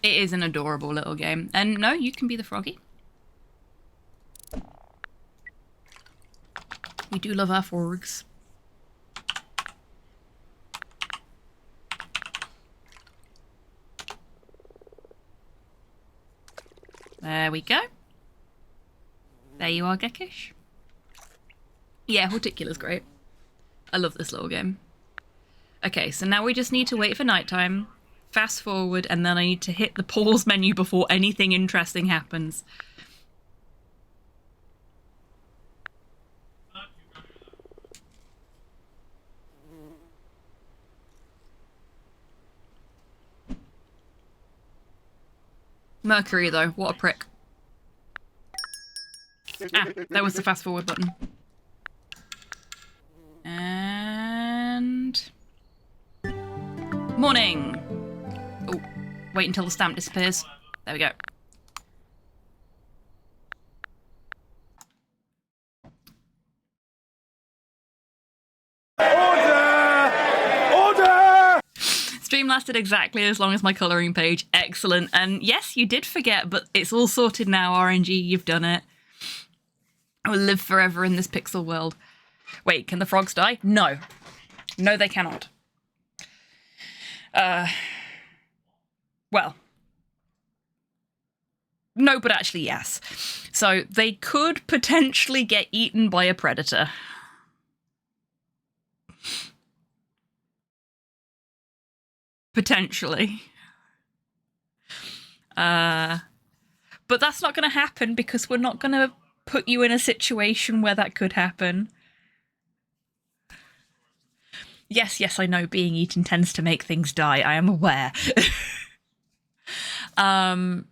It is an adorable little game. And no, you can be the froggy. We do love our frogs. There we go. There you are, Geckish. Yeah, Horticular's great. I love this little game. Okay, so now we just need to wait for nighttime, fast forward, and then I need to hit the pause menu before anything interesting happens. Mercury, though. What a prick. Ah, there was the fast forward button. And... morning! Oh, wait until the stamp disappears. There we go. Stream lasted exactly as long as my colouring page. Excellent. And yes, you did forget, but it's all sorted now, RNG. You've done it. I will live forever in this pixel world. Wait, can the frogs die? No. No, they cannot. Well. No, but actually yes. So they could potentially get eaten by a predator. Potentially. But that's not going to happen because we're not going to put you in a situation where that could happen. Yes, yes, I know being eaten tends to make things die. I am aware. Yeah,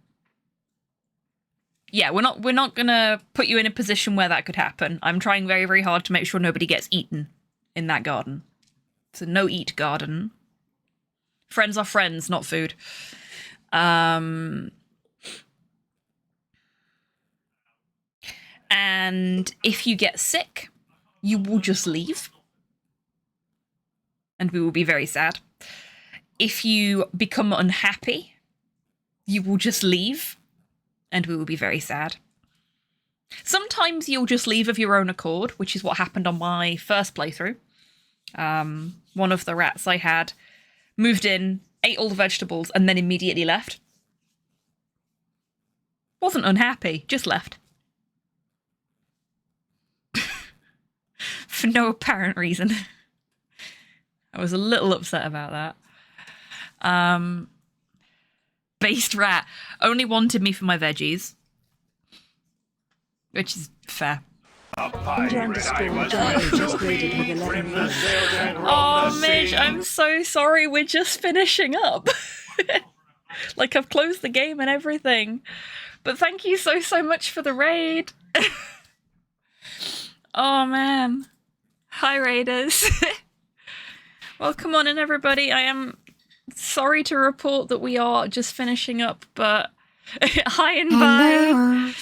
we're not going to put you in a position where that could happen. I'm trying very, very hard to make sure nobody gets eaten in that garden. It's a no-eat garden. Friends are friends, not food. And if you get sick, you will just leave. And we will be very sad. If you become unhappy, you will just leave. And we will be very sad. Sometimes you'll just leave of your own accord, which is what happened on my first playthrough. One of the rats I had moved in, ate all the vegetables, and then immediately left. Wasn't unhappy, just left. For no apparent reason. I was a little upset about that. Based rat only wanted me for my veggies. Which is fair. Oh, Midge, I'm so sorry. We're just finishing up. Like, I've closed the game and everything. But thank you so much for the raid. Oh, man. Hi, raiders. Welcome on in, everybody. I am sorry to report that we are just finishing up, but hi and bye.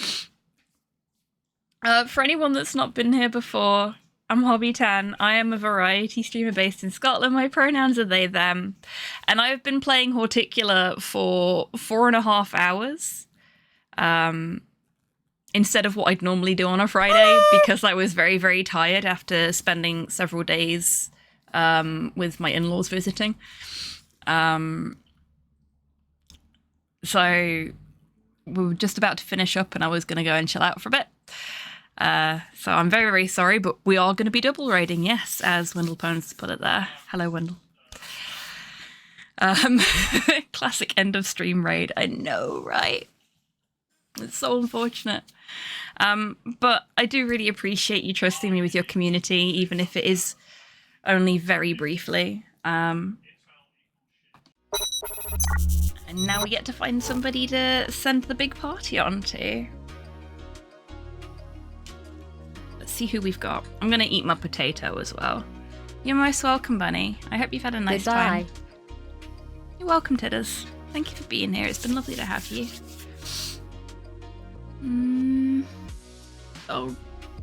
For anyone that's not been here before, I'm Hobby Tan. I am a variety streamer based in Scotland. My pronouns are they, them. And I've been playing Horticular for 4.5 hours. Instead of what I'd normally do on a Friday, because I was very, very tired after spending several days with my in-laws visiting. So we were just about to finish up and I was going to go and chill out for a bit. So I'm very, very sorry, but we are going to be double raiding, yes, as Wendell Pones put it there. Hello, Wendell. Classic end of stream raid. I know, right? It's so unfortunate. But I do really appreciate you trusting me with your community, even if it is only very briefly. And now we get to find somebody to send the big party on to. Let's see who we've got. I'm going to eat my potato as well. You're most welcome, Bunny. I hope you've had a nice time. You're welcome, Tidders. Thank you for being here. It's been lovely to have you. Oh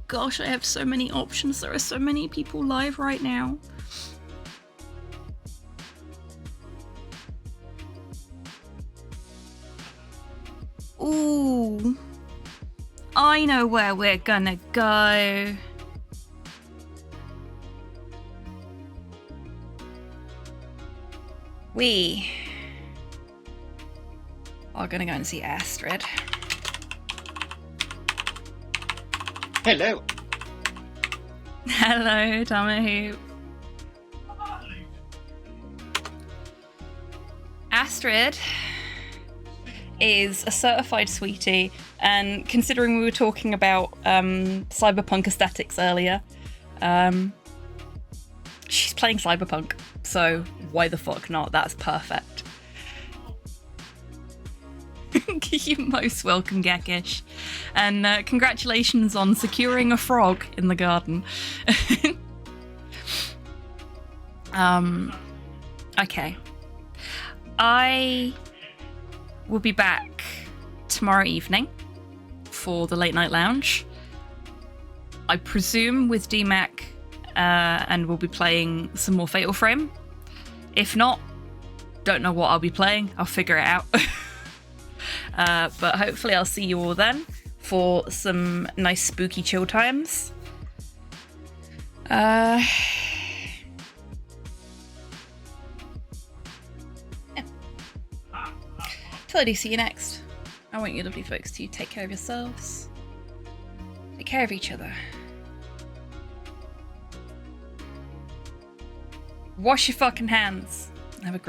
gosh, I have so many options. There are so many people live right now. Ooh. I know where we're gonna go. We are gonna go and see Astrid. Hello. Hello, Tomahoop. Astrid is a certified sweetie, and considering we were talking about cyberpunk aesthetics earlier, she's playing cyberpunk, so why the fuck not? That's perfect. You're most welcome, Gekish. And congratulations on securing a frog in the garden. Okay. I will be back tomorrow evening for the late night lounge. I presume with DMAC, and we'll be playing some more Fatal Frame. If not, don't know what I'll be playing. I'll figure it out. But hopefully I'll see you all then for some nice spooky chill times. Yeah. Till I do see you next, I want you lovely folks to take care of yourselves. Take care of each other. Wash your fucking hands. Have a great